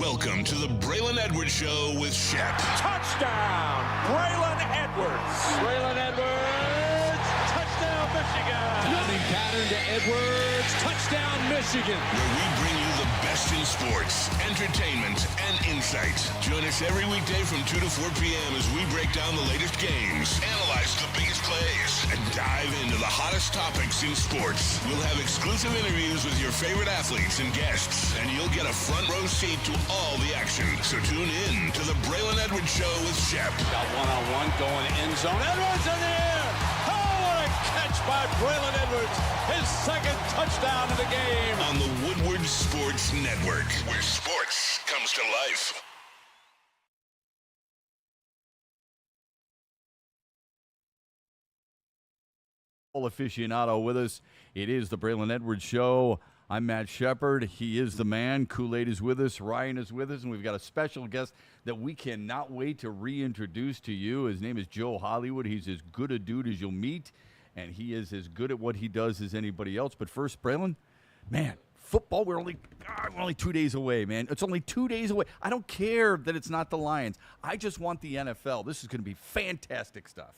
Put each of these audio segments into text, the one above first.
Welcome to the Braylon Edwards Show with Shep. Touchdown, Braylon Edwards. Braylon Edwards, touchdown, Michigan. Running pattern to Edwards, touchdown, Michigan. Where we bring you the best in sports, entertainment, and insight. Join us every weekday from 2 to 4 p.m. as we break down the latest games, analyze the biggest plays, and dive into the hottest topics in sports. We'll have exclusive interviews with your favorite athletes and guests, and you'll get a front row seat to all the action. So tune in to the Braylon Edwards Show with Shep. Got one-on-one going end zone. Edwards in the air. Oh, what a catch by Braylon Edwards. His second touchdown of the game. On the Woodward Sports Network, where sports comes to life. Aficionado with us. It is the Braylon Edwards Show. I'm Matt Shepard. He is the man. Kool-Aid is with us. Ryan is with us. And we've got a special guest that we cannot wait to reintroduce to you. His name is Joe Hollywood. He's as good a dude as you'll meet. And he is as good at what he does as anybody else. But first, Braylon, man, football, we're only 2 days away, man. It's only 2 days away. I don't care that it's not the Lions. I just want the NFL. This is going to be fantastic stuff.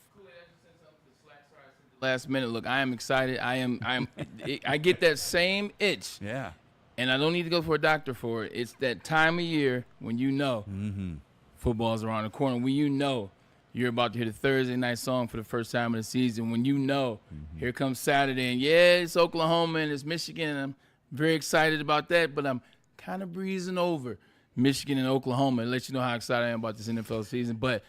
Last minute, look, I am excited. I get that same itch. Yeah. And I don't need to go for a doctor for it. It's that time of year when you know football's around the corner, when you know you're about to hear the Thursday night song for the first time of the season, when you know here comes Saturday, and yeah, it's Oklahoma and it's Michigan, and I'm very excited about that, but I'm kind of breezing over Michigan and Oklahoma and let you know how excited I am about this NFL season. But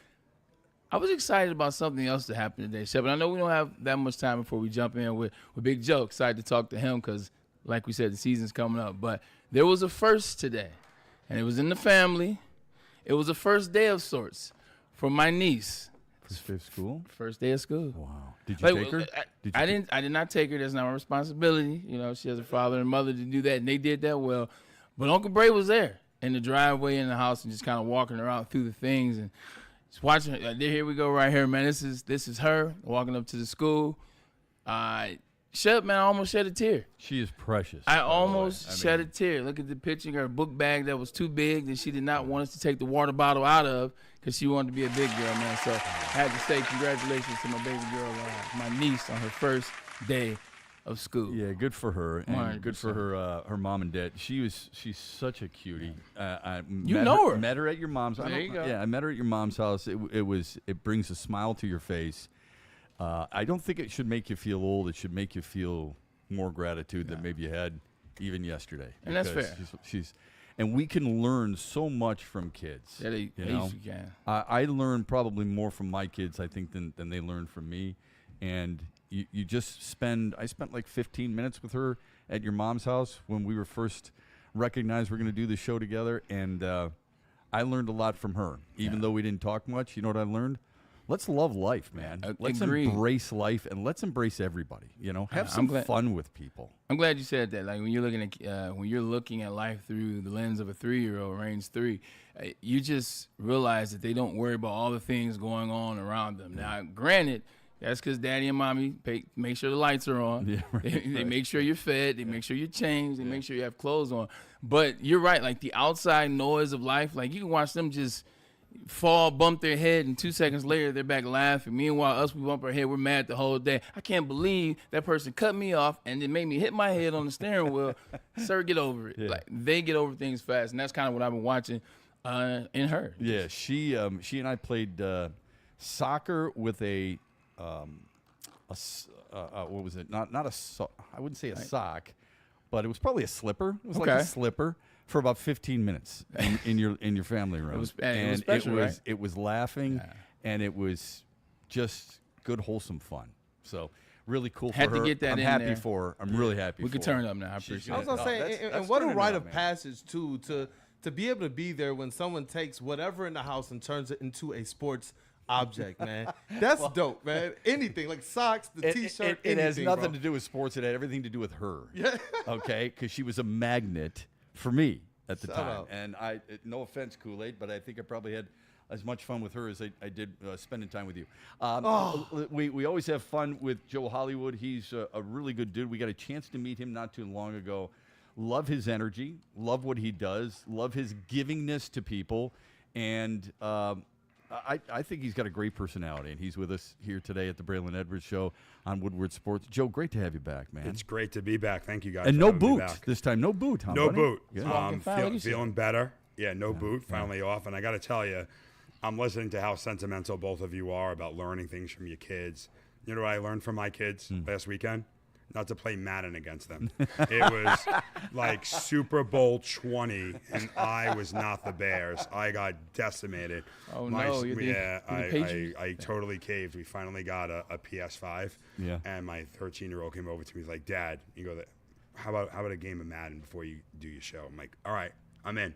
I was excited about something else that happened today, Shep. And I know we don't have that much time before we jump in with Big Joe. Excited to talk to him because, like we said, the season's coming up. But there was a first today, and it was in the family. It was a first day of sorts for my niece. First day of school? First day of school. Wow. Did you take her? I did not take her. That's not my responsibility. You know, she has a father and mother to do that, and they did that well. But Uncle Bray was there in the driveway in the house and just kind of walking her out through the things and just watching her. Here we go right here, man. This is her walking up to the school. Shep, man, I almost shed a tear. She is precious. I almost shed a tear. Look at the picture, her book bag that was too big that she did not want us to take the water bottle out of because she wanted to be a big girl, man. So I had to say congratulations to my baby girl, my niece, on her first day of school. Yeah, good for her, and 100%. good for her mom and dad. She's such a cutie. Met her at your mom's. There you go. Yeah, I met her at your mom's house. It brings a smile to your face. I don't think it should make you feel old. It should make you feel more gratitude than maybe you had even yesterday. And that's fair. And we can learn so much from kids. Yeah, you can. I learn probably more from my kids, I think, than they learn from me. And you just I spent like 15 minutes with her at your mom's house when we were first recognized we're going to do the show together. And I learned a lot from her, even though we didn't talk much. You know what I learned? Let's love life, man. Let's embrace life, and let's embrace everybody. You know, have some fun with people. I'm glad you said that. Like when you're looking at life through the lens of a 3-year-old, range 3, you just realize that they don't worry about all the things going on around them. Now, granted, that's because daddy and mommy make sure the lights are on. Yeah, right, they make sure you're fed. They make sure you're changed. They make sure you have clothes on. But you're right. Like the outside noise of life, like you can watch them just bump their head, and 2 seconds later they're back laughing. Meanwhile, us, we bump our head, we're mad the whole day. I can't believe that person cut me off and then made me hit my head on the steering wheel. Sir, get over it. Yeah. Like they get over things fast, and that's kind of what I've been watching in her. Yeah, she and I played soccer with what was it? I wouldn't say a sock, but it was probably a slipper. It was like a slipper. For about 15 minutes in your family room. It was special, right? It was laughing, and it was just good, wholesome fun. So really cool for her. Had to get that I'm in happy there. for her. I'm really happy for her. We could turn up now. I appreciate it. I was going to say, and what a rite of passage, too, to be able to be there when someone takes whatever in the house and turns it into a sports object, man. That's dope, man. Anything, like socks, the T-shirt, it has nothing to do with sports. It had everything to do with her. Yeah. Okay? Because she was a magnet for me at the Shout time. out. And no offense, Kool-Aid, but I think I probably had as much fun with her as I did spending time with you. We always have fun with Joe Hollywood. He's a really good dude. We got a chance to meet him not too long ago. love his energy, love what he does, love his givingness to people, and I think he's got a great personality, and he's with us here today at the Braylon Edwards Show on Woodward Sports. Joe, great to have you back, man. It's great to be back. Thank you, guys. And for no having me boot back. this time. No boot, huh, No buddy? boot. Yeah. Feeling better. Yeah, no boot. Finally off. And I got to tell you, I'm listening to how sentimental both of you are about learning things from your kids. You know what I learned from my kids last weekend? Not to play Madden against them. It was like Super Bowl 20, and I was not the Bears. I got decimated. Oh, no. I totally caved. We finally got a PS5. Yeah. And my 13-year-old came over to me. He's like, Dad, how about a game of Madden before you do your show? I'm like, all right, I'm in.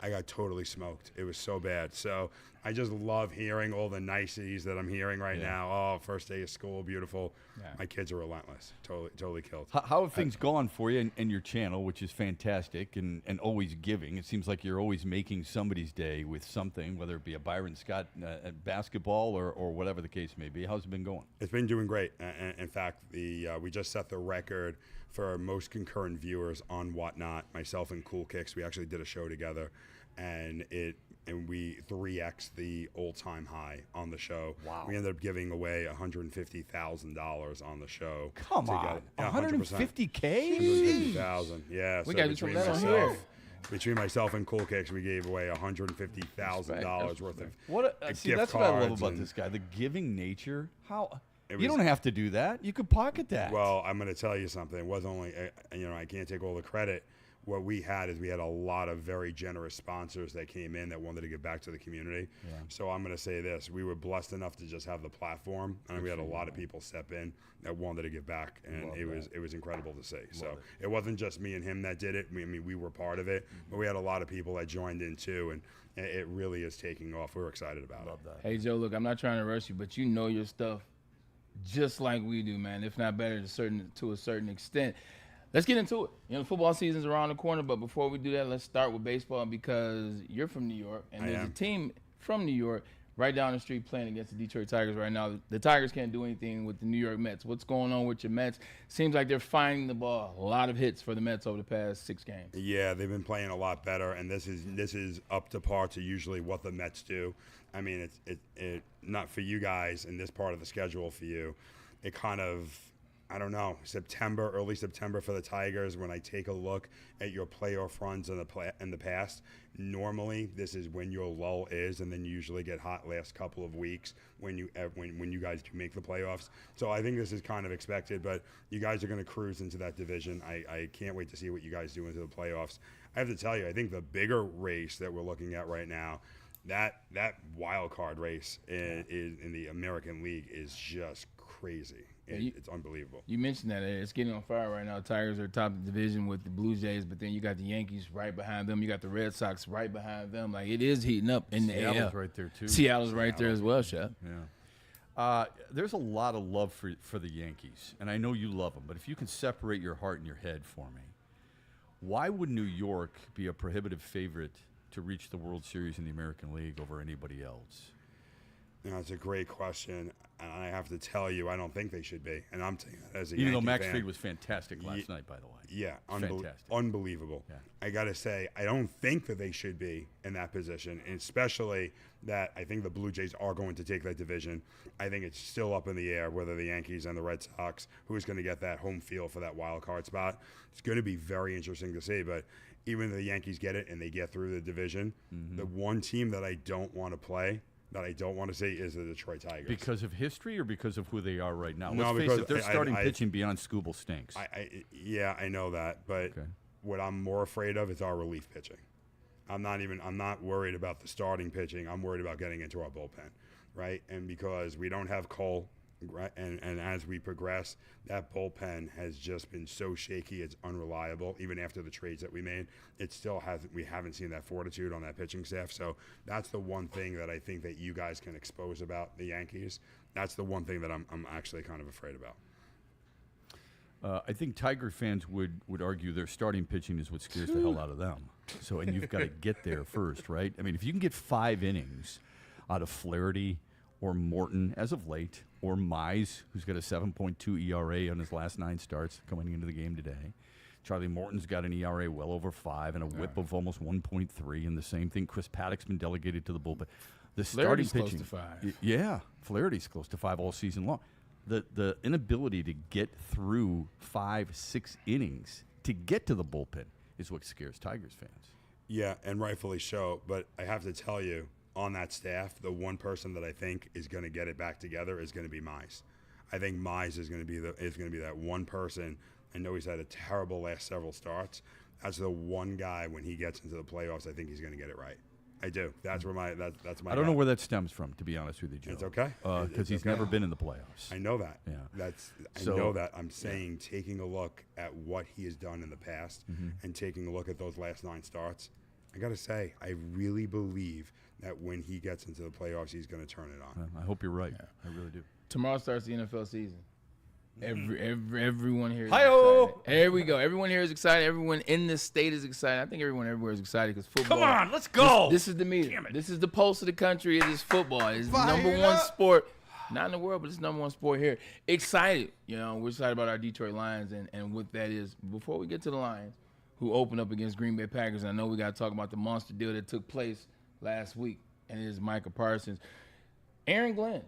I got totally smoked. It was so bad. So I just love hearing all the niceties that I'm hearing right now. Oh, first day of school, beautiful. Yeah. My kids are relentless. Totally killed. How have things gone for you and your channel, which is fantastic and always giving? It seems like you're always making somebody's day with something, whether it be a Byron Scott basketball or whatever the case may be. How's it been going? It's been doing great. In fact, we just set the record for most concurrent viewers on Whatnot. Myself and Cool Kicks, we actually did a show together, and we 3x the all-time high on the show. Wow. We ended up giving away $150,000 on the show. Come on, Yeah, 150K? 150,000. Yeah. We so got to do some better here. Between myself and Cool Kicks, we gave away $150,000 worth of See, gift that's what I love cards about and- this guy, the giving nature. How you was- don't have to do that. You could pocket that. Well, I'm going to tell you something. It wasn't only, I can't take all the credit. What we had a lot of very generous sponsors that came in that wanted to give back to the community. Yeah. So I'm going to say this. We were blessed enough to just have the platform, and we had a lot of people step in that wanted to give back, and it was incredible to see. So it wasn't just me and him that did it. We were part of it, but we had a lot of people that joined in too, and it really is taking off. We're excited about it. that. Hey, Joe, look, I'm not trying to rush you, but you know your stuff just like we do, man, if not better to a certain extent. Let's get into it. The football season's around the corner, but before we do that, let's start with baseball because you're from New York, and there's a team from New York right down the street playing against the Detroit Tigers right now. The Tigers can't do anything with the New York Mets. What's going on with your Mets? Seems like they're finding the ball. A lot of hits for the Mets over the past 6 games. Yeah, they've been playing a lot better, and this is up to par to usually what the Mets do. I mean, it not for you guys in this part of the schedule for you. It kind of, I don't know, early September for the Tigers. When I take a look at your playoff runs in the past, normally this is when your lull is, and then you usually get hot last couple of weeks when you guys do make the playoffs. So I think this is kind of expected, but you guys are going to cruise into that division. I can't wait to see what you guys do into the playoffs. I have to tell you, I think the bigger race that we're looking at right now, that wild card race in the American League is just crazy. It's unbelievable. You mentioned that it's getting on fire right now. Tigers are top of the division with the Blue Jays, but then you got the Yankees right behind them. You got the Red Sox right behind them. Like, it is heating up in the AL. Seattle's right there too. Seattle's right there as well, Shep. Yeah. There's a lot of love for the Yankees, and I know you love them. But if you can separate your heart and your head for me, why would New York be a prohibitive favorite to reach the World Series in the American League over anybody else? It's a great question, and I have to tell you, I don't think they should be. And I'm saying that as a Even though Yankee Max fan. Fried was fantastic last night, by the way. Yeah, fantastic. Unbelievable. Yeah. I got to say, I don't think that they should be in that position, and especially that I think the Blue Jays are going to take that division. I think it's still up in the air whether the Yankees and the Red Sox, who's going to get that home field for that wild card spot. It's going to be very interesting to see, but even if the Yankees get it and they get through the division, the one team that I don't want to play, that I don't want to see, is the Detroit Tigers. Because of history or because of who they are right now? No, Let's face because it, their starting pitching beyond Skubal stinks. I know that, but what I'm more afraid of is our relief pitching. I'm not worried about the starting pitching. I'm worried about getting into our bullpen, right? And because we don't have Cole, right, and as we progress, that bullpen has just been so shaky. It's unreliable. Even after the trades that we made, we haven't seen that fortitude on that pitching staff. So that's the one thing that I think that you guys can expose about the Yankees. That's the one thing that I'm actually kind of afraid about. I think Tiger fans would argue their starting pitching is what scares the hell out of them. So, and you've got to get there first, right? I mean, if you can get 5 innings out of Flaherty or Morton as of late, or Mize, who's got a 7.2 ERA on his last 9 starts coming into the game today, Charlie Morton's got an ERA well over 5 and a WHIP of almost 1.3, and the same thing. Chris Paddock's been delegated to the bullpen. The starting Flaherty's pitching, close to 5. Yeah, Flaherty's close to 5 all season long. The inability to get through 5-6 innings to get to the bullpen is what scares Tigers fans. Yeah, and rightfully so. But I have to tell you, on that staff, the one person that I think is going to get it back together is going to be Mize. I think Mize is going to be that one person. I know he's had a terrible last several starts. That's the one guy when he gets into the playoffs, I think he's going to get it right. I do. That's where that's my. I don't know where that stems from, to be honest with you, Joe. It's okay. Because he's never been in the playoffs. I know that. Yeah. I know that. I'm saying taking a look at what he has done in the past and taking a look at those last 9 starts, I got to say, I really believe that when he gets into the playoffs, he's going to turn it on. I hope you're right. I really do. Tomorrow starts the NFL season. Everyone here is Hi-oh! excited. There we go. Everyone here is excited. Everyone in this state is excited. I think everyone everywhere is excited because football. Come on, let's go. This is the meeting. This is the pulse of the country. It is football. It's the number one sport, not in the world, but it's the number one sport here. Excited. We're excited about our Detroit Lions and what that is. Before we get to the Lions, who opened up against Green Bay Packers, I know we got to talk about the monster deal that took place last week, and it is Micah Parsons. Aaron Glenn,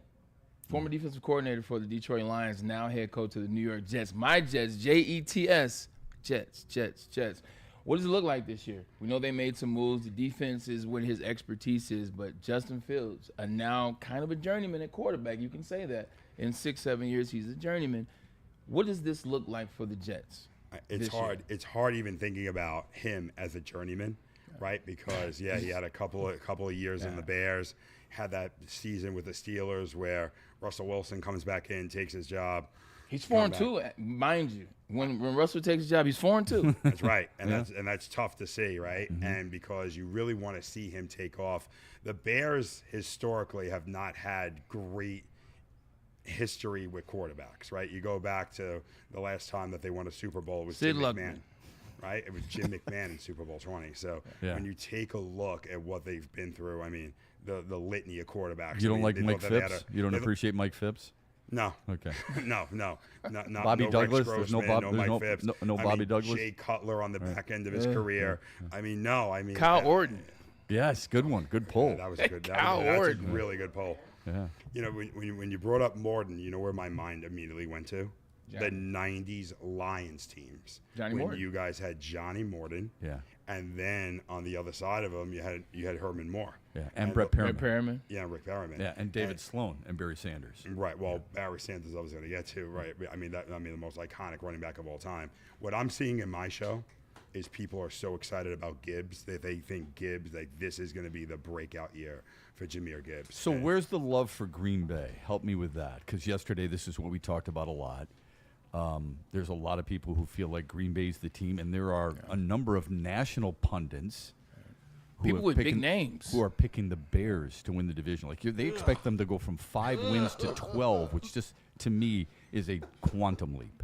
former defensive coordinator for the Detroit Lions, now head coach of the New York Jets. My Jets, Jets, Jets. What does it look like this year? We know they made some moves. The defense is what his expertise is, but Justin Fields, now kind of a journeyman at quarterback. You can say that. In 6-7 years, he's a journeyman. What does this look like for the Jets? It's hard. Year? It's hard even thinking about him as a journeyman, right? Because, he had a couple of years in the Bears, had that season with the Steelers where Russell Wilson comes back in, takes his job. He's 4-2, mind you. When Russell takes his job, he's 4-2. That's right, and that's tough to see, right? And because you really want to see him take off. The Bears historically have not had great history with quarterbacks, right? You go back to the last time that they won a Super Bowl with Jim McMahon, right? It was Jim McMahon in Super Bowl 20. So when you take a look at what they've been through, I mean, the litany of quarterbacks. You don't like Mike Phipps? You don't appreciate Mike Phipps? No. Okay. No. Bobby no Douglas? Rex There's Grossman, no Mike Phipps. No Bobby Douglas? Jay Cutler on the back end of his career. I mean, no. I mean, Kyle Orton. Yes, good one. Good pull. Yeah, that was a good. That's a really good pull. Yeah. When you brought up Morton, you know where my mind immediately went to? The 90s Lions teams. Johnny when Morton. You guys had Johnny Morton. Yeah. And then on the other side of him, you had Herman Moore. Yeah, and Brett Perriman. Yeah, Rick Perriman. Yeah, and David Sloan and Barry Sanders. Right. Well, Barry Sanders I was going to get to. Right. I mean the most iconic running back of all time. What I'm seeing in my show is people are so excited about Gibbs that they think Gibbs, like this is going to be the breakout year for Jahmyr Gibbs. So where's the love for Green Bay? Help me with that, because yesterday this is what we talked about a lot. There's a lot of people who feel like Green Bay's the team, and there are a number of national pundits people with big names who are picking the Bears to win the division. Like they expect them to go from 5 wins to 12, which just to me is a quantum leap.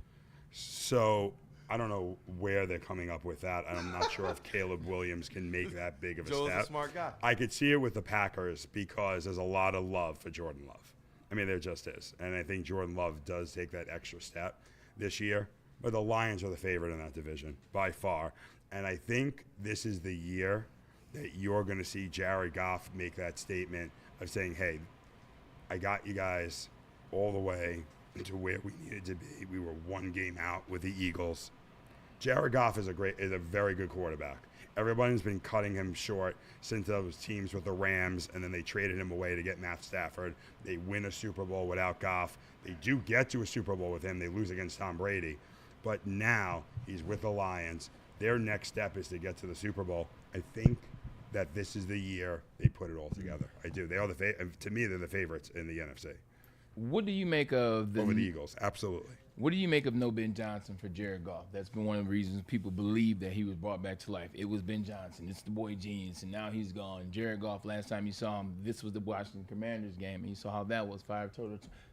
So I don't know where they're coming up with that. I'm not sure if Caleb Williams can make that big of a Joe's step. a smart guy. I could see it with the Packers because there's a lot of love for Jordan Love. I mean, there just is. And I think Jordan Love does take that extra step this year. But the Lions are the favorite in that division by far. And I think this is the year that you're going to see Jared Goff make that statement of saying, hey, I got you guys all the way to where we needed to be. We were 1 game out with the Eagles. Jared Goff is a very good quarterback. Everybody's been cutting him short since those teams with the Rams, and then they traded him away to get Matt Stafford. They win a Super Bowl without Goff. They do get to a Super Bowl with him. They lose against Tom Brady. But now he's with the Lions. Their next step is to get to the Super Bowl. I think that this is the year they put it all together. I do. They are to me, they're the favorites in the NFC. What do you make of over the Eagles? Absolutely. What do you make of no Ben Johnson for Jared Goff? That's been one of the reasons people believe that he was brought back to life. It was Ben Johnson. It's the boy genius, and now he's gone. Jared Goff, last time you saw him, this was the Washington Commanders game, and you saw how that was, 5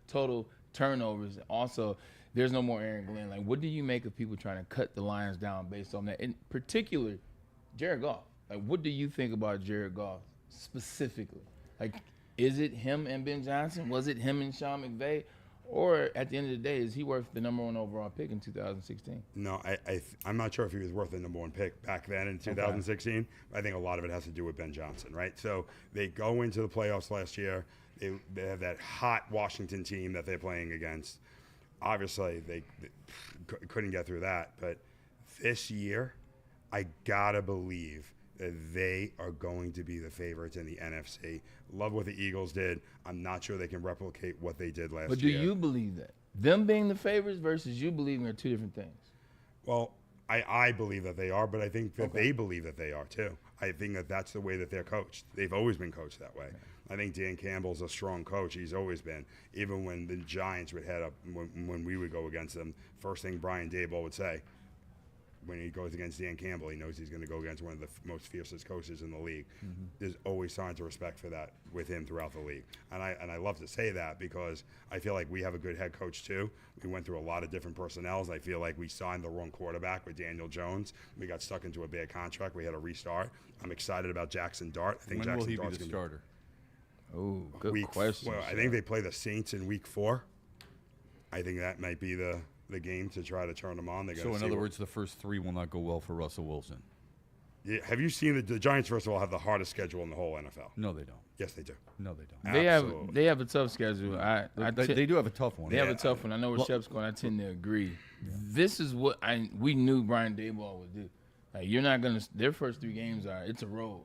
total turnovers. Also, there's no more Aaron Glenn. Like, what do you make of people trying to cut the Lions down based on that? In particular, Jared Goff. Like, what do you think about Jared Goff specifically? Like, is it him and Ben Johnson? Was it him and Sean McVay? Or at the end of the day, is he worth the number 1 overall pick in 2016? No, I'm not sure if he was worth the number 1 pick back then in 2016. Okay. I think a lot of it has to do with Ben Johnson, right? So they go into the playoffs last year. They have that hot Washington team that they're playing against. Obviously, they couldn't get through that. But this year, I got to believe that they are going to be the favorites in the NFC. Love what the Eagles did. I'm not sure they can replicate what they did last year. But do you believe that? Them being the favorites versus you believing are two different things. Well, I believe that they are, but I think that they believe that they are too. I think that that's the way that they're coached. They've always been coached that way. I think Dan Campbell's a strong coach. He's always been. Even when the Giants would head up, when we would go against them, first thing Brian Daboll would say, when he goes against Dan Campbell, he knows he's going to go against one of the most fiercest coaches in the league. Mm-hmm. There's always signs of respect for that with him throughout the league. And I love to say that because I feel like we have a good head coach too. We went through a lot of different personnels. I feel like we signed the wrong quarterback with Daniel Jones. We got stuck into a bad contract. We had to restart. I'm excited about Jackson Dart. I think when Jackson will he Dart's be the starter? Oh, good question. Well, I think they play the Saints in week 4. I think that might be the game to try to turn them on. So in other words, the first 3 will not go well for Russell Wilson. Yeah, have you seen the Giants? First of all, have the hardest schedule in the whole NFL. No, they don't. Yes, they do. No, they don't. They have a tough schedule. They do have a tough one. They have a tough one. I know where Shep's going. I tend to agree. Yeah. This is what we knew Brian Daboll would do. Like, you're not gonna. Their first 3 games are. It's a road.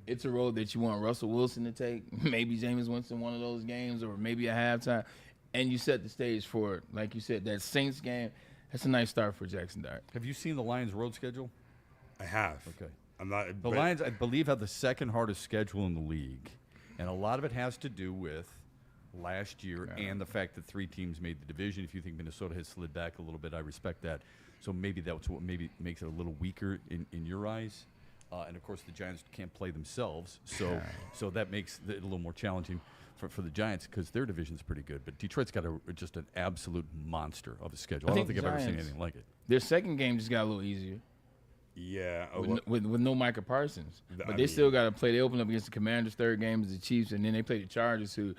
It's a road that you want Russell Wilson to take. Maybe Jameis Winston one of those games, or maybe a halftime, and you set the stage for it. Like you said, that Saints game. That's a nice start for Jackson Dart. Have you seen the Lions' road schedule? I have. Okay. I'm not. The Lions, I believe, have the second hardest schedule in the league, and a lot of it has to do with last year and the fact that 3 teams made the division. If you think Minnesota has slid back a little bit, I respect that. So maybe that's what maybe makes it a little weaker in your eyes. And of course, the Giants can't play themselves, so that makes it a little more challenging for the Giants because their division's pretty good. But Detroit's got just an absolute monster of a schedule. I don't think I've ever seen anything like it. Their second game just got a little easier. Yeah, with no Micah Parsons, but they still got to play. They open up against the Commanders. Third game is the Chiefs, and then they play the Chargers, who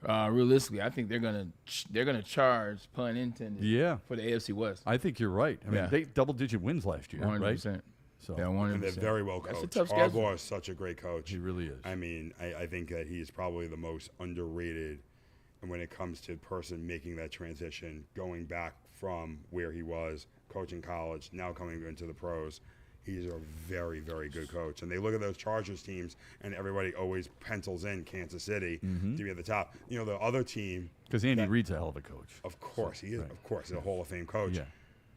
realistically, I think they're gonna charge, pun intended, for the AFC West. I think you're right. I mean, they double-digit wins last year, 100%. Right? So, and they're very well coached. That's a tough schedule. Harbaugh is such a great coach. He really is. I mean, I think that he is probably the most underrated, and when it comes to person making that transition, going back from where he was, coaching college, now coming into the pros. He's a very, very good coach. And they look at those Chargers teams, and everybody always pencils in Kansas City to be at the top. You know, the other team. Because Andy Reid's a hell of a coach. Of course, he is. Right. Of course, he's a Hall of Fame coach. Yeah.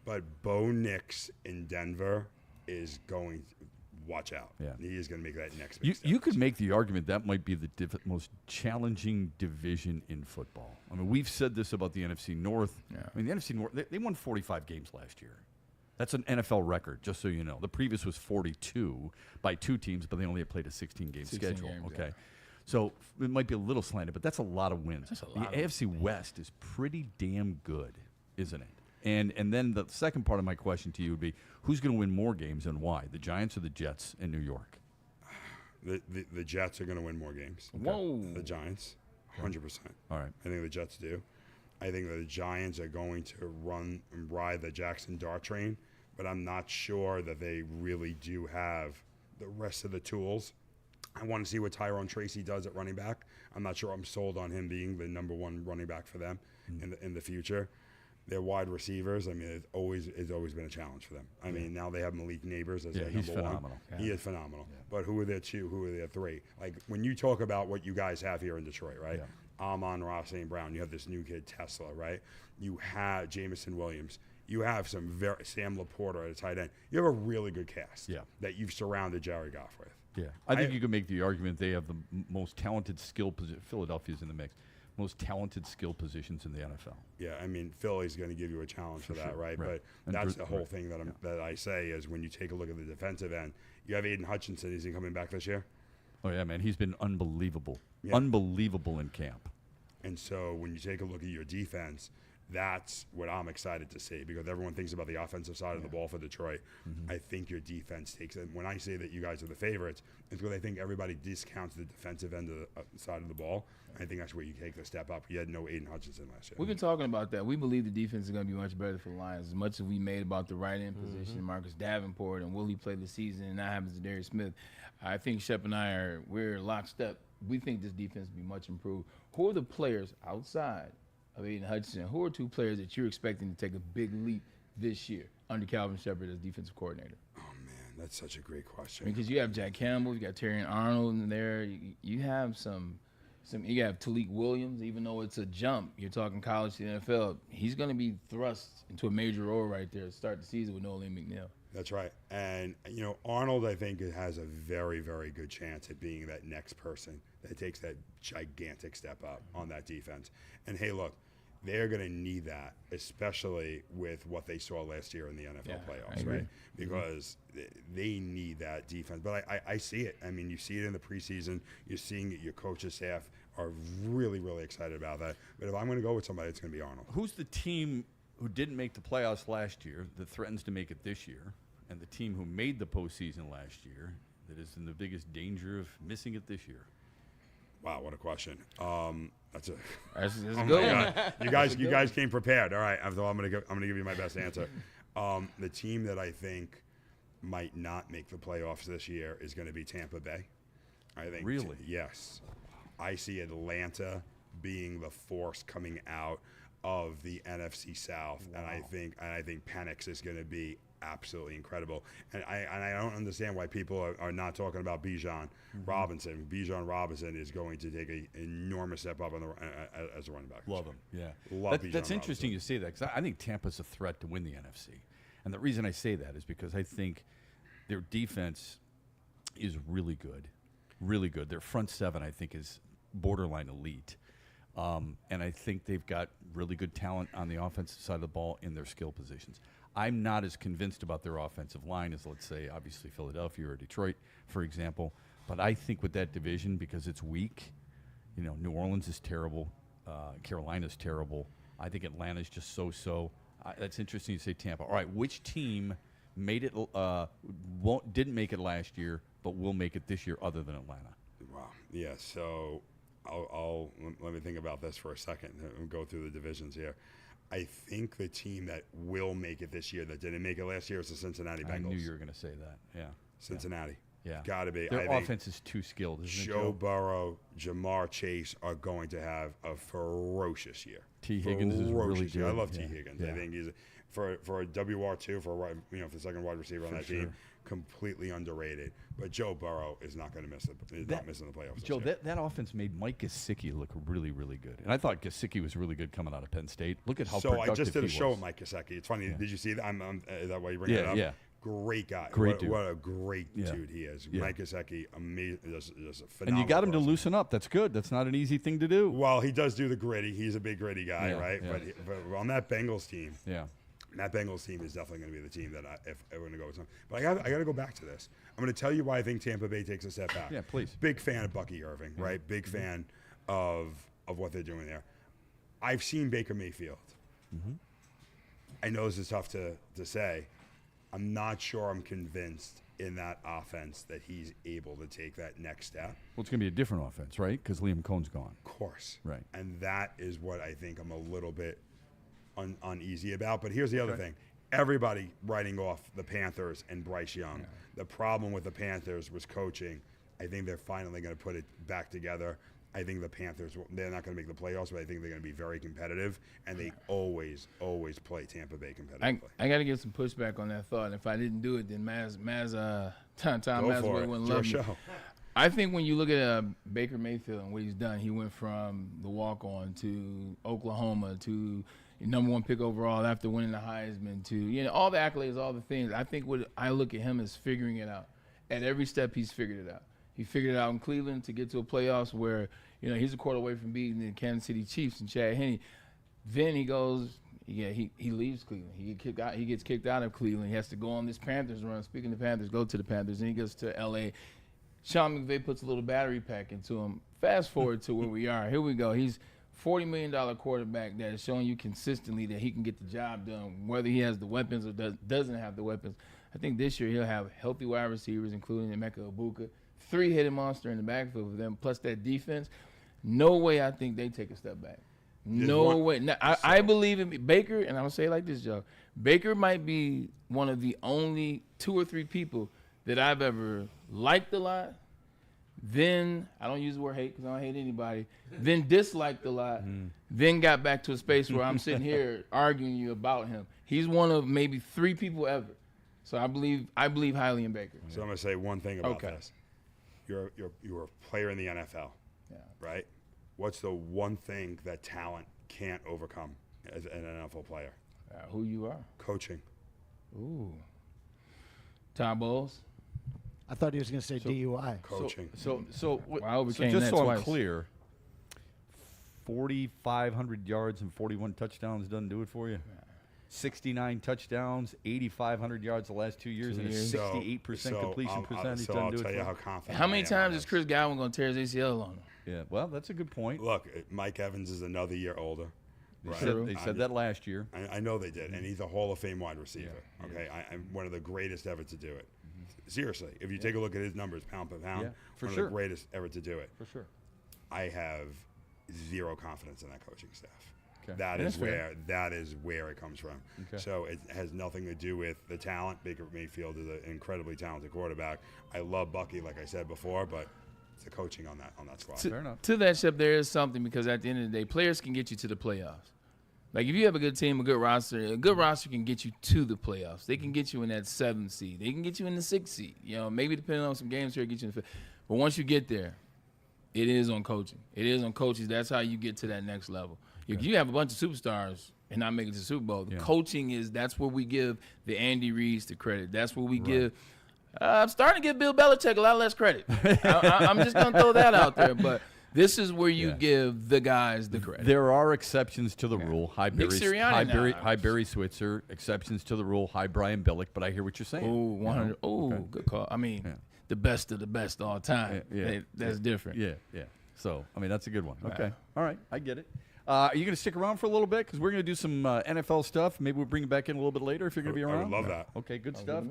But Bo Nix in Denver is going to watch out. Yeah. He is going to make that next big step. You could make the argument that might be the most challenging division in football. I mean, we've said this about the NFC North. Yeah. I mean, the NFC North, they won 45 games last year. That's an NFL record, just so you know. The previous was 42 by 2 teams, but they only had played a 16-game schedule. Games, okay, yeah. So it might be a little slanted, but that's a lot of wins. The AFC West is pretty damn good, isn't it? And then the second part of my question to you would be, who's going to win more games and why? The Giants or the Jets in New York? The Jets are going to win more games. Okay. Whoa. The Giants, 100%. All right. I think the Jets do. I think that the Giants are going to run and ride the Jackson Dart train, but I'm not sure that they really do have the rest of the tools. I want to see what Tyrone Tracy does at running back. I'm not sure I'm sold on him being the number 1 running back for them in the future. Their wide receivers, I mean, it's always been a challenge for them. I mean, now they have Malik Neighbors as their number 1. He's phenomenal. Yeah. He is phenomenal. Yeah. But who are their 2? Who are their 3? Like, when you talk about what you guys have here in Detroit, right? Yeah. Amon-Ra St. Brown. You have this new kid, Tesla, right? You have Jamison Williams. You have Sam Laporta at a tight end. You have a really good cast that you've surrounded Jared Goff with. Yeah. I think you could make the argument they have the most talented skill position. Philadelphia's in the mix. Most talented skill positions in the NFL. Yeah, I mean, Philly's going to give you a challenge for that, right? But and that's the whole thing that I say is when you take a look at the defensive end, you have Aiden Hutchinson. Is he coming back this year? Oh, yeah, man. He's been unbelievable. Yeah. Unbelievable in camp. And so when you take a look at your defense, That's what I'm excited to see, because everyone thinks about the offensive side of the ball for Detroit. I think your defense takes it. When I say that you guys are the favorites, it's because I think everybody discounts the defensive end of the side of the ball. I think that's where you take the step up. You had no Aiden Hutchinson last year. We've been talking about that. We believe the defense is going to be much better for the Lions. As much as we made about the right end position, Marcus Davenport, and will he play the season, and that happens to Darius Smith. I think Shep and I we're lockstep. We think this defense will be much improved. Who are the players outside of Aiden Hutchinson? Who are 2 players that you're expecting to take a big leap this year under Calvin Shepard as defensive coordinator? Oh, man, that's such a great question. Because you have Jack Campbell, you got Terrion Arnold in there. You have some. You have Talik Williams, even though it's a jump. You're talking college to the NFL. He's going to be thrust into a major role right there to start the season with Nolan McNeil. That's right. And, Arnold, I think, has a very, very good chance at being that next person that takes that gigantic step up on that defense. And, hey, look, they're going to need that, especially with what they saw last year in the NFL playoffs, right? Because they need that defense. But I see it. I mean, you see it in the preseason. You're seeing it. Your coaching staff are really, really excited about that. But if I'm going to go with somebody, it's going to be Arnold. Who's the team who didn't make the playoffs last year that threatens to make it this year, and the team who made the postseason last year that is in the biggest danger of missing it this year? Wow, what a question. That's a good one. You guys came prepared. All right, I'm going to give you my best answer. The team that I think might not make the playoffs this year is going to be Tampa Bay. I think. Really? Yes. I see Atlanta being the force coming out of the NFC South, and I think Penix is going to be absolutely incredible. And I don't understand why people are not talking about Bijan Robinson. Bijan Robinson is going to take an enormous step up as a running back. Love him. Yeah. Love Bijan That's interesting Robinson. you say that, because I think Tampa's a threat to win the NFC. And the reason I say that is because I think their defense is really good. Really good. Their front seven, I think, is borderline elite. And I think they've got really good talent on the offensive side of the ball in their skill positions. I'm not as convinced about their offensive line as, let's say, obviously Philadelphia or Detroit, for example. But I think with that division, because it's weak, New Orleans is terrible, Carolina's terrible. I think Atlanta's just so-so. That's interesting you say Tampa. All right, which team made it? Didn't make it last year, but will make it this year, other than Atlanta? Wow. Yeah. So let me think about this for a second and go through the divisions here. I think the team that will make it this year that didn't make it last year is the Cincinnati Bengals. I knew you were going to say that. Yeah. Cincinnati. Yeah. Got to be. Their offense is too skilled, isn't it, Joe Burrow, Jamar Chase are going to have a ferocious year. T. Higgins is really good. I love T. Higgins. Yeah. I think he's for a WR2 for the second wide receiver on that team, completely underrated. But Joe Burrow is not going to miss it. He's not missing the playoffs. Joe, that offense made Mike Gesicki look really, really good. And I thought Gesicki was really good coming out of Penn State. Look at how productive he was. So I just did a show with Mike Gesicki. It's funny. Yeah. Did you see that? Is that why you bring that up? Yeah. Great guy. Great dude. What a great dude he is. Yeah. Mike Gesicki, amazing, just a phenomenal And you got him person. to loosen up. That's good. That's not an easy thing to do. Well, he does do the gritty. He's a big gritty guy, right? Yeah. But on that Bengals team, that Bengals team is definitely going to be the team that if I'm going to go with something. But I got to go back to this. I'm going to tell you why I think Tampa Bay takes a step back. Yeah, please. Big fan of Bucky Irving, right? Big fan of what they're doing there. I've seen Baker Mayfield. I know this is tough to say. I'm not sure I'm convinced in that offense that he's able to take that next step. Well, it's going to be a different offense, right? Because Liam Cohn's gone. Of course. Right. And that is what I think I'm a little bit uneasy about. But here's the other thing. Everybody writing off the Panthers and Bryce Young. Yeah. The problem with the Panthers was coaching. I think they're finally going to put it back together. I think the Panthers, they're not going to make the playoffs, but I think they're going to be very competitive, and they always play Tampa Bay competitively. I got to get some pushback on that thought. If I didn't do it, then Tom Maswell wouldn't love me. I think when you look at Baker Mayfield and what he's done, he went from the walk-on to Oklahoma to number 1 pick overall after winning the Heisman to all the accolades, all the things. I think what I look at him as figuring it out. At every step, he's figured it out. He figured it out in Cleveland to get to a playoffs where, he's a quarter away from beating the Kansas City Chiefs and Chad Henne. Then he goes, he leaves Cleveland. He gets kicked out of Cleveland. He has to go on this Panthers run. Speaking of Panthers, go to the Panthers. Then he goes to L.A. Sean McVay puts a little battery pack into him. Fast forward to where we are. Here we go. He's $40 million quarterback that is showing you consistently that he can get the job done, whether he has the weapons or doesn't have the weapons. I think this year he'll have healthy wide receivers, including Emeka Egbuka, 3-headed monster in the backfield for them, plus that defense. No way I think they take a step back. No way. Now, I believe in Baker, and I'm going to say it like this, Joe. Baker might be one of the only 2 or 3 people that I've ever liked a lot, then, I don't use the word hate because I don't hate anybody, then disliked a lot, then got back to a space where I'm sitting here arguing you about him. He's one of maybe 3 people ever. So I believe highly in Baker. So I'm going to say one thing about this. You're a player in the NFL, right? What's the one thing that talent can't overcome as an NFL player? Who you are. Coaching. Ooh. Todd Bowles. I thought he was going to say DUI. Coaching. So just so I'm clear, 4,500 yards and 41 touchdowns doesn't do it for you? 69 touchdowns, 8,500 yards the last 2 years, and a 68% completion percentage. So I'll tell you how confident. How many times is Chris Godwin going to tear his ACL on him? Yeah, well, that's a good point. Look, Mike Evans is another year older. They said that last year. I know they did, and he's a Hall of Fame wide receiver. Okay, I'm one of the greatest ever to do it. Seriously, if you take a look at his numbers, pound per pound, one of the greatest ever to do it. For sure. I have zero confidence in that coaching staff. Okay. That is where it comes from. Okay. So it has nothing to do with the talent. Baker Mayfield is an incredibly talented quarterback. I love Bucky, like I said before, but it's the coaching on that squad. Fair enough. To that, Shep, there is something because at the end of the day, players can get you to the playoffs. Like if you have a good team, a good roster can get you to the playoffs. They can get you in that 7th seed. They can get you in the 6th seed. You know, maybe depending on some games here, get you in the 5th. But once you get there, it is on coaching. It is on coaches. That's how you get to that next level. Okay. You have a bunch of superstars and not make it to the Super Bowl. The coaching that's where we give the Andy Reids the credit. That's where we give. I'm starting to give Bill Belichick a lot less credit. I'm just going to throw that out there. But this is where you give the guys the credit. There are exceptions to the rule. Hi, Nick Barry Switzer. Exceptions to the rule. Hi, Brian Billick. But I hear what you're saying. Oh, 100. Oh, good call. I mean, the best of the best all time. That's different. Yeah. So, I mean, that's a good one. Okay. All right. I get it. Are you going to stick around for a little bit? Because we're going to do some NFL stuff. Maybe we'll bring you back in a little bit later if you're going to be around. I would love that. Okay, good stuff.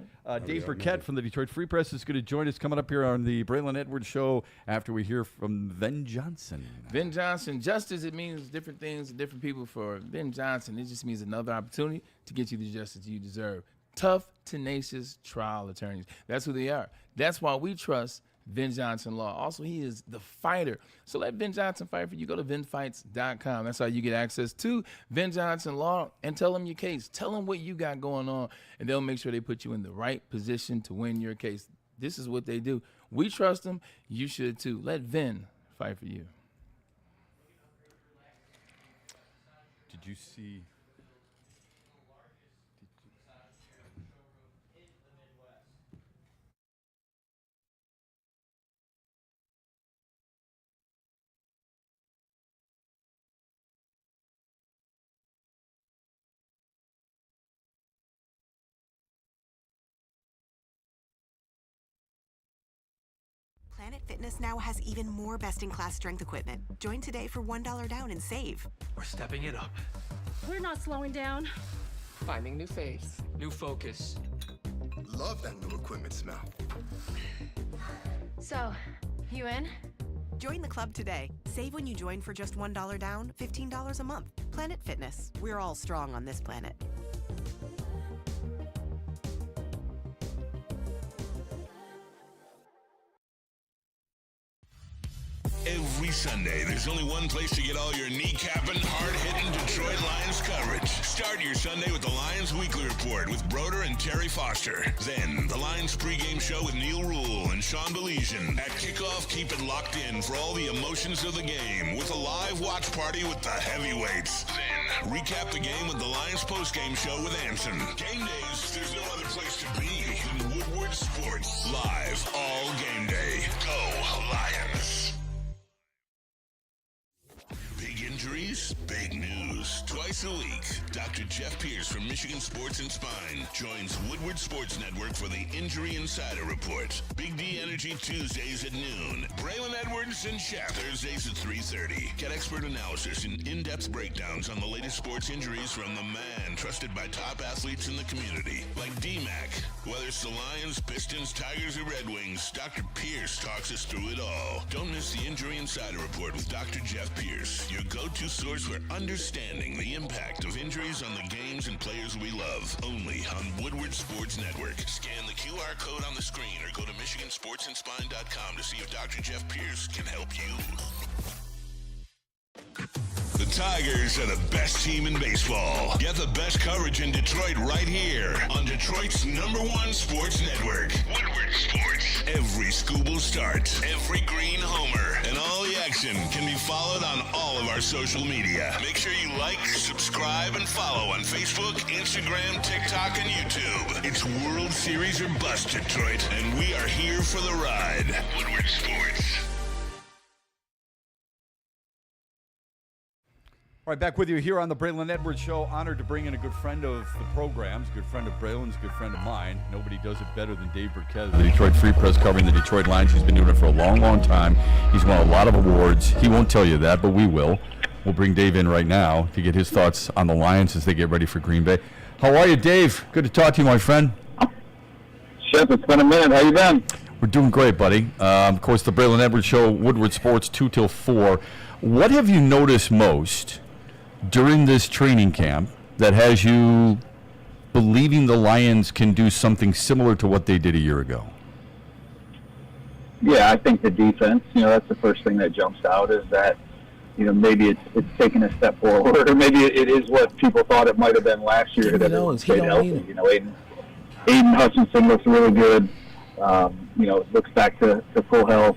Dave BIRKETT from the Detroit Free Press is going to join us coming up here on the Braylon Edwards Show after we hear from Vin Johnson. Vin Johnson, just as it means different things to different people, for Vin Johnson, it just means another opportunity to get you the justice you deserve. Tough, tenacious trial attorneys. That's who they are. That's why we trust Vin Johnson Law. Also, he is the fighter. So let Vin Johnson fight for you. Go to vinfights.com. That's how you get access to Vin Johnson Law and tell them your case. Tell them what you got going on, and they'll make sure they put you in the right position to win your case. This is what they do. We trust them. You should too. Let Vin fight for you. Did you see... Planet Fitness now has even more best-in-class strength equipment. Join today for $1 down and save. We're stepping it up. We're not slowing down. Finding new face, new focus. Love that new equipment smell. So, you in? Join the club today. Save when you join for just $1 down, $15 a month. Planet Fitness. We're all strong on this planet. Every Sunday, there's only one place to get all your kneecapping, hard-hitting Detroit Lions coverage. Start your Sunday with the Lions Weekly Report with Broder and Terry Foster. Then, the Lions pregame show with Neil Rule and Sean Belizean. At kickoff, keep it locked in for all the emotions of the game with a live watch party with the heavyweights. Then, recap the game with the Lions postgame show with Anson. Game days, there's no other place to be than Woodward Sports. Live all game day. Go Lions. Injuries? Big news. Twice a week, Dr. Jeff Pierce from Michigan Sports and Spine joins Woodward Sports Network for the Injury Insider Report. Big D Energy Tuesdays at noon. Braylon Edwards and Shep Thursdays at 3:30. Get expert analysis and in-depth breakdowns on the latest sports injuries from the man trusted by top athletes in the community, like D-Mac. Whether it's the Lions, Pistons, Tigers, or Red Wings, Dr. Pierce talks us through it all. Don't miss the Injury Insider Report with Dr. Jeff Pierce, your go-to source for understanding the impact of injuries on the games and players we love. Only on Woodward Sports Network. Scan the QR code on the screen or go to MichiganSportsandSpine.com to see if Dr. Jeff Pierce can help you. The Tigers are the best team in baseball. Get the best coverage in Detroit right here on Detroit's #1 sports network, Woodward Sports. Every Scooble start, every green homer, and all the action can be followed on all of our social media. Make sure you like, subscribe, and follow on Facebook, Instagram, TikTok, and YouTube. It's World Series or bust, Detroit, and we are here for the ride. Woodward Sports. All right, back with you here on the Braylon Edwards Show. Honored to bring in a good friend of the program's, good friend of Braylon's, good friend of mine. Nobody does it better than Dave Birkett of the Detroit Free Press, covering the Detroit Lions. He's been doing it for a long, long time. He's won a lot of awards. He won't tell you that, but we will. We'll bring Dave in right now to get his thoughts on the Lions as they get ready for Green Bay. How are you, Dave? Good to talk to you, my friend. Shep, it's been a minute. How you been? We're doing great, buddy. Of course, the Braylon Edwards Show, Woodward Sports, 2 till 4. What have you noticed most during this training camp that has you believing the Lions can do something similar to what they did a year ago? Yeah, I think the defense, that's the first thing that jumps out is that, maybe it's taken a step forward, or maybe it is what people thought it might have been last year. That it stayed healthy. Aiden Hutchinson looks really good. Looks back to full health.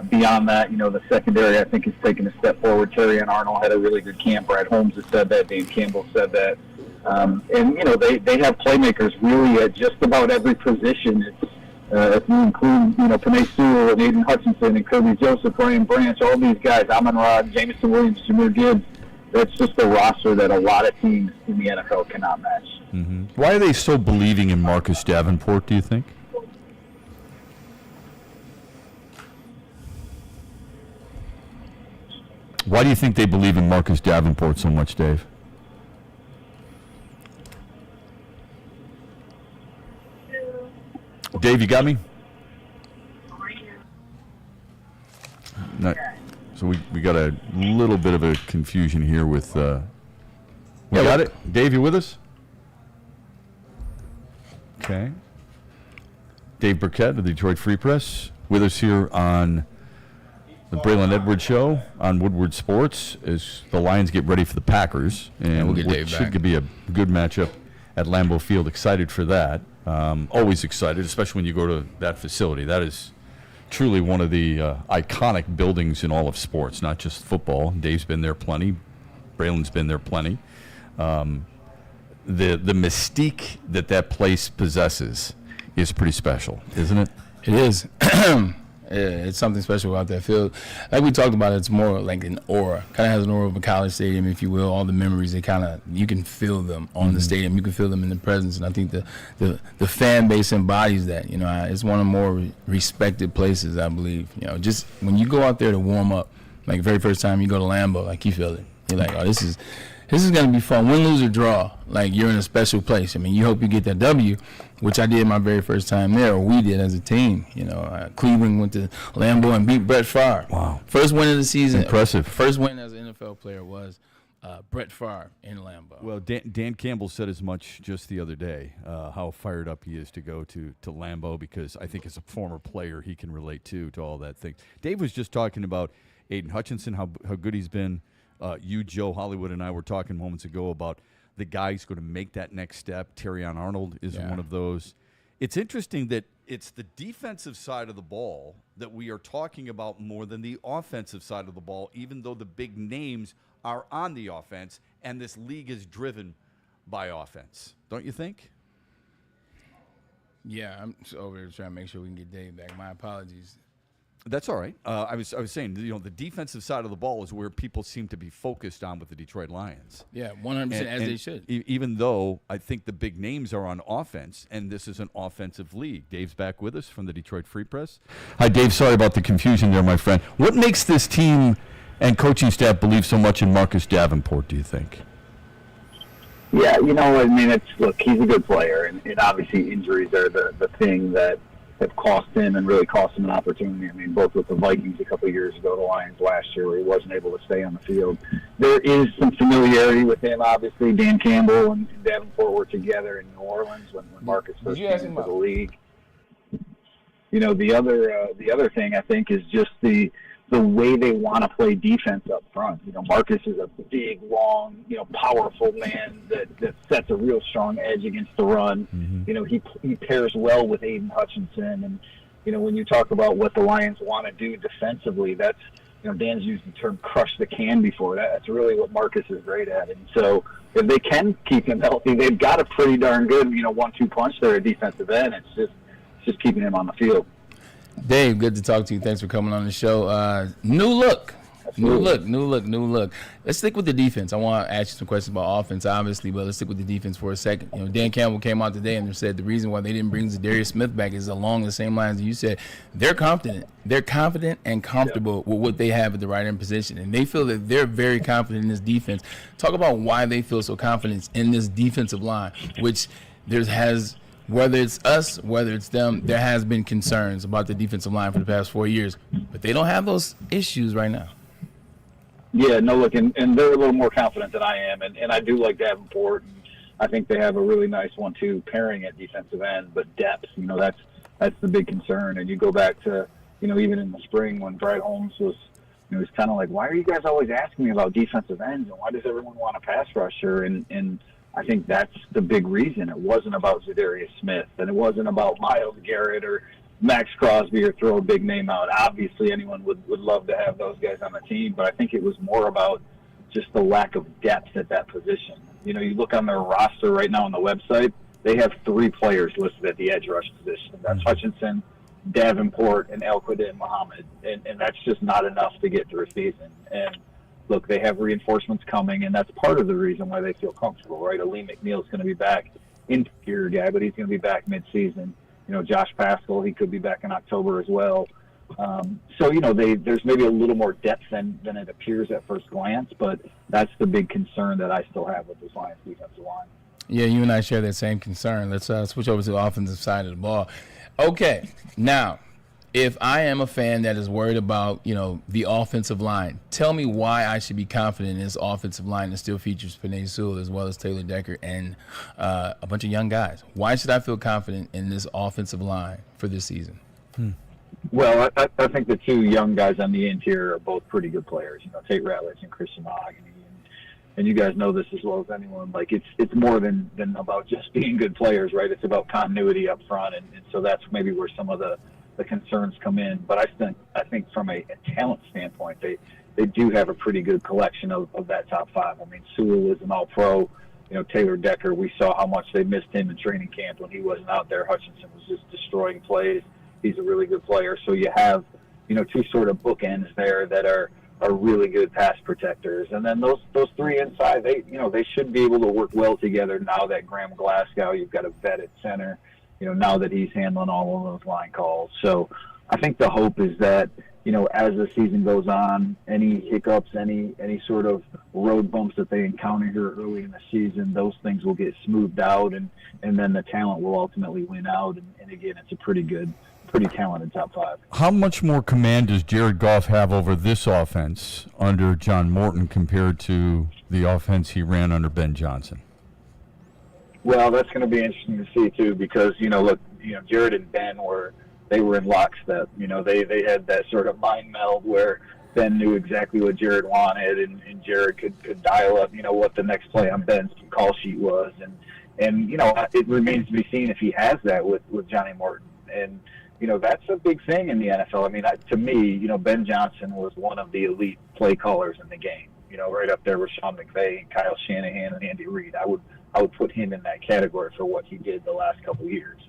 Beyond that, the secondary, I think, has taken a step forward. Terry and Arnold had a really good camp. Brad Holmes has said that. Dan Campbell said that. And they have playmakers really at just about every position. It's, if you include, Panay Sewell and Aiden Hutchinson and Kirby Joseph, Brian Branch, all these guys, Amon-Ra, Jamison Williams, Jameer Gibbs, that's just a roster that a lot of teams in the NFL cannot match. Mm-hmm. Why are they so believing in Marcus Davenport, do you think? Why do you think they believe in Marcus Davenport so much, Dave? Dave, you got me? No, so we got a little bit of a confusion here with... we got it? Dave, you with us? Okay. Dave Birkett of the Detroit Free Press with us here on the Braylon Edwards Show on Woodward Sports as the Lions get ready for the Packers. And we'll get Dave should back. be a good matchup at Lambeau Field. Excited for that. Always excited, especially when you go to that facility. That is truly one of the iconic buildings in all of sports, not just football. Dave's been there plenty. Braylon's been there plenty. The mystique that place possesses is pretty special, isn't it? It is. Yeah, it's something special about that field. Like we talked about, it's more like an aura. Kind of has an aura of a college stadium, if you will. All the memories, you can feel them on the stadium. You can feel them in the presence, and I think the fan base embodies that. It's one of the more respected places, I believe. Just when you go out there to warm up, like the very first time you go to Lambeau, like you feel it. You're like, oh, this is going to be fun. Win, lose, or draw. Like, you're in a special place. I mean, you hope you get that W, which I did my very first time there, or we did as a team. Cleveland went to Lambeau and beat Brett Favre. Wow. First win of the season. Impressive. First win as an NFL player was Brett Favre in Lambeau. Well, Dan Campbell said as much just the other day, how fired up he is to go to Lambeau, because I think as a former player he can relate to all that thing. Dave was just talking about Aiden Hutchinson, how good he's been. You, Joe Hollywood, and I were talking moments ago about the guy who's going to make that next step. Terrion Arnold is one of those. It's interesting that it's the defensive side of the ball that we are talking about more than the offensive side of the ball, even though the big names are on the offense, and this league is driven by offense. Don't you think? Yeah, I'm just over here trying to make sure we can get Dave back. My apologies. That's all right. I was saying, the defensive side of the ball is where people seem to be focused on with the Detroit Lions. Yeah, 100%, as they should. Even though I think the big names are on offense, and this is an offensive league. Dave's back with us from the Detroit Free Press. Hi, Dave. Sorry about the confusion there, my friend. What makes this team and coaching staff believe so much in Marcus Davenport, do you think? Yeah, he's a good player, and obviously injuries are the thing that have cost him and really cost him an opportunity. Both with the Vikings a couple of years ago, the Lions last year, where he wasn't able to stay on the field. There is some familiarity with him, obviously. Dan Campbell and Davenport were together in New Orleans when Marcus first came into the league. The other thing I think is just the way they want to play defense up front. Marcus is a big, long, powerful man that sets a real strong edge against the run. Mm-hmm. He pairs well with Aiden Hutchinson. And, when you talk about what the Lions want to do defensively, that's, Dan's used the term crush the can before. That's really what Marcus is great at. And so if they can keep him healthy, they've got a pretty darn good, 1-2 punch there at defensive end. It's just keeping him on the field. Dave, good to talk to you. Thanks for coming on the show. New look. Let's stick with the defense. I want to ask you some questions about offense, obviously, but let's stick with the defense for a second. Dan Campbell came out today and said the reason why they didn't bring Zadarius Smith back is along the same lines that you said. They're confident. They're confident and comfortable with what they have at the right end position, and they feel that they're very confident in this defense. Talk about why they feel so confident in this defensive line, which whether it's us, whether it's them, there has been concerns about the defensive line for the past 4 years, but they don't have those issues right now. Yeah, no, look, and they're a little more confident than I am, and I do like Davenport. And I think they have a really nice 1-2 pairing at defensive end, but depth, that's the big concern. And you go back to, even in the spring when Brad Holmes was, it was kind of like, why are you guys always asking me about defensive ends, and why does everyone want a pass rusher? And I think that's the big reason. It wasn't about Zadarius Smith, and it wasn't about Myles Garrett or Max Crosby or throw a big name out. Obviously, anyone would love to have those guys on the team, but I think it was more about just the lack of depth at that position. You look on their roster right now on the website, they have 3 players listed at the edge rush position. That's Hutchinson, Davenport, and El-Quadin Muhammad, and that's just not enough to get through a season. And look, they have reinforcements coming, and that's part of the reason why they feel comfortable, right? Aleem McNeil's going to be back, interior guy, but he's going to be back mid-season. Josh Paschal, he could be back in October as well. So, there's maybe a little more depth than it appears at first glance, but that's the big concern that I still have with this Lions defensive line. Yeah, you and I share that same concern. Let's switch over to the offensive side of the ball. Okay, now, if I am a fan that is worried about, the offensive line, tell me why I should be confident in this offensive line that still features Penei Sewell as well as Taylor Decker and a bunch of young guys. Why should I feel confident in this offensive line for this season? Well, I think the 2 young guys on the interior are both pretty good players, Tate Ratledge and Christian Mahogany. And you guys know this as well as anyone. Like, it's more than about just being good players, right? It's about continuity up front, and so that's maybe where some of the concerns come in. But I think from a talent standpoint, they do have a pretty good collection of that top 5. Sewell is an all-pro. Taylor Decker, we saw how much they missed him in training camp when he wasn't out there. Hutchinson was just destroying plays. He's a really good player. So you have, 2 sort of bookends there that are really good pass protectors. And then those 3 inside, they should be able to work well together now that Graham Glasgow, you've got a vet at center, now that he's handling all of those line calls. So I think the hope is that, as the season goes on, any hiccups, any sort of road bumps that they encounter here early in the season, those things will get smoothed out, and then the talent will ultimately win out. And again, it's a pretty talented top 5. How much more command does Jared Goff have over this offense under John Morton compared to the offense he ran under Ben Johnson? Well, that's going to be interesting to see too, because Jared and Ben were in lockstep. They had that sort of mind meld where Ben knew exactly what Jared wanted, and Jared could dial up, what the next play on Ben's call sheet was, and it remains to be seen if he has that with Johnny Morton. And that's a big thing in the NFL. To me, Ben Johnson was one of the elite play callers in the game. Right up there with Sean McVay and Kyle Shanahan and Andy Reid. I would put him in that category for what he did the last couple of years.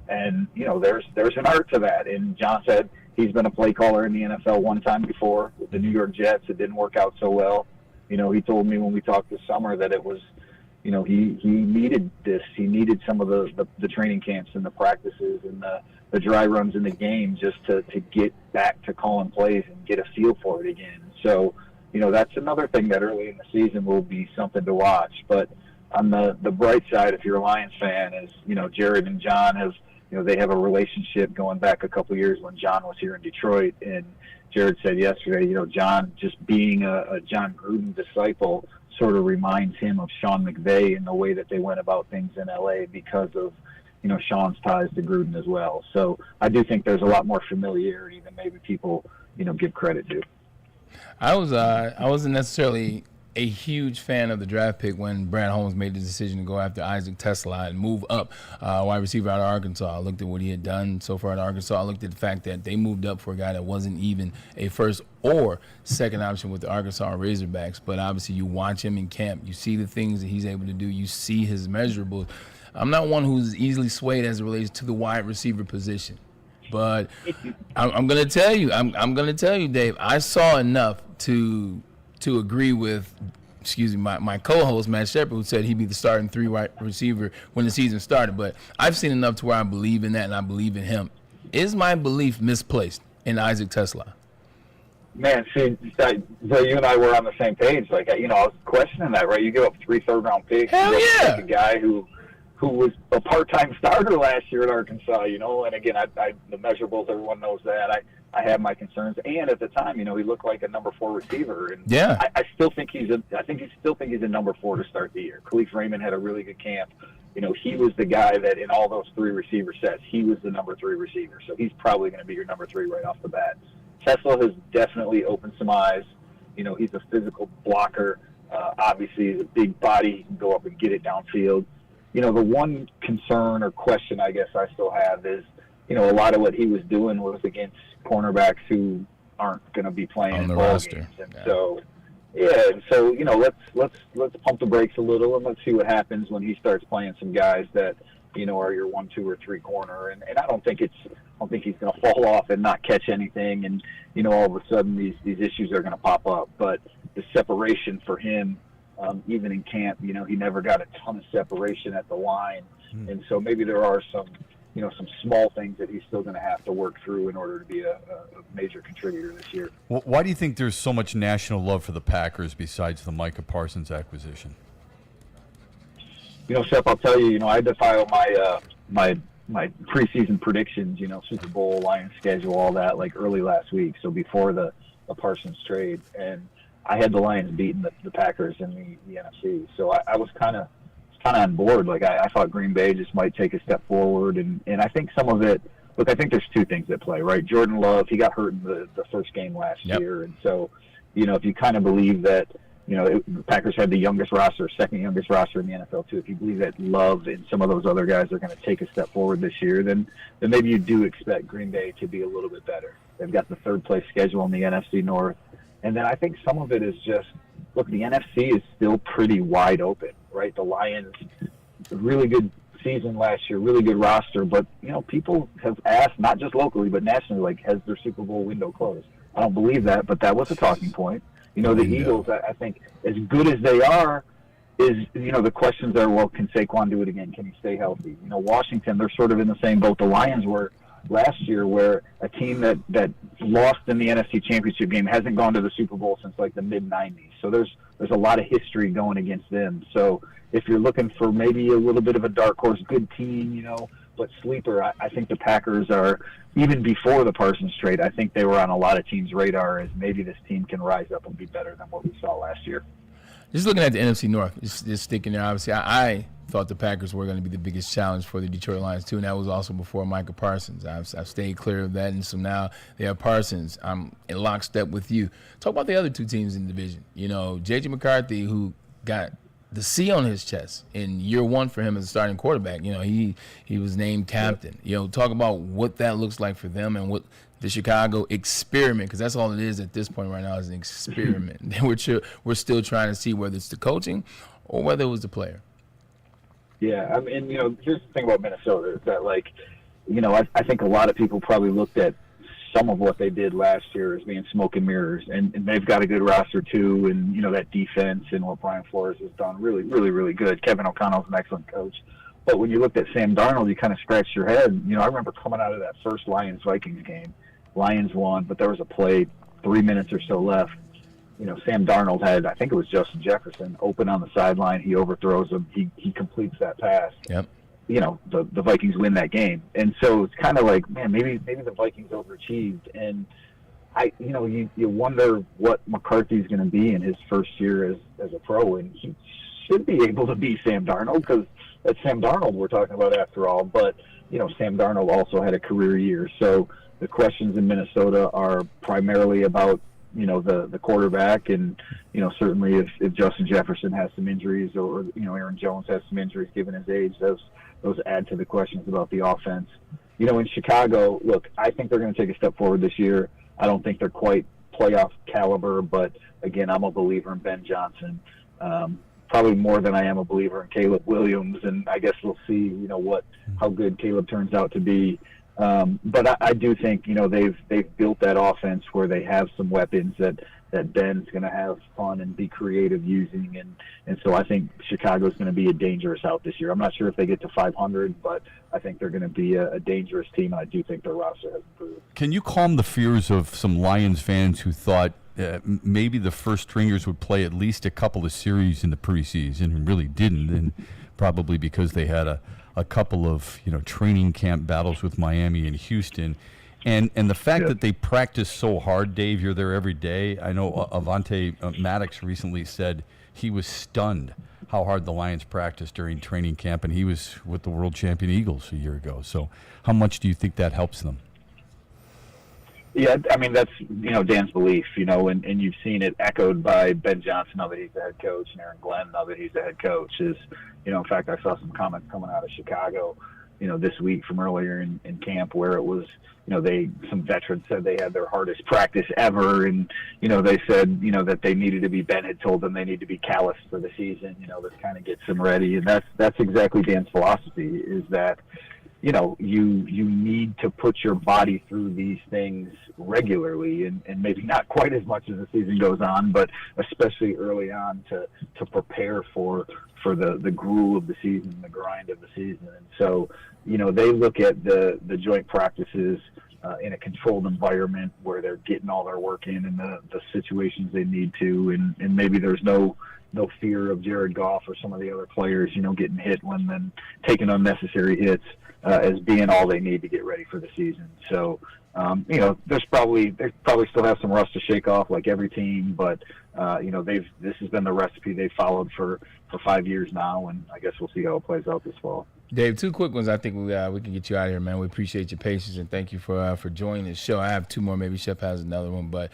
And there's an art to that. And John said He's been a play caller in the NFL one time before with the New York Jets. It didn't work out so well. He told me when we talked this summer that it was, he needed this. He needed some of the training camps and the practices and the dry runs in the game just to get back to calling plays and get a feel for it again. So, that's another thing that early in the season will be something to watch. But on the bright side, if you're a Lions fan, is, Jared and John have, they have a relationship going back a couple years when John was here in Detroit. And Jared said yesterday, John, just being a John Gruden disciple, sort of reminds him of Sean McVay in the way that they went about things in L.A. because of, Sean's ties to Gruden as well. So I do think there's a lot more familiarity than maybe people, give credit to. I wasn't necessarily a huge fan of the draft pick when Brad Holmes made the decision to go after Isaac Tesla and move up wide receiver out of Arkansas. I looked at what he had done so far at Arkansas. I looked at the fact that they moved up for a guy that wasn't even a first or second option with the Arkansas Razorbacks. But obviously you watch him in camp. You see the things that he's able to do. You see his measurables. I'm not one who's easily swayed as it relates to the wide receiver position. But I'm going to tell you, I'm going to tell you, Dave, I saw enough to agree with, my co-host, Matt Shepard, who said he'd be the starting 3 wide receiver when the season started. But I've seen enough to where I believe in that, and I believe in him. Is my belief misplaced in Isaac Tesla? Man, see, so you and I were on the same page. Like, I was questioning that, right? You give up 3 third-round picks. Hell yeah. Like a guy who was a part-time starter last year at Arkansas, and again, the measurables, everyone knows that. I have my concerns, and at the time, he looked like a number 4 receiver, and yeah, I still think he's a number 4 to start the year. Khalif Raymond had a really good camp. He was the guy that in all those 3 receiver sets, he was the number 3 receiver, so he's probably going to be your number 3 right off the bat. Tesla has definitely opened some eyes. He's a physical blocker. Obviously, he's a big body. He can go up and get it downfield. The one concern or question I guess I still have is, a lot of what he was doing was against cornerbacks who aren't going to be playing on the ball roster. Games. And so let's pump the brakes a little and let's see what happens when he starts playing some guys that, are your 1, 2, or 3 corner. And I don't think he's going to fall off and not catch anything. And, all of a sudden these issues are going to pop up. But the separation for him, even in camp, he never got a ton of separation at the line. And so maybe there are some small things that he's still going to have to work through in order to be a major contributor this year. Well, why do you think there's so much national love for the Packers besides the Micah Parsons acquisition? Shep, I'll tell you, I had to file my preseason predictions, Super Bowl, Lions schedule, all that, like early last week. So before the Parsons trade, and I had the Lions beating the Packers in the NFC. So I was kind of on board. Like I thought Green Bay just might take a step forward, and I think some of it. Look, I think there's 2 things at play, right? Jordan Love, he got hurt in the first game last year, and so if you kind of believe that the Packers had the youngest roster, second youngest roster in the NFL too. If you believe that Love and some of those other guys are going to take a step forward this year, then maybe you do expect Green Bay to be a little bit better. They've got the 3rd place schedule in the NFC North, and then I think some of it is just, look, the NFC is still pretty wide open, right? The Lions, really good season last year, really good roster, but people have asked, not just locally but nationally, like, has their Super Bowl window closed? I don't believe that, but that was a talking point. The Eagles, I think, as good as they are, is the questions are, well, can Saquon do it again? Can he stay healthy? Washington, they're sort of in the same boat the Lions were last year, where a team that lost in the NFC Championship game hasn't gone to the Super Bowl since like the mid-'90s. So there's a lot of history going against them. So if you're looking for maybe a little bit of a dark horse, good team, but sleeper, I think the Packers are, even before the Parsons trade, I think they were on a lot of teams' radar as maybe this team can rise up and be better than what we saw last year. Just looking at the NFC North, just sticking there, obviously, I thought the Packers were going to be the biggest challenge for the Detroit Lions, too, and that was also before Micah Parsons. I've stayed clear of that, and so now they have Parsons. I'm in lockstep with you. Talk about the other 2 teams in the division. J.J. McCarthy, who got the C on his chest in year 1 for him as a starting quarterback. He was named captain. Talk about what that looks like for them and what the Chicago experiment, because that's all it is at this point right now, is an experiment. We're still trying to see whether it's the coaching or whether it was the player. Yeah, I mean, here's the thing about Minnesota is that, like, I think a lot of people probably looked at some of what they did last year as being smoke and mirrors, and they've got a good roster too, and that defense and what Brian Flores has done, really, really, really good. Kevin O'Connell's an excellent coach. But when you looked at Sam Darnold, you kind of scratched your head. I remember coming out of that first Lions-Vikings game. Lions won, but there was a play 3 minutes or so left. Sam Darnold had, I think it was Justin Jefferson, open on the sideline. He overthrows him. He completes that pass. Yep. The Vikings win that game. And so it's kind of like, man, maybe the Vikings overachieved. And you wonder what McCarthy's going to be in his first year as a pro, and he should be able to be Sam Darnold, because that's Sam Darnold we're talking about after all. But Sam Darnold also had a career year, so the questions in Minnesota are primarily about the quarterback, and certainly if Justin Jefferson has some injuries, or Aaron Jones has some injuries given his age, those add to the questions about the offense. In Chicago, look, I think they're going to take a step forward this year. I don't think they're quite playoff caliber, but again, I'm a believer in Ben Johnson, probably more than I am a believer in Caleb Williams, and I guess we'll see how good Caleb turns out to be. But I do think they've built that offense where they have some weapons that Ben's going to have fun and be creative using, and so I think Chicago's going to be a dangerous out this year. I'm not sure if they get to 500, but I think they're going to be a dangerous team, and I do think their roster has improved. Can you calm the fears of some Lions fans who thought maybe the first stringers would play at least a couple of series in the preseason and really didn't, and probably because they had a couple of training camp battles with Miami and Houston, and the fact that they practice so hard, Dave, you're there every day. I know Avante Maddox recently said he was stunned how hard the Lions practiced during training camp, and he was with the world champion Eagles a year ago. So how much do you think that helps them? Yeah, I mean, that's, Dan's belief, and you've seen it echoed by Ben Johnson now that he's the head coach, and Aaron Glenn now that he's the head coach. In fact, I saw some comments coming out of Chicago, this week from earlier in camp where it was, some veterans said they had their hardest practice ever, and, they said, that they needed to be, Ben had told them they need to be calloused for the season, this kind of gets them ready. And that's exactly Dan's philosophy, is that, you need to put your body through these things regularly, and maybe not quite as much as the season goes on, but especially early on to prepare for the gruel of the season, the grind of the season. And so, they look at the joint practices in a controlled environment where they're getting all their work in the situations they need to, and maybe there's no fear of Jared Goff or some of the other players, getting hit when then taking unnecessary hits as being all they need to get ready for the season. So, they probably still have some rust to shake off like every team, but this has been the recipe they've followed for 5 years now, and I guess we'll see how it plays out this fall. Dave, two quick ones. I think we can get you out of here, man. We appreciate your patience, and thank you for joining the show. I have two more. Maybe Shep has another one, but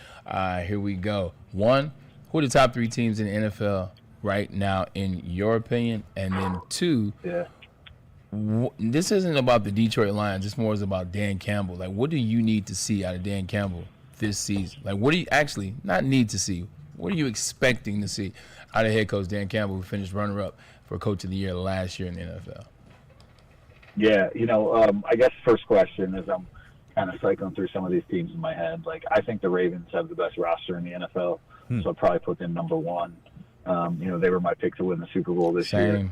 here we go. One, who are the top three teams in the NFL right now, in your opinion? And then two, this isn't about the Detroit Lions. This more is about Dan Campbell. Like, what do you need to see out of Dan Campbell this season? Like, what do you actually not need to see? What are you expecting to see out of head coach Dan Campbell, who finished runner-up for Coach of the Year last year in the NFL? Yeah, I guess first question is I'm kind of cycling through some of these teams in my head. Like, I think the Ravens have the best roster in the NFL, so I'll probably put them number one. They were my pick to win the Super Bowl this year.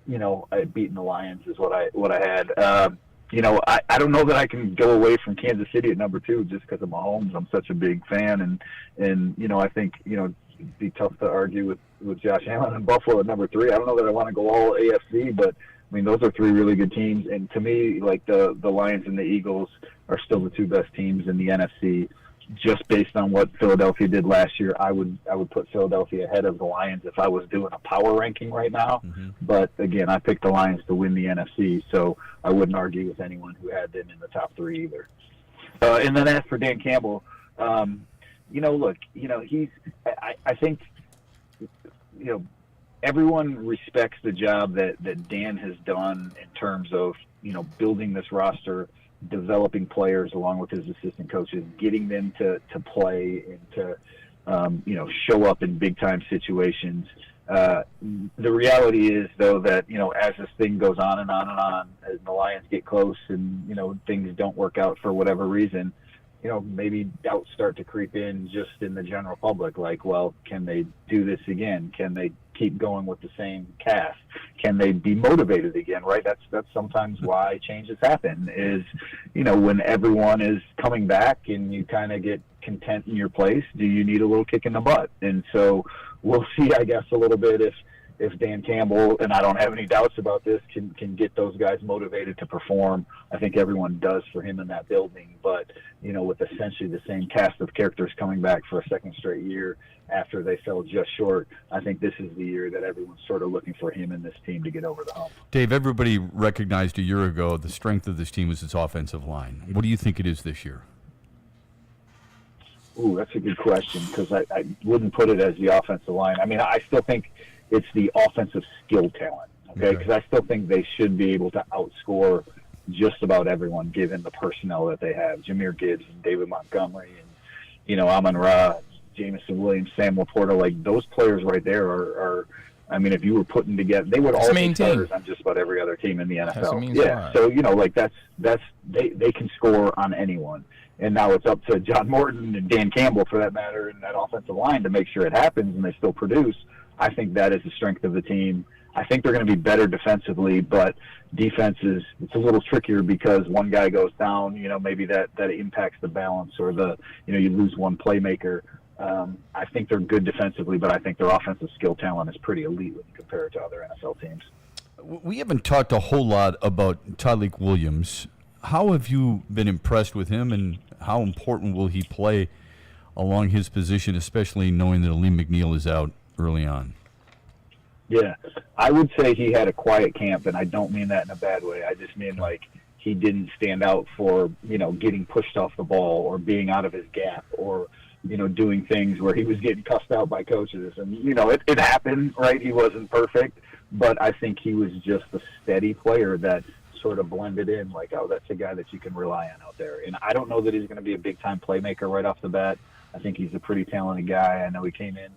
Beating the Lions is what I had. I don't know that I can go away from Kansas City at number two just because of Mahomes. I'm such a big fan, and I think it'd be tough to argue with Josh Allen and Buffalo at number three. I don't know that I want to go all AFC, but I mean, those are three really good teams. And to me, like the Lions and the Eagles are still the two best teams in the NFC. Just based on what Philadelphia did last year, I would put Philadelphia ahead of the Lions if I was doing a power ranking right now. Mm-hmm. But again, I picked the Lions to win the NFC, so I wouldn't argue with anyone who had them in the top three either. And then as for Dan Campbell, I think everyone respects the job that Dan has done in terms of building this roster, developing players along with his assistant coaches, getting them to play and to show up in big time situations. The reality is, though, that, as this thing goes on and on and on, as the Lions get close and, things don't work out for whatever reason, maybe doubts start to creep in just in the general public. Like, well, can they do this again? Can they keep going with the same cast? Can they be motivated again, right? That's sometimes why changes happen is, when everyone is coming back and you kind of get content in your place, do you need a little kick in the butt? And so we'll see, I guess, a little bit if Dan Campbell, and I don't have any doubts about this, can get those guys motivated to perform. I think everyone does for him in that building. But, with essentially the same cast of characters coming back for a second straight year after they fell just short, I think this is the year that everyone's sort of looking for him and this team to get over the hump. Dave, everybody recognized a year ago the strength of this team was its offensive line. What do you think it is this year? Ooh, that's a good question, because I wouldn't put it as the offensive line. I mean, I still think it's the offensive skill talent, okay? Because I still think they should be able to outscore just about everyone given the personnel that they have. Jahmyr Gibbs and David Montgomery and, Amon-Ra, Jamison Williams, Sam Laporta, like those players right there are I mean, if you were putting together, they would all be starters on just about every other team in the NFL. Yeah, so, they can score on anyone. And now it's up to John Morton and Dan Campbell, for that matter, and that offensive line to make sure it happens and they still produce. I think that is the strength of the team. I think they're going to be better defensively, but defense it's a little trickier because one guy goes down, maybe that impacts the balance, or you lose one playmaker. I think they're good defensively, but I think their offensive skill talent is pretty elite when you compare it to other NFL teams. We haven't talked a whole lot about Tyleik Williams. How have you been impressed with him, and how important will he play along his position, especially knowing that Aleem McNeil is out early on? Yeah, I would say he had a quiet camp, and I don't mean that in a bad way. I just mean like he didn't stand out for, getting pushed off the ball or being out of his gap or, doing things where he was getting cussed out by coaches. And, it happened, right? He wasn't perfect, but I think he was just a steady player that sort of blended in like, oh, that's a guy that you can rely on out there. And I don't know that he's going to be a big-time playmaker right off the bat. I think he's a pretty talented guy. I know he came in,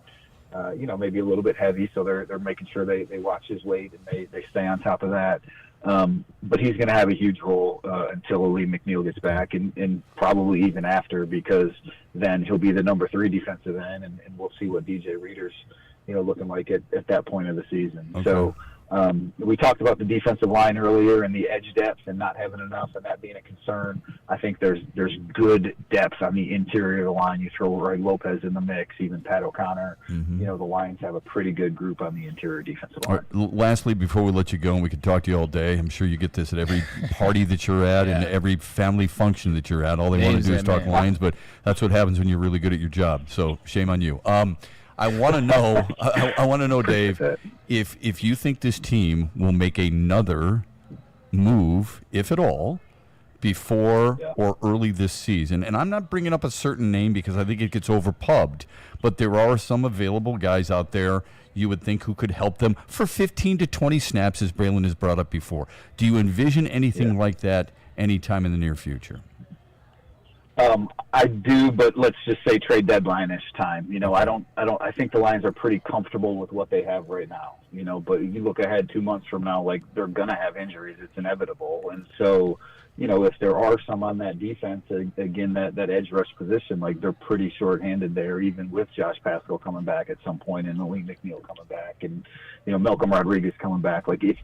maybe a little bit heavy, so they're making sure they watch his weight and they stay on top of that. But he's going to have a huge role until Aleem McNeil gets back, and probably even after, because then he'll be the number 3 defensive end, and we'll see what DJ Reader's looking like at that point of the season. Okay. So we talked about the defensive line earlier and the edge depth and not having enough and that being a concern. I think there's good depth on the interior of the line. You throw Roy Lopez in the mix, even Pat O'Connor. Mm-hmm. The Lions have a pretty good group on the interior defensive line. Right, lastly, before we let you go, and we can talk to you all day, I'm sure you get this at every party that you're at and every family function that you're at. All they want to do is talk Lions, but that's what happens when you're really good at your job. So shame on you. I want to know. I want to know, Dave, if you think this team will make another move, if at all, before or early this season. And I'm not bringing up a certain name because I think it gets overpubbed, but there are some available guys out there you would think who could help them for 15 to 20 snaps, as Braylon has brought up before. Do you envision anything like that anytime in the near future? I do, but let's just say trade deadline-ish time. I think the Lions are pretty comfortable with what they have right now, but you look ahead 2 months from now, like they're going to have injuries. It's inevitable. And so, if there are some on that defense, again, that edge rush position, like they're pretty short-handed there, even with Josh Pascal coming back at some point and Aleem McNeil coming back and, Malcolm Rodriguez coming back. Like if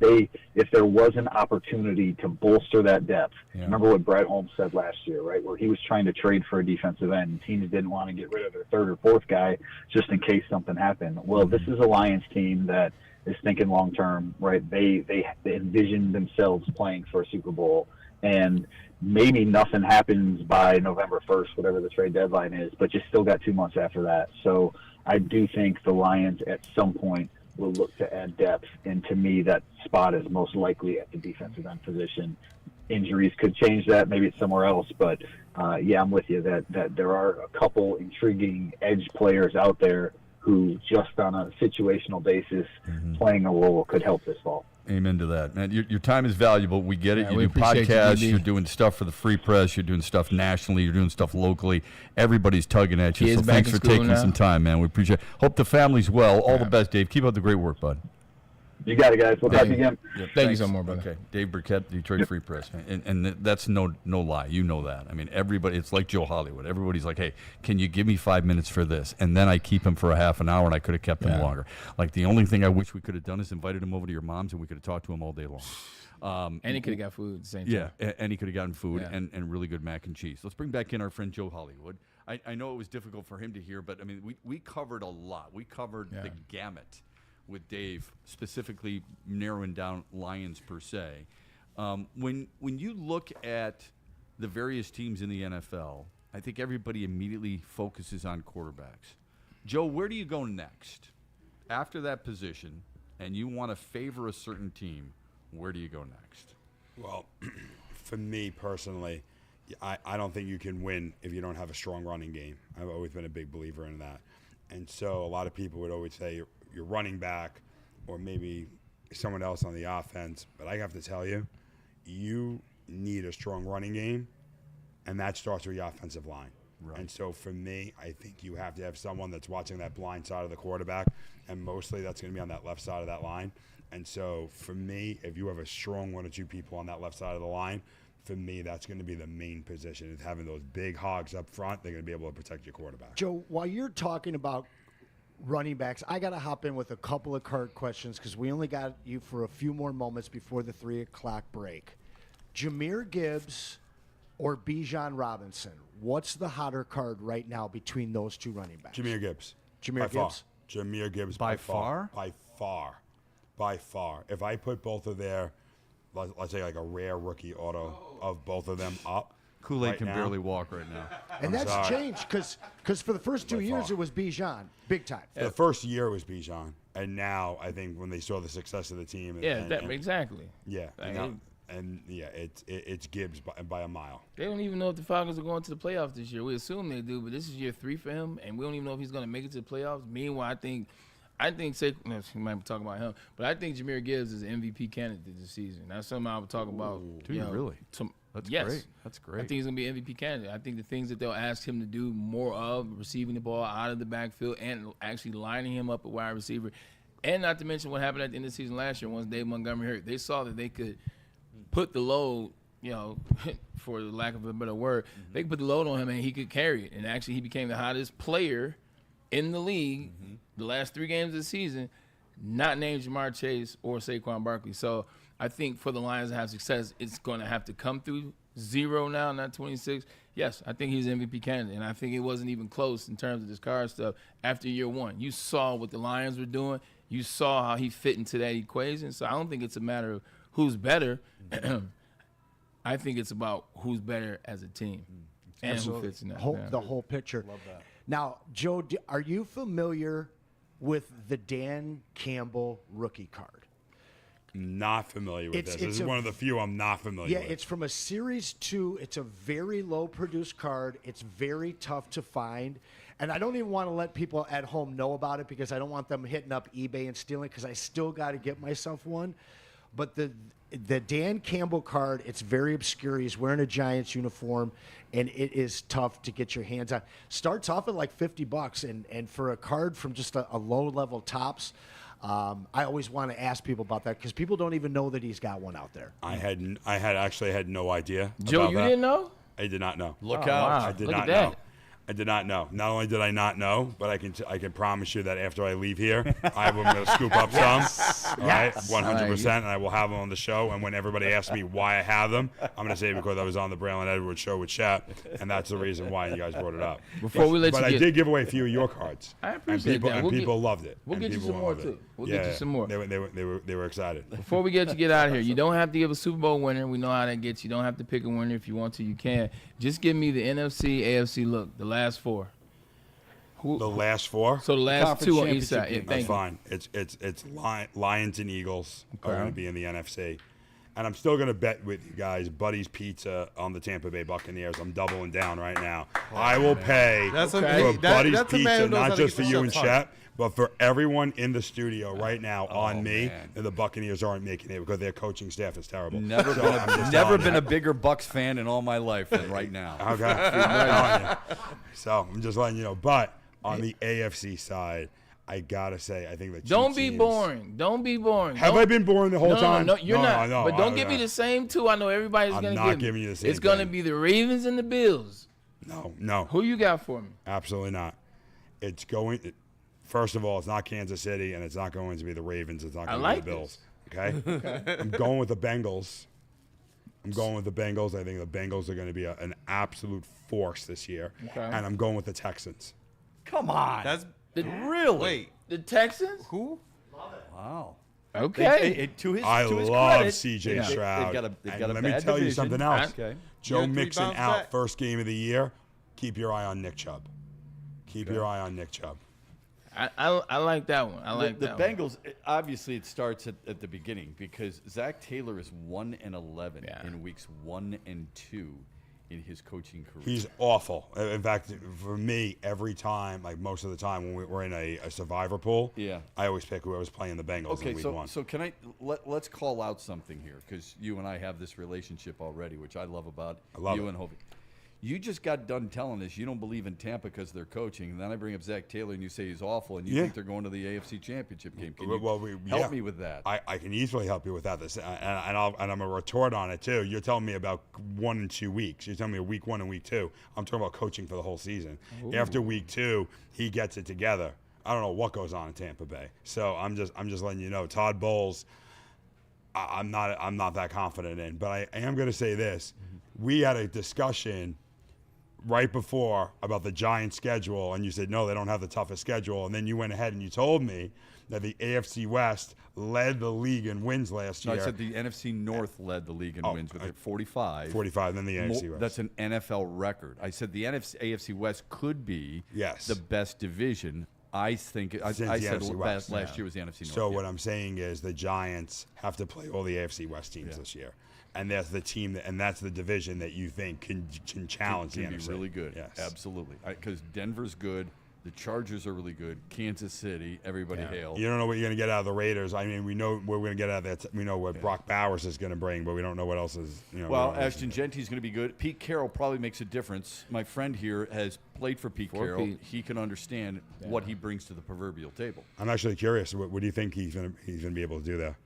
there was an opportunity to bolster that depth, remember what Brad Holmes said last year, right, where he was trying to trade for a defensive end and teams didn't want to get rid of their third or fourth guy just in case something happened. Well, this is a Lions team that is thinking long-term, right? They envision themselves playing for a Super Bowl. And maybe nothing happens by November 1st, whatever the trade deadline is, but you still got 2 months after that. So I do think the Lions at some point will look to add depth. And to me, that spot is most likely at the defensive end position. Injuries could change that. Maybe it's somewhere else. But, I'm with you that there are a couple intriguing edge players out there who just on a situational basis playing a role could help this fall. Amen to that, man. Your time is valuable. We get it. Yeah, you we do appreciate you, podcasts. DB. You're doing stuff for the Free Press. You're doing stuff nationally. You're doing stuff locally. Everybody's tugging at you. Kids So back thanks in for school taking now. some time, man. We appreciate it. Hope the family's well. All the best, Dave. Keep up the great work, bud. You got it, guys. We'll talk to you again. Yeah, Thank you thanks. so much, brother. Okay, Dave BIRKETT, Detroit Free Press, man. And that's no lie. You know that. I mean, everybody. It's like Joe Hollywood. Everybody's like, "Hey, can you give me 5 minutes for this?" And then I keep him for a half an hour, and I could have kept him longer. Like the only thing I wish we could have done is invited him over to your mom's, and we could have talked to him all day long. And he could have got food at the same time. Yeah, and he could have gotten food Yeah. and really good mac and cheese. Let's bring back in our friend Joe Hollywood. I know it was difficult for him to hear, but I mean, we covered a lot. We covered the gamut with Dave, specifically narrowing down Lions per se. When you look at the various teams in the NFL, I think everybody immediately focuses on quarterbacks. Joe, where do you go next? After that position, and you want to favor a certain team, where do you go next? Well, for me personally, I don't think you can win if you don't have a strong running game. I've always been a big believer in that. And so a lot of people would always say you're running back or maybe someone else on the offense. But I have to tell you, you need a strong running game, and that starts with your offensive line. Right. And so for me, I think you have to have someone that's watching that blind side of the quarterback, and mostly that's going to be on that left side of that line. And so for me, if you have a strong one or two people on that left side of the line, for me, that's going to be the main position, is having those big hogs up front. They're going to be able to protect your quarterback. Joe, while you're talking about running backs, I got to hop in with a couple of card questions because we only got you for a few more moments before the 3 o'clock break. Jahmyr Gibbs or Bijan Robinson? What's the hotter card right now between those two running backs? Jahmyr Gibbs. Jahmyr Gibbs? Jahmyr Gibbs By far? By far. By far. If I put both of their, let's say like a rare rookie auto of both of them up. Kool-Aid right can now, barely walk right now. And that's sorry. changed because for the first 2 years it was Bijan, big time. The first year was Bijan, and now I think when they saw the success of the team, Exactly. Yeah, it's Gibbs by a mile. They don't even know if the Falcons are going to the playoffs this year. We assume they do, but this is year 3 for him, and we don't even know if he's going to make it to the playoffs. Meanwhile, I think we might be talking about him, but I think Jahmyr Gibbs is an MVP candidate this season. That's something I would talk about. Do you really? That's great. That's great. I think he's going to be an MVP candidate. I think the things that they'll ask him to do more of, receiving the ball out of the backfield and actually lining him up at wide receiver, and not to mention what happened at the end of the season last year once Dave Montgomery hurt. They saw that they could put the load, for the lack of a better word, they could put the load on him and he could carry it. And actually he became the hottest player in the league the last 3 games of the season, not named Jamar Chase or Saquon Barkley. So I think for the Lions to have success, it's going to have to come through 0 now, not 26. Yes, I think he's an MVP candidate, and I think it wasn't even close in terms of this card stuff after year 1. You saw what the Lions were doing. You saw how he fit into that equation. So I don't think it's a matter of who's better. I think it's about who's better as a team and who fits in that. The whole picture. Love that. Now, Joe, are you familiar with the Dan Campbell rookie card? Not familiar with this. This is one of the few I'm not familiar with. Yeah, it's from a Series 2. It's a very low-produced card. It's very tough to find. And I don't even want to let people at home know about it because I don't want them hitting up eBay and stealing because I still got to get myself one. But the Dan Campbell card, it's very obscure. He's wearing a Giants uniform, and it is tough to get your hands on. Starts off at like $50, and for a card from just a low-level tops, I always want to ask people about that because people don't even know that he's got one out there. I actually had no idea. Joe, about you that. didn't know? I did not know. Look out! Wow. I did Look not at that. know. I did not know. Not only did I not know, but I can promise you that after I leave here, I will scoop up some. All right, 100%, and I will have them on the show. And when everybody asks me why I have them, I'm going to say because I was on the Braylon Edwards show with Shep, and that's the reason why you guys brought it up. But I did give away a few of your cards. I appreciate that. that. And people loved it. We'll get you some more too. We'll get you some more. They were excited. Before we get out of here, you don't have to give a Super Bowl winner. We know how that gets. You don't have to pick a winner. If you want to, you can. Just give me the NFC, AFC look, the last 4. The last 4? So the last 2 on each side. That's fine. It's Lions and Eagles are going to be in the NFC. And I'm still going to bet with you guys Buddy's Pizza on the Tampa Bay Buccaneers. I'm doubling down right now. I will pay for Buddy's Pizza, not just for you and Shep, but for everyone in the studio right now on me. And the Buccaneers aren't making it because their coaching staff is terrible. Never been a bigger Bucs fan in all my life than right now. Okay. So I'm just letting you know. But on the AFC side, I gotta say, I think that Don't be boring. Don't be boring. Have I been boring the whole time? No, you're not. No, but don't give me the same two. I know everybody's gonna give me. I'm not giving you the same. It's gonna be the Ravens and the Bills. No. Who you got for me? Absolutely not. It's going. First of all, it's not Kansas City, and it's not going to be the Ravens. It's not going to be the Bills. Okay. I'm going with the Bengals. I think the Bengals are going to be an absolute force this year. Okay. And I'm going with the Texans. Come on. Really? Wait. The Texans? Who? Wow. Okay. I love C.J. Stroud. They've got a let me tell you something else. Okay. Joe Mixon out first game of the year. Keep your eye on Nick Chubb. I like that one. I like the that Bengals. Obviously, it starts at the beginning because Zach Taylor is 1-11 in weeks 1 and 2 in his coaching career. He's awful. In fact, for me, every time, like most of the time when we're in a survivor pool, I always pick whoever's playing the Bengals in week 1. So can I let's call out something here because you and I have this relationship already, which I love about you and Hovey. You just got done telling us you don't believe in Tampa because they're coaching, and then I bring up Zach Taylor and you say he's awful, and you think they're going to the AFC Championship game. Can you help me with that? I can easily help you with that. And I'm going to retort on it, too. You're telling me about 1 and 2 weeks. You're telling me week 1 and week 2. I'm talking about coaching for the whole season. Ooh. After week 2, he gets it together. I don't know what goes on in Tampa Bay. So I'm just letting you know. Todd Bowles, I'm not that confident in. But I am going to say this. Mm-hmm. We had a discussion right before about the Giants' schedule, and you said, no, they don't have the toughest schedule. And then you went ahead and you told me that the AFC West led the league in wins last year. I said the NFC North led the league in wins with 45. 45, then the AFC West. That's an NFL record. I said the AFC West could be the best division. I think I said last year was the NFC North. So what I'm saying is the Giants have to play all the AFC West teams this year. And that's the team, and that's the division that you think can challenge the NFC. Can be really good. Yes, absolutely. Because Denver's good, the Chargers are really good. Kansas City, everybody hail. You don't know what you're going to get out of the Raiders. I mean, we know what we're going to get out of that. We know what Brock Bowers is going to bring, but we don't know what else is. Well, Ashton Genty's going to be good. Pete Carroll probably makes a difference. My friend here has played for Pete Carroll. He can understand what he brings to the proverbial table. I'm actually curious. What do you think he's going to be able to do there?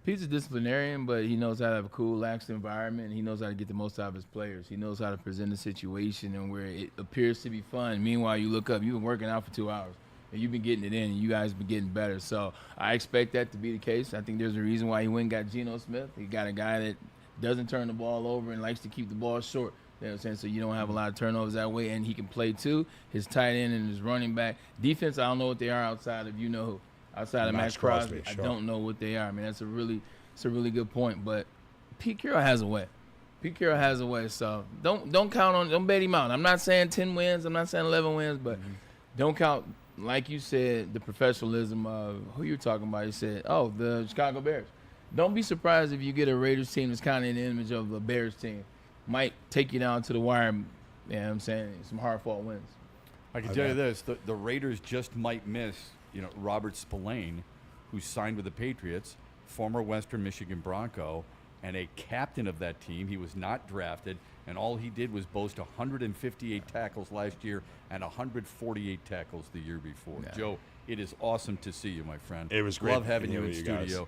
Pete's a disciplinarian, but he knows how to have a cool, relaxed environment. He knows how to get the most out of his players. He knows how to present a situation and where it appears to be fun. Meanwhile, you look up, you've been working out for 2 hours, and you've been getting it in, and you guys been getting better. So I expect that to be the case. I think there's a reason why he went and got Geno Smith. He got a guy that doesn't turn the ball over and likes to keep the ball short. You know what I'm saying? So you don't have a lot of turnovers that way, and he can play too. His tight end and his running back. Defense, I don't know what they are outside of you-know-who. Outside of Max Crosby, sure. I don't know what they are. I mean, it's a really good point. But Pete Carroll has a way. So don't count on, don't bet him out. I'm not saying 10 wins. I'm not saying 11 wins, but don't count, like you said, the professionalism of who you're talking about. You said, the Chicago Bears. Don't be surprised if you get a Raiders team that's kind of in the image of a Bears team. Might take you down to the wire. You know what I'm saying? Some hard-fought wins. I can tell you this: the Raiders just might miss, Robert Spillane, who signed with the Patriots, former Western Michigan Bronco, and a captain of that team. He was not drafted, and all he did was boast 158 tackles last year and 148 tackles the year before. Yeah. Joe, it is awesome to see you, my friend. It was great. Love having you in studio.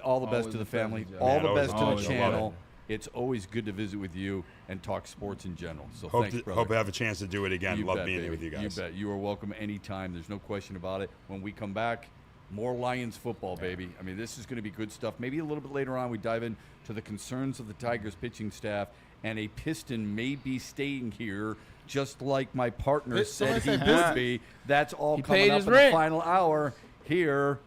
All the best to the family. All the best to the channel. It's always good to visit with you and talk sports in general. So thanks, brother. Hope I have a chance to do it again. Love being here with you guys. You bet. You are welcome anytime. There's no question about it. When we come back, more Lions football, baby. I mean, this is going to be good stuff. Maybe a little bit later on, we dive into the concerns of the Tigers pitching staff, and a Piston may be staying here, just like my partner said he would be. That's all coming up in the final hour here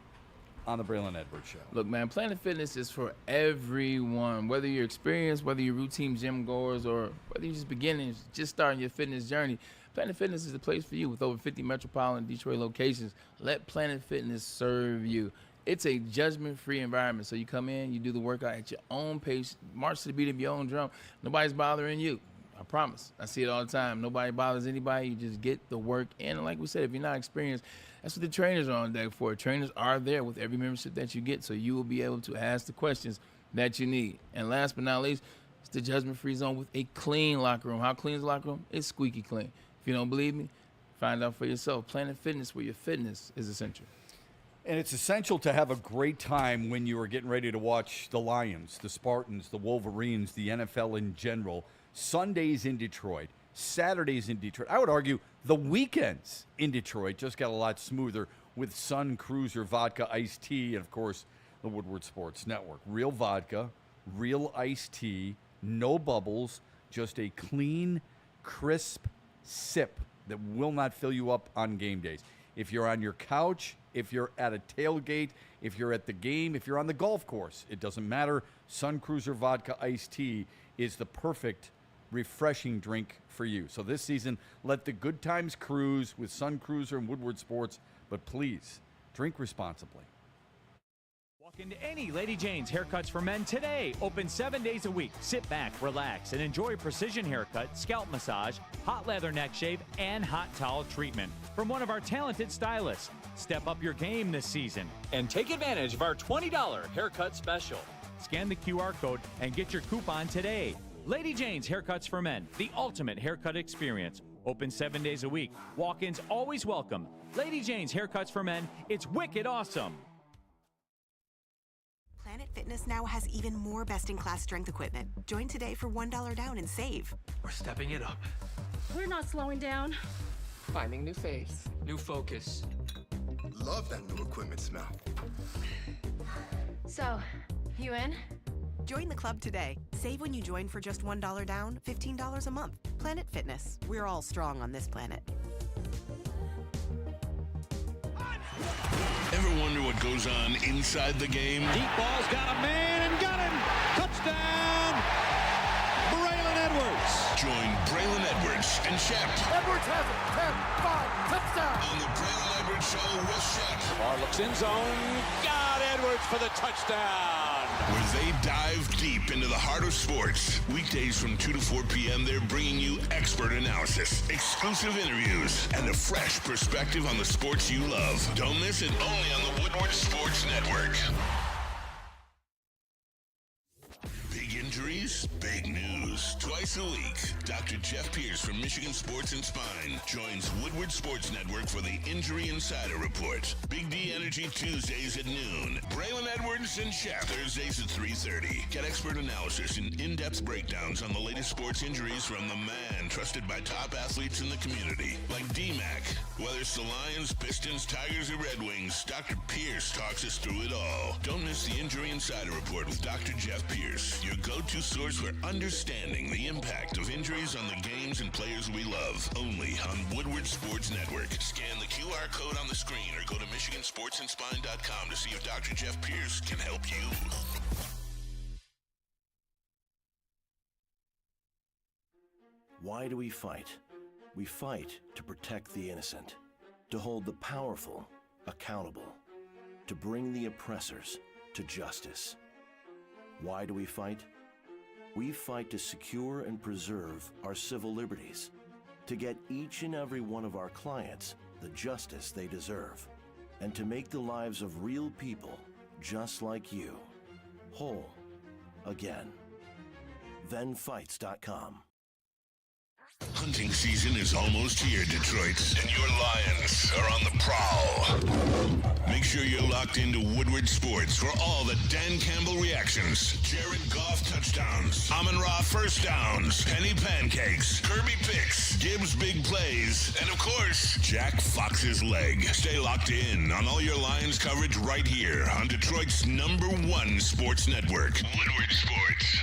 on the Braylon Edwards Show. Look, man, Planet Fitness is for everyone. Whether you're experienced, whether you're routine gym goers, or whether you're just beginners, just starting your fitness journey, Planet Fitness is the place for you. With over 50 metropolitan Detroit locations, let Planet Fitness serve you. It's a judgment-free environment. So you come in, you do the workout at your own pace, march to the beat of your own drum. Nobody's bothering you. I promise. I see it all the time. Nobody bothers anybody. You just get the work in. And like we said, if you're not experienced, that's what the trainers are on deck for. Trainers are there with every membership that you get, so you will be able to ask the questions that you need. And last but not least, it's the judgment-free zone with a clean locker room. How clean is the locker room? It's squeaky clean. If you don't believe me, find out for yourself. Planet Fitness, where your fitness is essential. And it's essential to have a great time when you are getting ready to watch the Lions, the Spartans, the Wolverines, the NFL in general. Sundays in Detroit, Saturdays in Detroit. I would argue the weekends in Detroit just got a lot smoother with Sun Cruiser Vodka Iced Tea and, of course, the Woodward Sports Network. Real vodka, real iced tea, no bubbles, just a clean, crisp sip that will not fill you up on game days. If you're on your couch, if you're at a tailgate, if you're at the game, if you're on the golf course, it doesn't matter. Sun Cruiser Vodka Iced Tea is the perfect refreshing drink for you. So this season, let the good times cruise with Sun Cruiser and Woodward Sports, but please drink responsibly. Walk into any Lady Jane's Haircuts for Men today. Open 7 days a week. Sit back, relax, and enjoy a precision haircut, scalp massage, hot leather neck shave, and hot towel treatment from one of our talented stylists. Step up your game this season and take advantage of our $20 haircut special. Scan the QR code and get your coupon today. Lady Jane's Haircuts for Men, the ultimate haircut experience. Open 7 days a week. Walk-ins always welcome. Lady Jane's Haircuts for Men, it's wicked awesome. Planet Fitness now has even more best-in-class strength equipment. Join today for $1 down and save. We're stepping it up. We're not slowing down. Finding new face. New focus. Love that new equipment smell. So, you in? Join the club today. Save when you join for just $1 down, $15 a month. Planet Fitness. We're all strong on this planet. Ever wonder what goes on inside the game? Deep ball's got a man and got him. Touchdown, Braylon Edwards. Join Braylon Edwards and Shep. Edwards has it. 10-5, touchdown. On the Braylon Edwards Show with Shep. Barr looks in zone. Got Edwards for the touchdown. Where they dive deep into the heart of sports. Weekdays from 2 to 4 p.m., they're bringing you expert analysis, exclusive interviews, and a fresh perspective on the sports you love. Don't miss it, only on the Woodward Sports Network. Big injuries, big news. Twice a week, Dr. Jeff Pierce from Michigan Sports and Spine joins Woodward Sports Network for the Injury Insider Report. Big D Energy Tuesdays at noon. Braylon Edwards and Shep Thursdays at 3:30. Get expert analysis and in-depth breakdowns on the latest sports injuries from the man trusted by top athletes in the community, like D-Mac. Whether it's the Lions, Pistons, Tigers, or Red Wings, Dr. Pierce talks us through it all. Don't miss the Injury Insider Report with Dr. Jeff Pierce, your go-to source for understanding the impact of injuries on the games and players we love. Only on Woodward Sports Network. Scan the QR code on the screen or go to MichiganSportsandSpine.com to see if Dr. Jeff Pierce can help you. Why do we fight? We fight to protect the innocent, to hold the powerful accountable, to bring the oppressors to justice. Why do we fight? We fight to secure and preserve our civil liberties, to get each and every one of our clients the justice they deserve, and to make the lives of real people just like you whole again. ThenFights.com. Hunting season is almost here, Detroit, and your Lions are on the prowl. Make sure you're locked into Woodward Sports for all the Dan Campbell reactions, Jared Goff touchdowns, Amon-Ra first downs, Penny pancakes, Kirby picks, Gibbs big plays, and of course, Jack Fox's leg. Stay locked in on all your Lions coverage right here on Detroit's #1 sports network, Woodward Sports.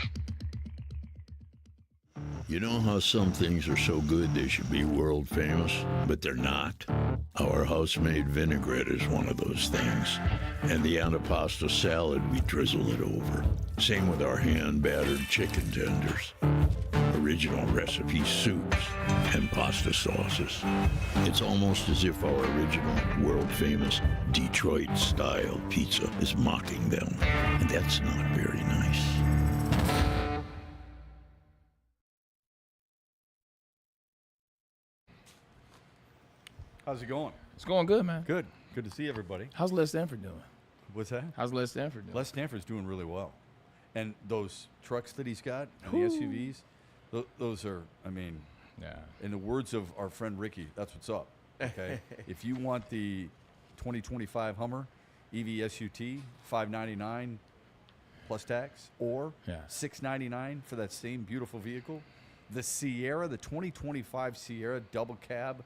You know how some things are so good they should be world famous, but they're not? Our house-made vinaigrette is one of those things. And the antipasto salad, we drizzle it over. Same with our hand-battered chicken tenders. original recipe soups, and pasta sauces. It's almost as if our original, world-famous Detroit-style pizza is mocking them, and that's not very nice. How's it going? It's going good, man. Good. Good to see everybody. How's Les Stanford doing? What's that? How's Les Stanford doing? Les Stanford's doing really well. And those trucks that he's got, and the SUVs, those are, I mean, in the words of our friend Ricky, that's what's up. Okay. If you want the 2025 Hummer EV SUT, $599 plus tax, or $699 for that same beautiful vehicle, the Sierra, the 2025 Sierra double cab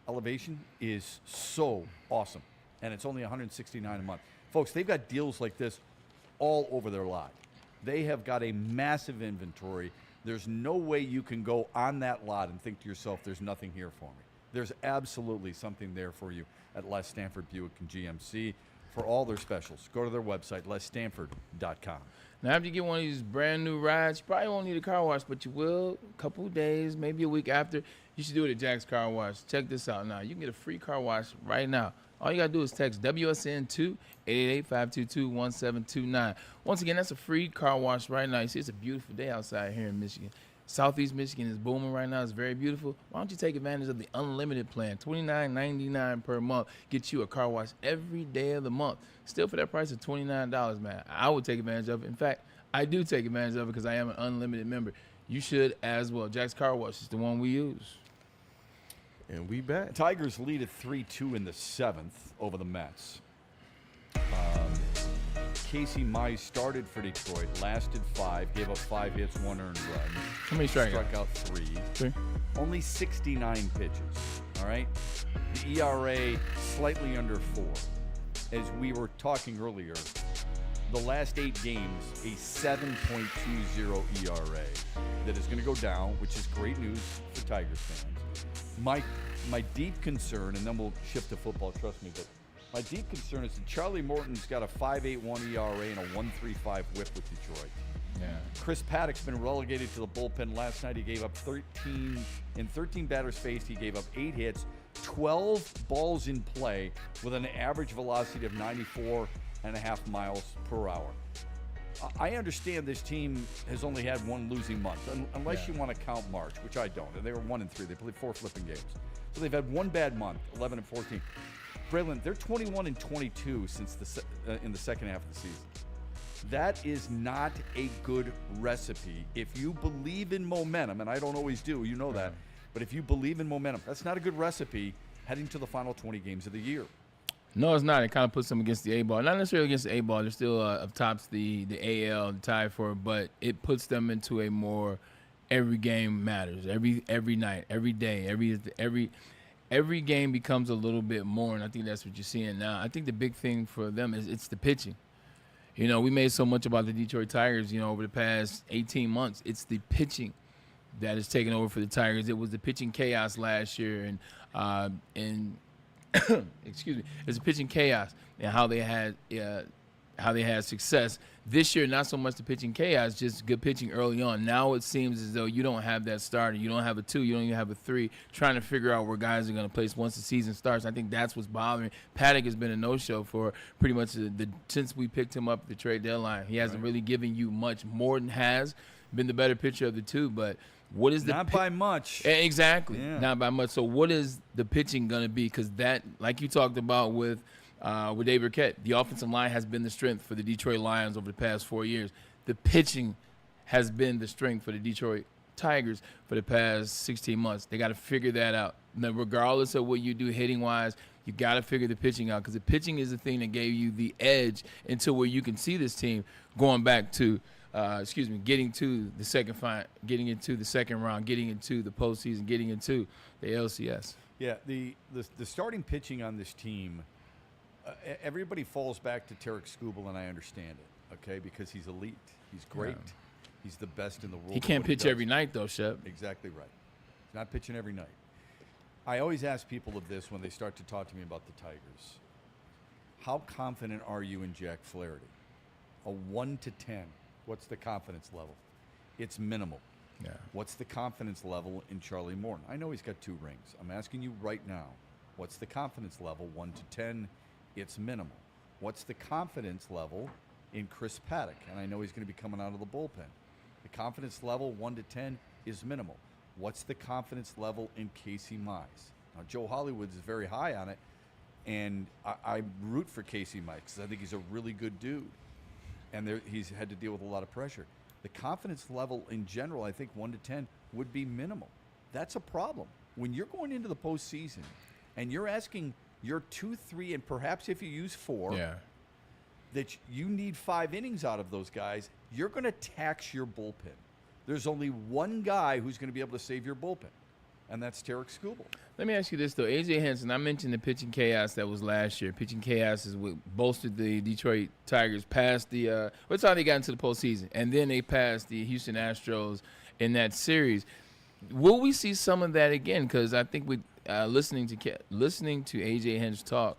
Elevation is so awesome, and it's only $169 a month. Folks, they've got deals like this all over their lot. They have got a massive inventory. There's no way you can go on that lot and think to yourself, there's nothing here for me. There's absolutely something there for you at Les Stanford Buick and GMC for all their specials. Go to their website, lesstanford.com. Now, after you get one of these brand new rides, you probably won't need a car wash, but you will a couple of days, maybe a week after. You should do it at Jack's Car Wash. Check this out now. You can get a free car wash right now. All you got to do is text WSN to 888-522-1729. Once again, that's a free car wash right now. You see, it's a beautiful day outside here in Michigan. Southeast Michigan is booming right now. It's very beautiful. Why don't you take advantage of the unlimited plan? $29.99 per month gets you a car wash every day of the month. Still for that price of $29, man. I would take advantage of it. In fact, I do take advantage of it because I am an unlimited member. You should as well. Jack's Car Wash is the one we use. And we back. Tigers lead at 3-2 in the 7th over the Mets. Casey Mize started for Detroit, lasted 5, gave up 5 hits, 1 earned run. How many strikeouts? Struck out 3. Only 69 pitches, all right? The ERA slightly under 4. As we were talking earlier, the last 8 games, a 7.20 ERA that is going to go down, which is great news for Tigers fans. My deep concern, and then we'll shift to football, trust me, but my deep concern is that Charlie Morton's got a 5.81 ERA and a 1.35 whip with Detroit. Yeah. Chris Paddock's been relegated to the bullpen. Last night he gave up 13 batters faced. He gave up 8 hits, 12 balls in play with an average velocity of 94.5 miles per hour. I understand this team has only had one losing month, unless you want to count March, which I don't. And they were 1-3. They played 4 flipping games. So they've had one bad month, 11-14. Braylon, they're 21-22 since in the second half of the season. That is not a good recipe. If you believe in momentum, and I don't always do, you know that, but if you believe in momentum, that's not a good recipe heading to the final 20 games of the year. No, it's not. It kind of puts them against the A-ball. Not necessarily against the A-ball. They're still up tops the AL tied for it, but it puts them into a more every game matters. Every night, every day, every game becomes a little bit more, and I think that's what you're seeing now. I think the big thing for them is it's the pitching. You know, we made so much about the Detroit Tigers, you know, over the past 18 months. It's the pitching that is taking over for the Tigers. It was the pitching chaos last year, and excuse me, it's a pitching chaos and how they had success. This year, not so much the pitching chaos, just good pitching early on. Now it seems as though you don't have that starter. You don't have a 2. You don't even have a 3. Trying to figure out where guys are going to place once the season starts. I think that's what's bothering. Paddock has been a no-show for pretty much since we picked him up at the trade deadline. He hasn't really given you much. Morton has been the better pitcher of the 2, but what is the not by much? Exactly, not by much. So what is the pitching going to be? Because that, like you talked about with Dave BIRKETT, the offensive line has been the strength for the Detroit Lions over the past 4 years. The pitching has been the strength for the Detroit Tigers for the past 16 months. They got to figure that out. Now, regardless of what you do hitting-wise, you got to figure the pitching out because the pitching is the thing that gave you the edge until where you can see this team going back to getting to the second round, getting into the postseason, getting into the LCS. Yeah, the starting pitching on this team, everybody falls back to Tarek Skubal, and I understand it, okay, because he's elite. He's great. Yeah. He's the best in the world. He can't pitch every night, though, Shep. Exactly right. He's not pitching every night. I always ask people of this when they start to talk to me about the Tigers. How confident are you in Jack Flaherty? A 1 to 10. What's the confidence level? It's minimal. Yeah. What's the confidence level in Charlie Morton? I know he's got 2 rings. I'm asking you right now, what's the confidence level? 1 to 10, it's minimal. What's the confidence level in Chris Paddock? And I know he's going to be coming out of the bullpen. The confidence level, 1 to 10, is minimal. What's the confidence level in Casey Mize? Now, Joe Hollywood is very high on it, and I root for Casey Mize because I think he's a really good dude, and he's had to deal with a lot of pressure. The confidence level in general, I think 1 to 10 would be minimal. That's a problem. When you're going into the postseason and you're asking your 2, 3, and perhaps if you use 4, that you need 5 innings out of those guys, you're going to tax your bullpen. There's only one guy who's going to be able to save your bullpen, and that's Tarek Skubal. Let me ask you this, though. A.J. Henson, I mentioned the pitching chaos that was last year. Pitching chaos is what bolstered the Detroit Tigers past the what's how they got into the postseason, and then they passed the Houston Astros in that series. Will we see some of that again? Because I think with listening to A.J. Henson talk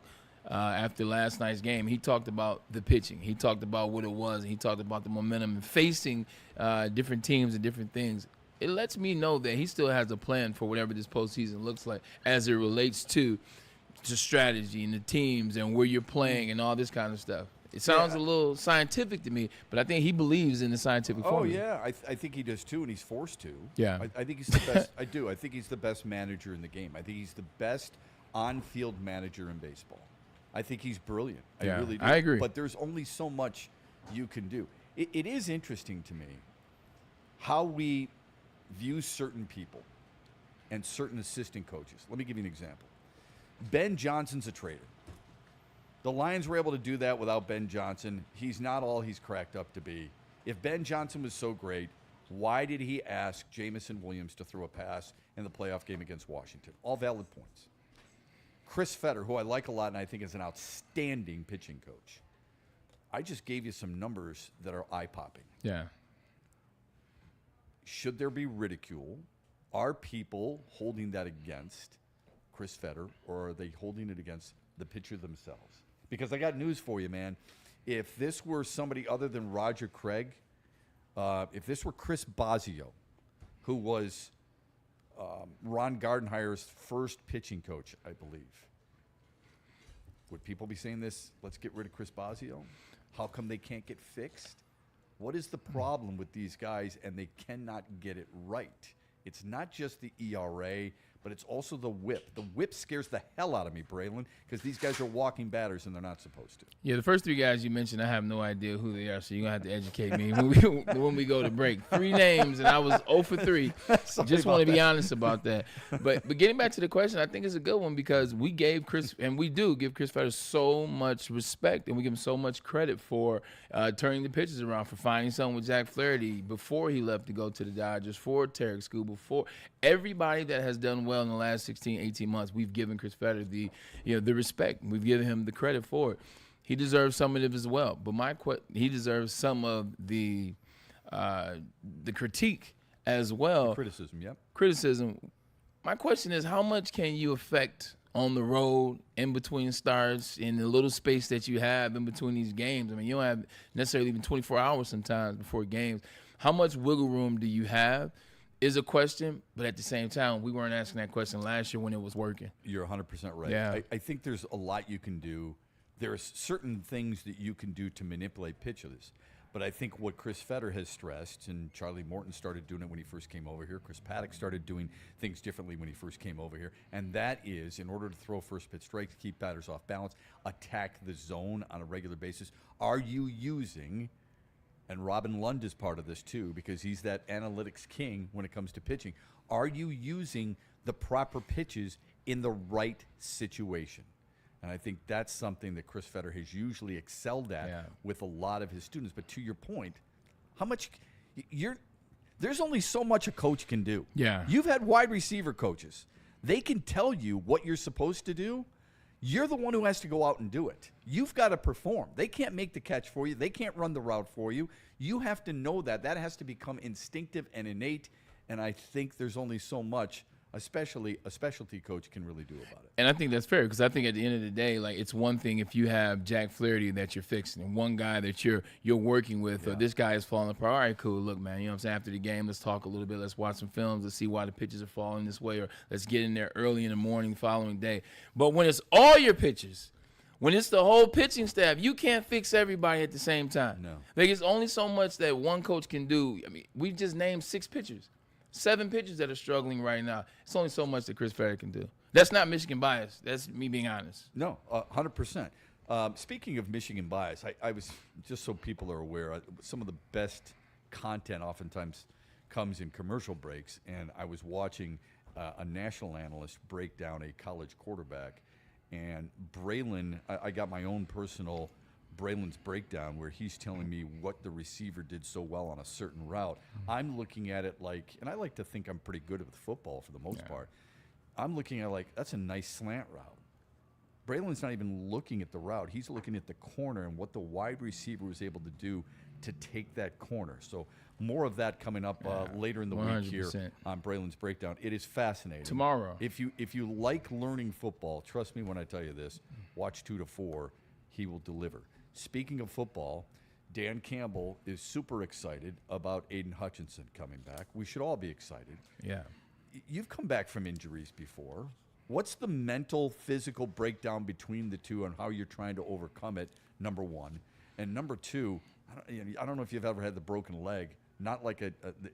after last night's game, he talked about the pitching. He talked about what it was. And he talked about the momentum and facing different teams and different things. It lets me know that he still has a plan for whatever this postseason looks like as it relates to strategy and the teams and where you're playing and all this kind of stuff. It sounds a little scientific to me, but I think he believes in the scientific formula. Oh, yeah. I think he does, too, and he's forced to. Yeah. I think he's the best. I do. I think he's the best manager in the game. I think he's the best on-field manager in baseball. I think he's brilliant. I really do. I agree. But there's only so much you can do. It is interesting to me how we view certain people and certain assistant coaches. Let me give you an example. Ben Johnson's a traitor. The Lions were able to do that without Ben Johnson. He's not all he's cracked up to be. If Ben Johnson was so great, why did he ask Jamison Williams to throw a pass in the playoff game against Washington? All valid points. Chris Fetter, who I like a lot and I think is an outstanding pitching coach. I just gave you some numbers that are eye-popping. Yeah. Should there be ridicule? Are people holding that against Chris Fetter, or are they holding it against the pitcher themselves? Because I got news for you, man. If this were somebody other than Roger Craig, if this were Chris Bosio, who was Ron Gardenhire's first pitching coach, I believe, would people be saying this, let's get rid of Chris Bosio? How come they can't get fixed? What is the problem with these guys, and they cannot get it right? It's not just the ERA, but it's also the whip. The whip scares the hell out of me, Braylon, because these guys are walking batters, and they're not supposed to. Yeah, the first 3 guys you mentioned, I have no idea who they are, so you're going to have to educate me when we go to break. 3 names, and I was 0 for 3. Just want to be honest about that. But getting back to the question, I think it's a good one because we gave Chris, and we do give Chris Fetter so much respect, and we give him so much credit for turning the pitches around, for finding something with Jack Flaherty before he left to go to the Dodgers, for Tarek Skubal, for everybody that has done well in the last 16, 18 months. We've given Chris Fetter the respect. We've given him the credit for it. He deserves some of it as well. But he deserves some of the critique as well. Criticism, yep. Criticism. My question is, how much can you affect on the road, in between starts, in the little space that you have in between these games? I mean, you don't have necessarily even 24 hours sometimes before games. How much wiggle room do you have is a question, but at the same time, we weren't asking that question last year when it was working. You're 100% right. Yeah. I think there's a lot you can do. There's certain things that you can do to manipulate pitchers. But I think what Chris Fetter has stressed, and Charlie Morton started doing it when he first came over here, Chris Paddock started doing things differently when he first came over here, and that is, in order to throw first pitch strikes, keep batters off balance, attack the zone on a regular basis, are you using, and Robin Lund is part of this too, because he's that analytics king when it comes to pitching, are you using the proper pitches in the right situation? And I think that's something that Chris Fetter has usually excelled at with a lot of his students. But to your point, how much there's only so much a coach can do. Yeah. You've had wide receiver coaches. They can tell you what you're supposed to do. You're the one who has to go out and do it. You've got to perform. They can't make the catch for you. They can't run the route for you. You have to know that. That has to become instinctive and innate. And I think there's only so much a specialty coach can really do about it. And I think that's fair because I think at the end of the day, like it's one thing if you have Jack Flaherty that you're fixing and one guy that you're working with, or this guy is falling apart. All right, cool. Look, man, you know what I'm saying? After the game, let's talk a little bit. Let's watch some films. Let's see why the pitches are falling this way, or let's get in there early in the morning following day. But when it's all your pitchers, when it's the whole pitching staff, you can't fix everybody at the same time. No. Like it's only so much that one coach can do. I mean, we just named 6 pitchers. 7 pitchers that are struggling right now. It's only so much that Chris Flaherty can do. That's not Michigan bias. That's me being honest. No, 100%. Speaking of Michigan bias, I was, just so people are aware, some of the best content oftentimes comes in commercial breaks, and I was watching a national analyst break down a college quarterback, and Braylon, I got my own personal Braylon's breakdown where he's telling me what the receiver did so well on a certain route. I'm looking at it like, and I like to think I'm pretty good with football for the most part. I'm looking at it like, that's a nice slant route. Braylon's not even looking at the route. He's looking at the corner and what the wide receiver was able to do to take that corner. So more of that coming up later in the 100%. Week here on Braylon's breakdown. It is fascinating. Tomorrow. If you like learning football, trust me when I tell you this, watch 2 to 4. He will deliver. Speaking of football, Dan Campbell is super excited about Aiden Hutchinson coming back. We should all be excited. Yeah. You've come back from injuries before. What's the mental, physical breakdown between the two and how you're trying to overcome it, number one? And number two, I don't know if you've ever had the broken leg, not like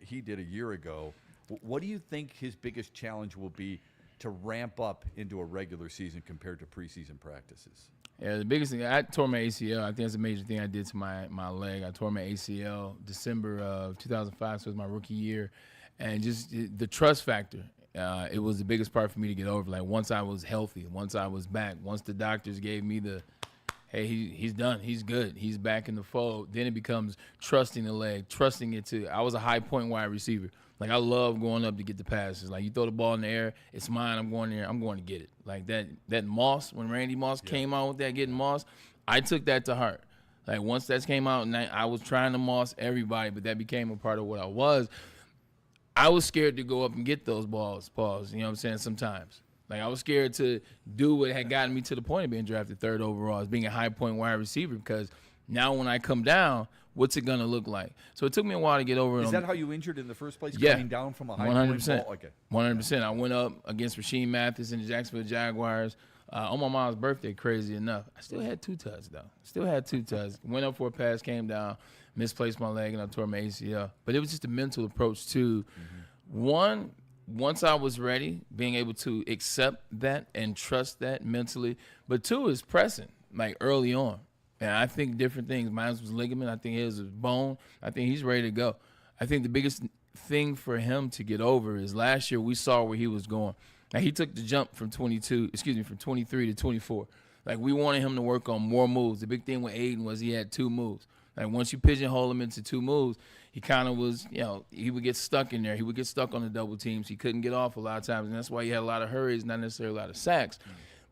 he did a year ago. What do you think his biggest challenge will be to ramp up into a regular season compared to preseason practices? Yeah, the biggest thing, I tore my ACL. I think that's a major thing I did to my leg. I tore my ACL December of 2005, so it was my rookie year. And just the trust factor, it was the biggest part for me to get over. Like once I was healthy, once I was back, once the doctors gave me the, hey, he's done, he's good, he's back in the fold, then it becomes trusting the leg, trusting it to, I was a high point wide receiver. Like, I love going up to get the passes. Like, you throw the ball in the air, it's mine, I'm going there, I'm going to get it. Like, that Moss, when Randy Moss came out with that, getting Moss, I took that to heart. Like, once that came out, and I was trying to Moss everybody, but that became a part of what I was. I was scared to go up and get those balls, you know what I'm saying, sometimes. Like, I was scared to do what had gotten me to the point of being drafted 3rd overall, as being a high point wide receiver, because now when I come down, what's it going to look like? So it took me a while to get over it. Is that how you injured in the first place, yeah, coming down from a high 100%. point ball? Okay. 100%. I went up against Rasheem Mathis and the Jacksonville Jaguars on my mom's birthday, crazy enough. I still had 2 tuds, though. Still had 2 tuds. Went up for a pass, came down, misplaced my leg, and I tore my ACL. But it was just a mental approach, too. One, once I was ready, being able to accept that and trust that mentally. But 2 is pressing, like early on. And I think different things. Mine was ligament. I think his was bone. I think he's ready to go. I think the biggest thing for him to get over is last year we saw where he was going. Now, he took the jump from 23 to 24. Like, we wanted him to work on more moves. The big thing with Aiden was he had 2 moves. Like, once you pigeonhole him into 2 moves, he kind of was, he would get stuck in there. He would get stuck on the double teams. He couldn't get off a lot of times, and that's why he had a lot of hurries, not necessarily a lot of sacks.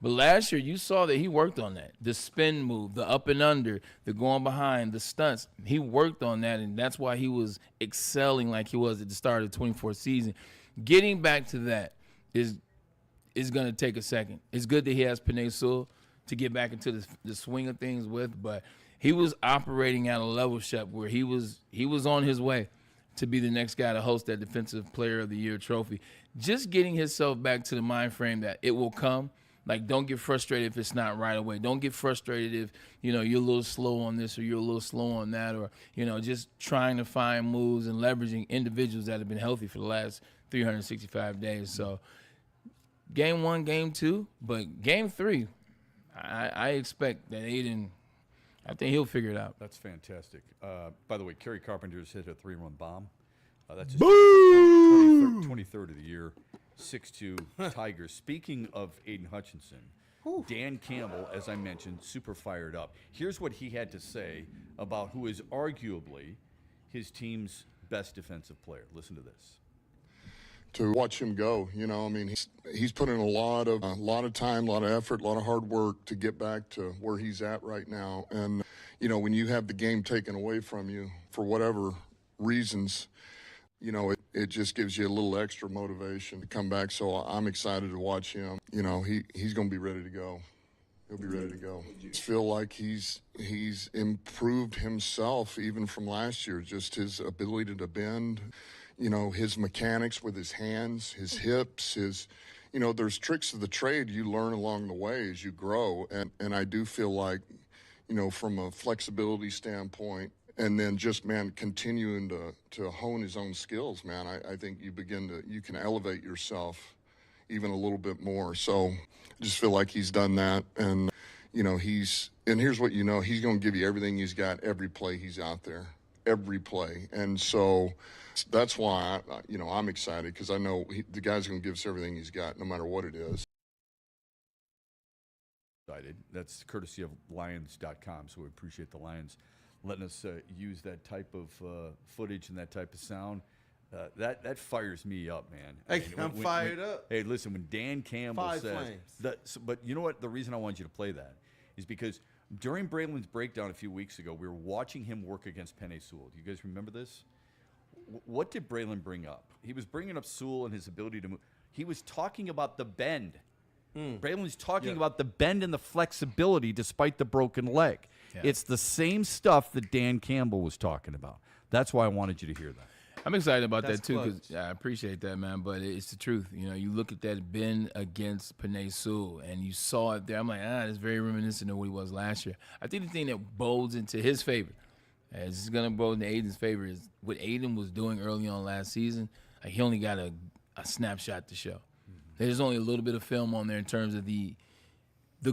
But last year, you saw that he worked on that. The spin move, the up and under, the going behind, the stunts. He worked on that, and that's why he was excelling like he was at the start of the 24th season. Getting back to that is going to take a second. It's good that he has Penei Sewell to get back into the swing of things with, but he was operating at a level, Shep, where he was on his way to be the next guy to host that Defensive Player of the Year trophy. Just getting himself back to the mind frame that it will come. Like, don't get frustrated if it's not right away. Don't get frustrated if, you're a little slow on this or you're a little slow on that, or, just trying to find moves and leveraging individuals that have been healthy for the last 365 days. So game 1, game 2, but game 3, I expect that Aiden, I think he'll figure it out. That's fantastic. By the way, Kerry Carpenter's hit a 3-run bomb. That's his 23rd of the year. 6'2" Tigers. Speaking of Aiden Hutchinson, Dan Campbell, as I mentioned, super fired up. Here's what he had to say about who is arguably his team's best defensive player. Listen to this. To watch him go, he's put in a lot of time, a lot of effort, a lot of hard work to get back to where he's at right now. And when you have the game taken away from you for whatever reasons, it just gives you a little extra motivation to come back. So I'm excited to watch him. You know, he's going to be ready to go. He'll be ready to go. I just feel like he's improved himself even from last year. Just his ability to bend, you know, his mechanics with his hands, his hips, you know, there's tricks of the trade you learn along the way as you grow. And I do feel like, you know, from a flexibility standpoint, and then just, man, continuing to hone his own skills, man, I think you can elevate yourself even a little bit more. So I just feel like he's done that. And, you know, and here's what you know, he's going to give you everything he's got every play he's out there, every play. And so that's why, I'm excited, because I know the guy's going to give us everything he's got no matter what it is. That's courtesy of Lions.com, so we appreciate the Lions letting us use that type of footage and that type of sound. That fires me up, man. Hey, I'm fired up. Hey, listen, when Dan Campbell says but you know what? The reason I want you to play that is because during Braylon's breakdown a few weeks ago, we were watching him work against Penei Sewell. Do you guys remember this? What did Braylon bring up? He was bringing up Sewell and his ability to move. He was talking about the bend. Braylon's talking about the bend and the flexibility despite the broken leg. Yeah. It's the same stuff that Dan Campbell was talking about. That's why I wanted you to hear that. I'm excited about that too, because I appreciate that, man. But it's the truth. You know, you look at that bend against Penei Sewell, and you saw it there. I'm like, it's very reminiscent of what he was last year. I think the thing that bodes into his favor, as it's going to bode into Aiden's favor, is what Aiden was doing early on last season. Like, he only got a snapshot to show. There's only a little bit of film on there in terms of the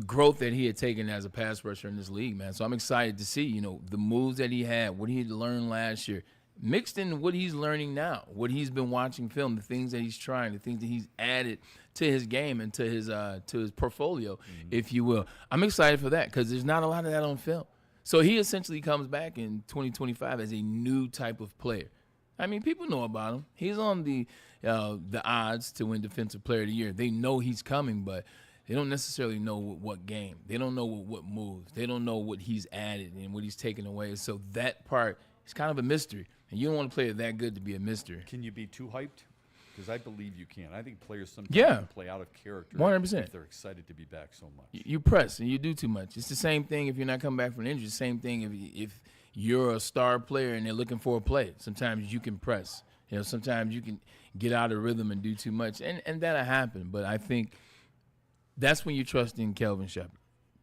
growth that he had taken as a pass rusher in this league, man. So I'm excited to see, you know, the moves that he had, what he had learned last year, mixed in what he's learning now, what he's been watching film, the things that he's trying, the things that he's added to his game and to his portfolio, if you will. I'm excited for that because there's not a lot of that on film. So he essentially comes back in 2025 as a new type of player. I mean, people know about him. He's on the odds to win Defensive Player of the Year. They know he's coming, but they don't necessarily know what game. They don't know what moves. They don't know what he's added and what he's taken away. So that part is kind of a mystery. And you don't want to play it that good to be a mystery. Can you be too hyped? Because I believe you can. I think players sometimes can play out of character 100%. if they're excited to be back so much. You press and you do too much. It's the same thing if you're not coming back from an injury. Same thing if you're a star player and they're looking for a play. Sometimes you can press. You know, sometimes you can get out of rhythm and do too much. And that'll happen. But I think that's when you trust in Kelvin Shepard.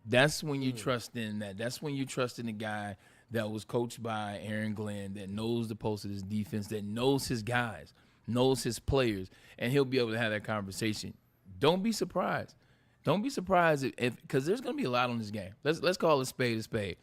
That's when you trust in that. That's when you trust in the guy that was coached by Aaron Glenn, that knows the pulse of his defense, that knows his guys, knows his players, and he'll be able to have that conversation. Don't be surprised. Don't be surprised if because there's going to be a lot on this game. Let's call it spade a spade.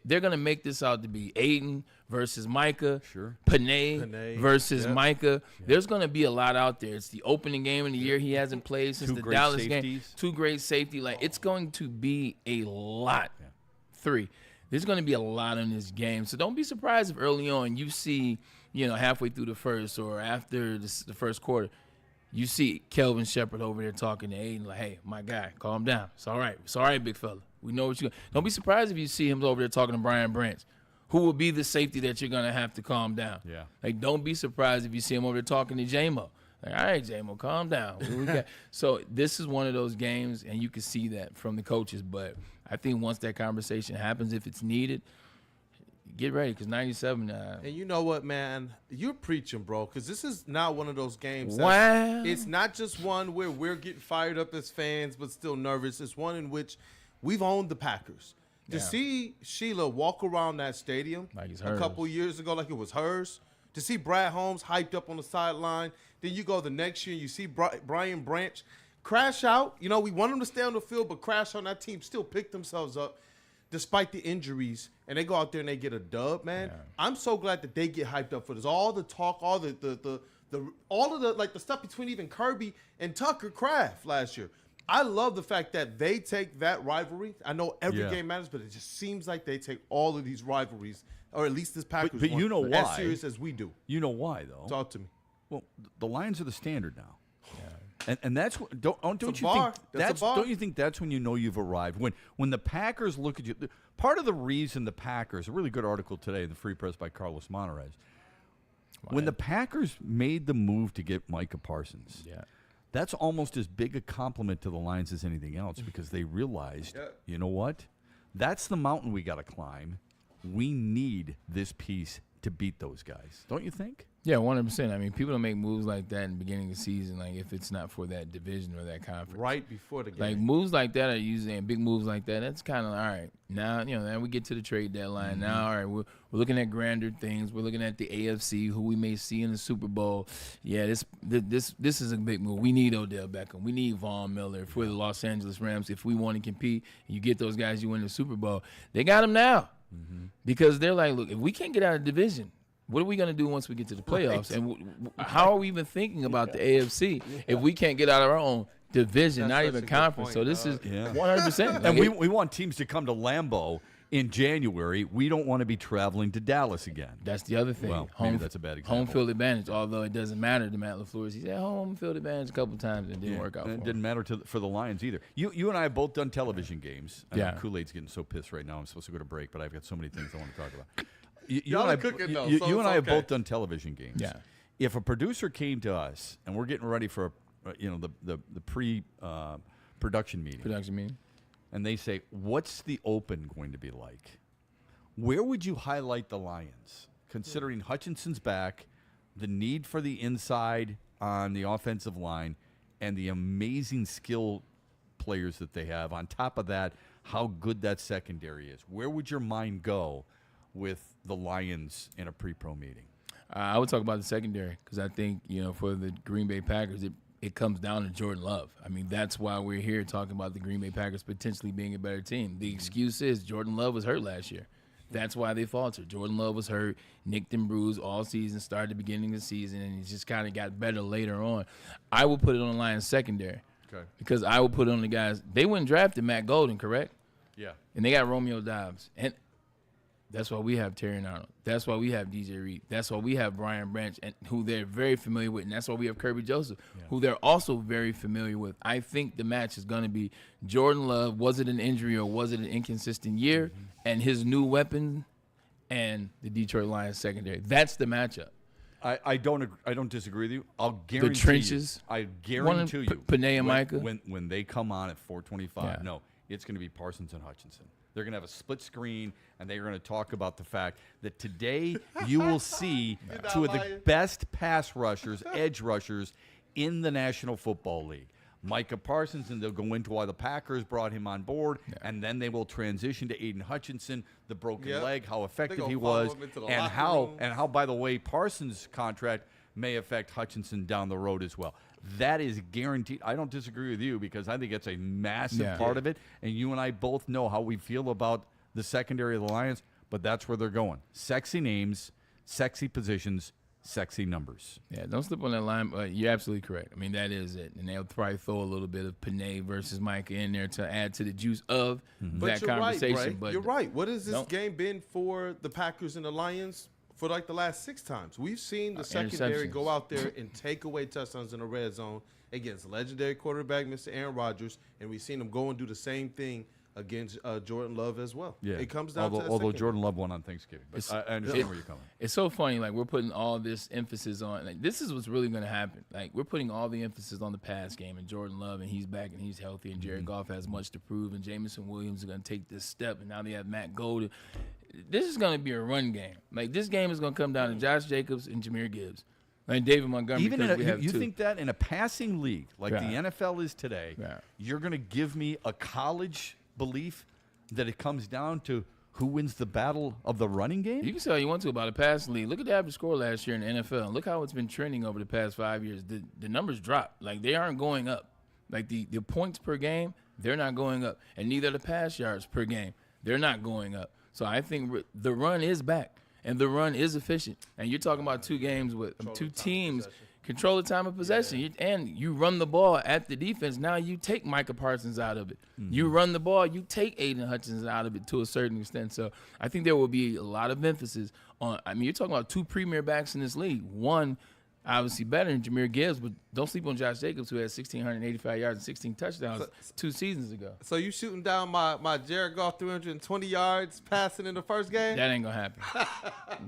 They're going to make this out to be Aiden versus Micah, Penei versus Micah. Yeah. There's going to be a lot out there. It's the opening game of the year. He hasn't played since the Dallas game. Two great safety. Like, it's going to be a lot. Yeah. 3. There's going to be a lot in this game. So don't be surprised if early on you see, you know, halfway through the first or after the first quarter, you see Kelvin Shepard over there talking to Aiden like, hey, my guy, calm down. It's all right. It's all right, big fella. We know what you're going to. Don't be surprised if you see him over there talking to Brian Branch, who will be the safety that you're going to have to calm down. Yeah. Like, don't be surprised if you see him over there talking to J-Mo. Like, all right, J-Mo, calm down. So this is one of those games, and you can see that from the coaches. But I think once that conversation happens, if it's needed, get ready because 97. And you know what, man? You're preaching, bro, because this is not one of those games. Wow. It's not just one where we're getting fired up as fans but still nervous. It's one in which we've owned the Packers. To see Sheila walk around that stadium like a couple years ago like it was hers, to see Brad Holmes hyped up on the sideline, then you go the next year and you see Brian Branch crash out. You know, we want him to stay on the field, but crash out. That team still picked themselves up despite the injuries, and they go out there and they get a dub, man. Yeah. I'm so glad that they get hyped up for this. All the talk, all the like the stuff between even Kirby and Tucker Kraft last year. I love the fact that they take that rivalry. I know every game matters, but it just seems like they take all of these rivalries, or at least this Packers but you know why? As serious as we do. You know why, though? Talk to me. Well, the Lions are the standard now. Yeah. And that's what don't you think that's when you know you've arrived? When the Packers look at you, part of the reason the Packers, a really good article today in the Free Press by Carlos Monterez, When the Packers made the move to get Micah Parsons, that's almost as big a compliment to the Lions as anything else because they realized, you know what? That's the mountain we got to climb. We need this piece to beat those guys. Don't you think? Yeah, 100%. I mean, people don't make moves like that in the beginning of the season, like if it's not for that division or that conference. Right before the game. Like moves like that are usually, and big moves like that, that's kind of, all right, now, now we get to the trade deadline. Now, all right, we're looking at grander things. We're looking at the AFC, who we may see in the Super Bowl. Yeah, this is a big move. We need Odell Beckham. We need Von Miller. If we're the Los Angeles Rams, if we want to compete, and you get those guys, you win the Super Bowl. They got them now because they're like, look, if we can't get out of the division, what are we going to do once we get to the playoffs? Right. And how are we even thinking about the AFC if we can't get out of our own division, not even conference? So this is 100%. And we want teams to come to Lambeau in January. We don't want to be traveling to Dallas again. That's the other thing. Well, maybe that's a bad example. Home field advantage, although it doesn't matter to Matt LaFleur. He's had home field advantage a couple times and it didn't work out for him. It didn't matter for the Lions either. You and I have both done television games. I know Kool-Aid's getting so pissed right now. I'm supposed to go to break, but I've got so many things I want to talk about. You and I have both done television games. Yeah. If a producer came to us and we're getting ready for the pre-production meeting, and they say, "What's the open going to be like?" Where would you highlight the Lions, considering Hutchinson's back, the need for the inside on the offensive line, and the amazing skill players that they have? On top of that, how good that secondary is. Where would your mind go with the Lions in a pre-pro meeting? I would talk about the secondary because I think, for the Green Bay Packers, it comes down to Jordan Love. I mean, that's why we're here talking about the Green Bay Packers potentially being a better team. The excuse is Jordan Love was hurt last year. That's why they faltered. Jordan Love was hurt, nicked and bruised all season, started the beginning of the season, and he just kind of got better later on. I would put it on the Lions secondary because I would put it on the guys. They went and drafted Matt Golden, correct? Yeah. And they got Romeo Doubs. And that's why we have Terry Arnold. That's why we have DJ Reed. That's why we have Brian Branch, and who they're very familiar with. And that's why we have Kirby Joseph, who they're also very familiar with. I think the match is going to be Jordan Love. Was it an injury or was it an inconsistent year? And his new weapon and the Detroit Lions secondary. That's the matchup. I don't disagree with you. I'll guarantee the trenches. I guarantee you. Panay and Micah. When they come on at 4:25, no, it's going to be Parsons and Hutchinson. They're going to have a split screen, and they're going to talk about the fact that today you will see two of the best pass rushers, edge rushers in the National Football League. Micah Parsons, and they'll go into why the Packers brought him on board, and then they will transition to Aiden Hutchinson, the broken leg, how effective he was, and how, by the way, Parsons' contract may affect Hutchinson down the road as well. That is guaranteed. I don't disagree with you because I think it's a massive part of it, and you and I both know how we feel about the secondary of the Lions, but that's where they're going. Sexy names, sexy positions, sexy numbers. Yeah, don't slip on that line. You're absolutely correct. I mean, that is it. And they'll probably throw a little bit of Panay versus Micah in there to add to the juice of that conversation. Right, but you're right. What has this game been for the Packers and the Lions for like the last 6 times? We've seen the secondary go out there and take away touchdowns in the red zone against legendary quarterback Mr. Aaron Rodgers, and we've seen them go and do the same thing against Jordan Love as well. Yeah. It comes down to that although Jordan Love won on Thanksgiving. But I understand where you're coming. It's so funny. Like, we're putting all this emphasis on, like, this is what's really going to happen. Like, we're putting all the emphasis on the pass game and Jordan Love, and he's back and he's healthy, and Jared Goff has much to prove, and Jameson Williams is going to take this step, and now they have Matt Golden. This is going to be a run game. Like, this game is going to come down to Josh Jacobs and Jahmyr Gibbs. And David Montgomery. Even you think that in a passing league like the NFL is today, you're going to give me a college belief that it comes down to who wins the battle of the running game? You can say all you want to about a passing league. Look at the average score last year in the NFL. And look how it's been trending over the past 5 years. The numbers drop. Like, they aren't going up. Like, the points per game, they're not going up. And neither the pass yards per game. They're not going up. So I think the run is back. And the run is efficient. And you're talking about 2 games with 2 teams control the time of possession. And you run the ball at the defense. Now you take Micah Parsons out of it. You run the ball. You take Aiden Hutchinson out of it to a certain extent. So I think there will be a lot of emphasis on, I mean, you're talking about 2 premier backs in this league. One obviously better than Jahmyr Gibbs, but don't sleep on Josh Jacobs, who had 1,685 yards and 16 touchdowns 2 seasons ago. So you shooting down my Jared Goff 320 yards passing in the first game? That ain't gonna happen.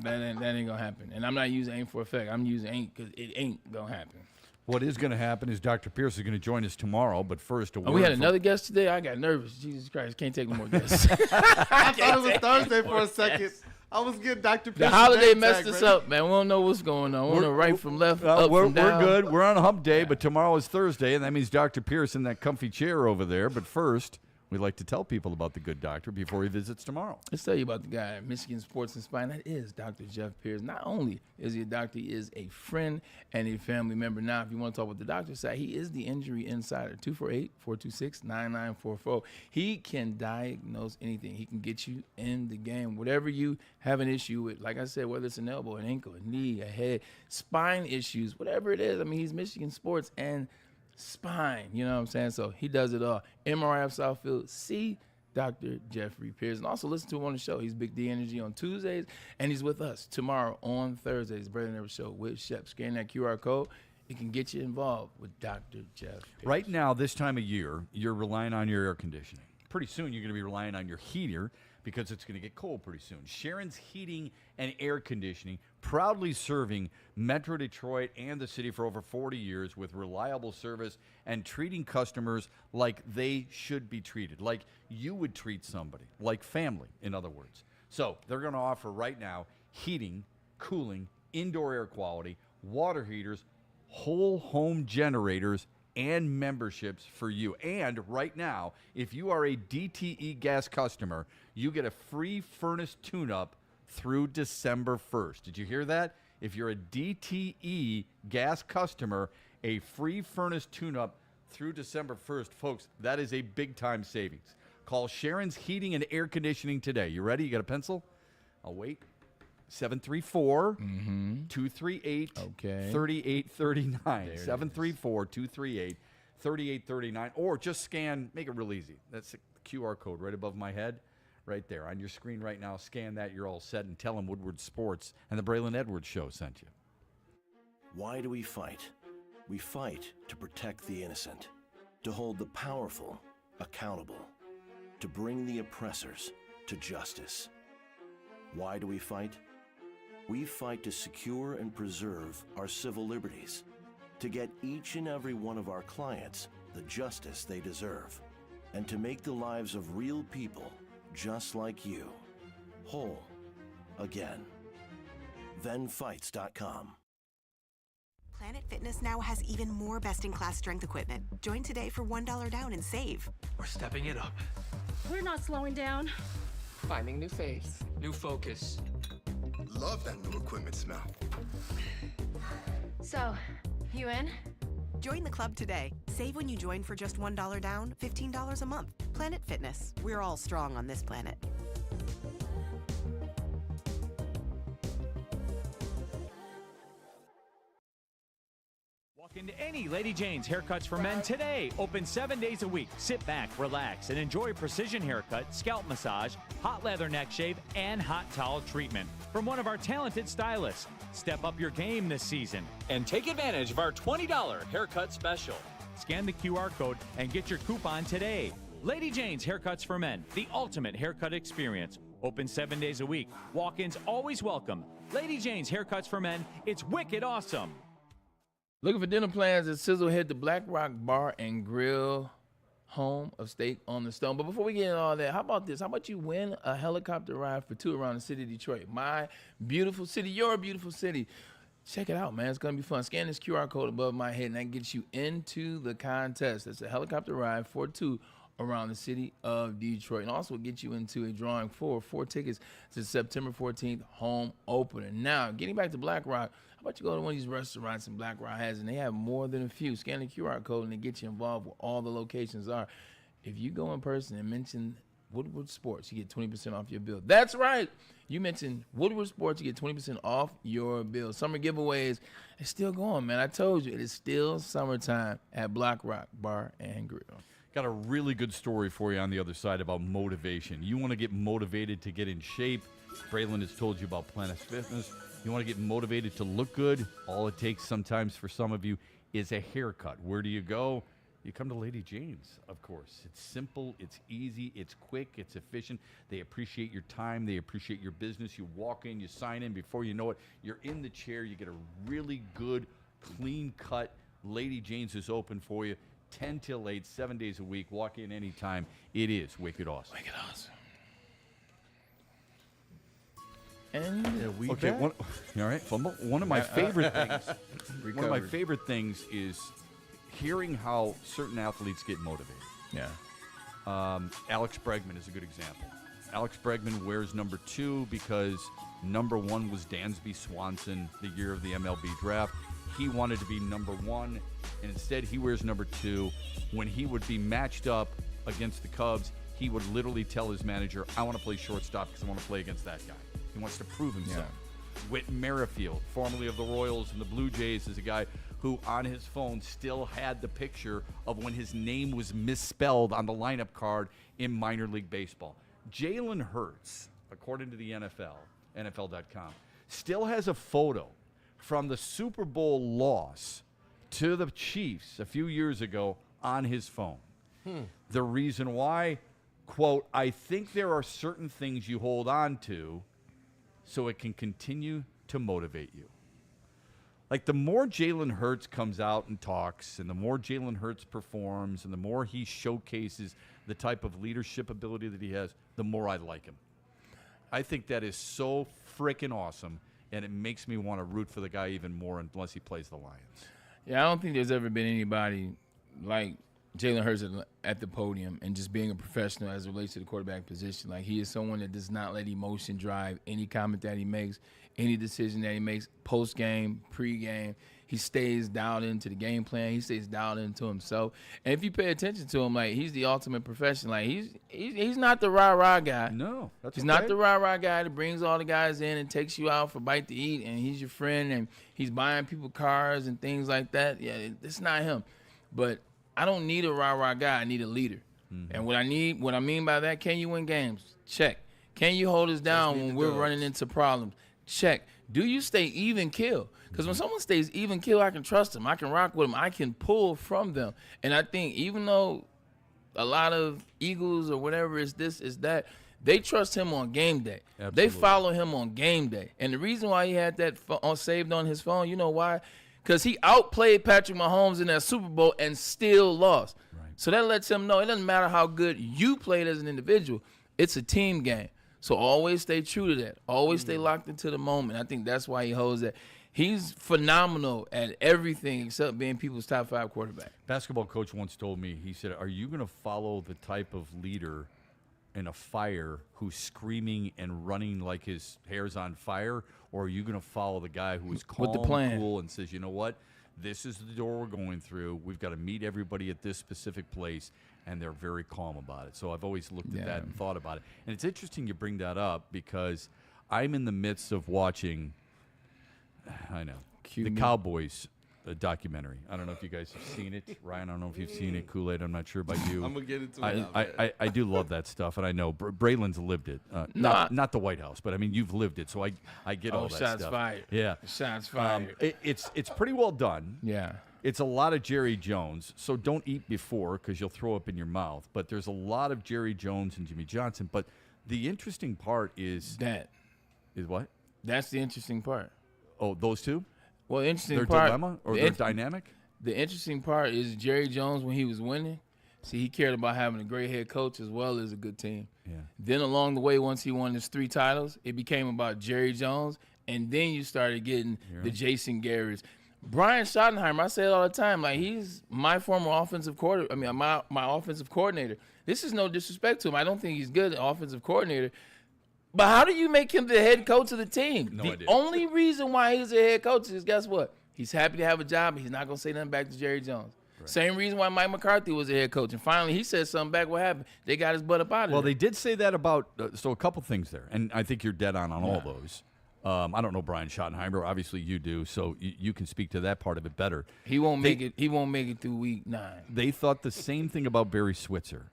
that ain't gonna happen. And I'm not using ain't for effect. I'm using ain't because it ain't gonna happen. What is going to happen is Dr. Pierce is going to join us tomorrow, but first, we had another guest today. I got nervous. Jesus Christ, can't take no more guests. I thought it was Thursday for a second. I was getting Dr. Pierce. The holiday messed us up, man. We don't know what's going on. We don't know right from left, up we're from down. We're good. We're on a hump day, but tomorrow is Thursday, and that means Dr. Pierce in that comfy chair over there. But first, we'd like to tell people about the good doctor before he visits tomorrow. Let's tell you about the guy at Michigan Sports and Spine. That is Dr. Jeff Pierce. Not only is he a doctor, he is a friend and a family member. Now, if you want to talk with the doctor's side, he is the injury insider. 248-426-9944. He can diagnose anything. He can get you in the game. Whatever you have an issue with, like I said, whether it's an elbow, an ankle, a knee, a head, spine issues, whatever it is. I mean, he's Michigan Sports and Spine, you know what I'm saying? So he does it all. Amon-Ra of Southfield, see Dr. Jeffrey Pierce. And also listen to him on the show. He's Big D Energy on Tuesdays, and he's with us tomorrow on Thursdays. Braylon Edwards Show with Shep. Scan that QR code. It can get you involved with Dr. Jeff Pierce. Right now, this time of year, you're relying on your air conditioning. Pretty soon, you're going to be relying on your heater because it's going to get cold pretty soon. Sharon's Heating and Air Conditioning, proudly serving Metro Detroit and the city for over 40 years with reliable service and treating customers like they should be treated, like you would treat somebody, like family, in other words. So they're going to offer right now heating, cooling, indoor air quality, water heaters, whole home generators, and memberships for you. And right now, if you are a DTE gas customer, you get a free furnace tune-up through December 1st. Did you hear that? If you're a DTE gas customer, a free furnace tune-up through December 1st. Folks, that is a big-time savings. Call Sharon's Heating and Air Conditioning today. You ready? You got a pencil? I'll wait. 734-238-3839. 734-238-3839. Or just scan, make it real easy. That's the QR code right above my head, right there. On your screen right now, scan that, you're all set, and tell them Woodward Sports and the Braylon Edwards Show sent you. Why do we fight? We fight to protect the innocent, to hold the powerful accountable, to bring the oppressors to justice. Why do we fight? We fight to secure and preserve our civil liberties, to get each and every one of our clients the justice they deserve, and to make the lives of real people just like you whole again. ThenFights.com. Planet Fitness now has even more best-in-class strength equipment. Join today for $1 down and save. We're stepping it up. We're not slowing down. Finding new face, new focus. Love that new equipment smell. So, you in? Join the club today. Save when you join for just $1 down, $15 a month. Planet Fitness. We're all strong on this planet. Walk into any Lady Jane's Haircuts for Men today. Open 7 days a week. Sit back, relax, and enjoy precision haircut, scalp massage, hot leather neck shave, and hot towel treatment from one of our talented stylists. Step up your game this season and take advantage of our $20 haircut special. Scan the QR code and get your coupon today. Lady Jane's Haircuts for Men, the ultimate haircut experience. Open 7 days a week. Walk-ins always welcome. Lady Jane's Haircuts for Men, it's wicked awesome. Looking for dinner plans at Sizzle, head to Black Rock Bar and Grill, home of Steak on the Stone. But before we get into all that, how about this? How about you win a helicopter ride for two around the city of Detroit? My beautiful city, your beautiful city. Check it out, man. It's going to be fun. Scan this QR code above my head, and that gets you into the contest. It's a helicopter ride for two around the city of Detroit. And also get you into a drawing for 4 tickets to September 14th home opener. Now, getting back to Black Rock, how about you go to one of these restaurants in Black Rock has, and they have more than a few. Scan the QR code, and they get you involved where all the locations are. If you go in person and mention Woodward Sports, you get 20% off your bill. That's right. You mentioned Woodward Sports, you get 20% off your bill. Summer giveaways, it's still going, man. I told you, it is still summertime at Black Rock Bar and Grill. Got a really good story for you on the other side about motivation. You want to get motivated to get in shape. Braylon has told you about Planet Fitness. You want to get motivated to look good? All it takes sometimes for some of you is a haircut. Where do you go? You come to Lady Jane's, of course. It's simple, it's easy, it's quick, it's efficient. They appreciate your time. They appreciate your business. You walk in, you sign in. Before you know it, you're in the chair. You get a really good, clean cut. Lady Jane's is open for you 10 till 8, 7 days a week. Walk in anytime. It is Wicked Awesome. Wicked Awesome. And okay, all right, Fumble. One of my favorite things. One of my favorite things is hearing how certain athletes get motivated. Yeah. Alex Bregman is a good example. Alex Bregman wears number 2 because number 1 was Dansby Swanson the year of the MLB draft. He wanted to be number 1, and instead he wears number 2. When he would be matched up against the Cubs, he would literally tell his manager, I want to play shortstop because I want to play against that guy. He wants to prove himself. Yeah. Whit Merrifield, formerly of the Royals and the Blue Jays, is a guy who on his phone still had the picture of when his name was misspelled on the lineup card in minor league baseball. Jalen Hurts, according to the NFL, NFL.com, still has a photo from the Super Bowl loss to the Chiefs a few years ago on his phone. The reason why, quote, I think there are certain things you hold on to so it can continue to motivate you. Like, the more Jalen Hurts comes out and talks, and the more Jalen Hurts performs, and the more he showcases the type of leadership ability that he has, the more I like him. I think that is so freaking awesome, and it makes me want to root for the guy even more unless he plays the Lions. Yeah, I don't think there's ever been anybody like Jalen Hurts at the podium and just being a professional as it relates to the quarterback position. Like, he is someone that does not let emotion drive any comment that he makes, any decision that he makes, post-game, pre-game. He stays dialed into the game plan. He stays dialed into himself. And if you pay attention to him, like, he's the ultimate professional. Like, he's not the rah-rah guy. No, he's not the rah-rah guy that brings all the guys in and takes you out for a bite to eat, and he's your friend, and he's buying people cars and things like that. Yeah, it's not him. But I don't need a rah-rah guy. I need a leader. And what I mean by that, can you win games? Check. Can you hold us down when we're running into problems? Check. Do you stay even kill? Because when someone stays even kill, I can trust them. I can rock with them. I can pull from them. And I think even though a lot of Eagles or whatever is this, is that, they trust him on game day. Absolutely. They follow him on game day. And the reason why he had that saved on his phone, you know why? Because he outplayed Patrick Mahomes in that Super Bowl and still lost. Right. So that lets him know it doesn't matter how good you played as an individual. It's a team game. So always stay true to that. Always stay locked into the moment. I think that's why he holds that. He's phenomenal at everything except being people's top 5 quarterback. Basketball coach once told me, he said, are you going to follow the type of leader in a fire who's screaming and running like his hair's on fire, or are you going to follow the guy who is calm, cool, and says, you know what, this is the door we're going through. We've got to meet everybody at this specific place, and they're very calm about it. So I've always looked at that and thought about it. And it's interesting you bring that up because I'm in the midst of watching, I know, the Cowboys documentary. I don't know if you guys have seen it. Ryan, I don't know if you've seen it. Kool-Aid, I'm not sure about you. I'm going to get into it. I do love that stuff, and I know Braylon's lived it. Not the White House, but I mean, you've lived it, so I get all that shots stuff. Fired. Yeah. Shots fired. It's pretty well done. Yeah. It's a lot of Jerry Jones, so don't eat before because you'll throw up in your mouth. But there's a lot of Jerry Jones and Jimmy Johnson. But the interesting part is that. Is what? That's the interesting part. Oh, those two? Well, the interesting their part. Dilemma or their dynamic? The interesting part is Jerry Jones, when he was winning, see, he cared about having a great head coach as well as a good team. Yeah. Then along the way, once he won his 3 titles, it became about Jerry Jones, and then you started getting the Jason Garretts. Brian Schottenheimer, I say it all the time, like, he's my former offensive coordinator. I mean, my offensive coordinator. This is no disrespect to him. I don't think he's good offensive coordinator. But how do you make him the head coach of the team? No the idea. only reason why he's a head coach is, guess what? He's happy to have a job. He's not going to say nothing back to Jerry Jones. Right. Same reason why Mike McCarthy was a head coach. And finally, he said something back. What happened? They got his butt up out of there. Well, they did say that about so a couple things there. And I think you're dead on all those. I don't know Brian Schottenheimer. Obviously, you do, so you can speak to that part of it better. He won't make it. He won't make it through week 9. They thought the same thing about Barry Switzer.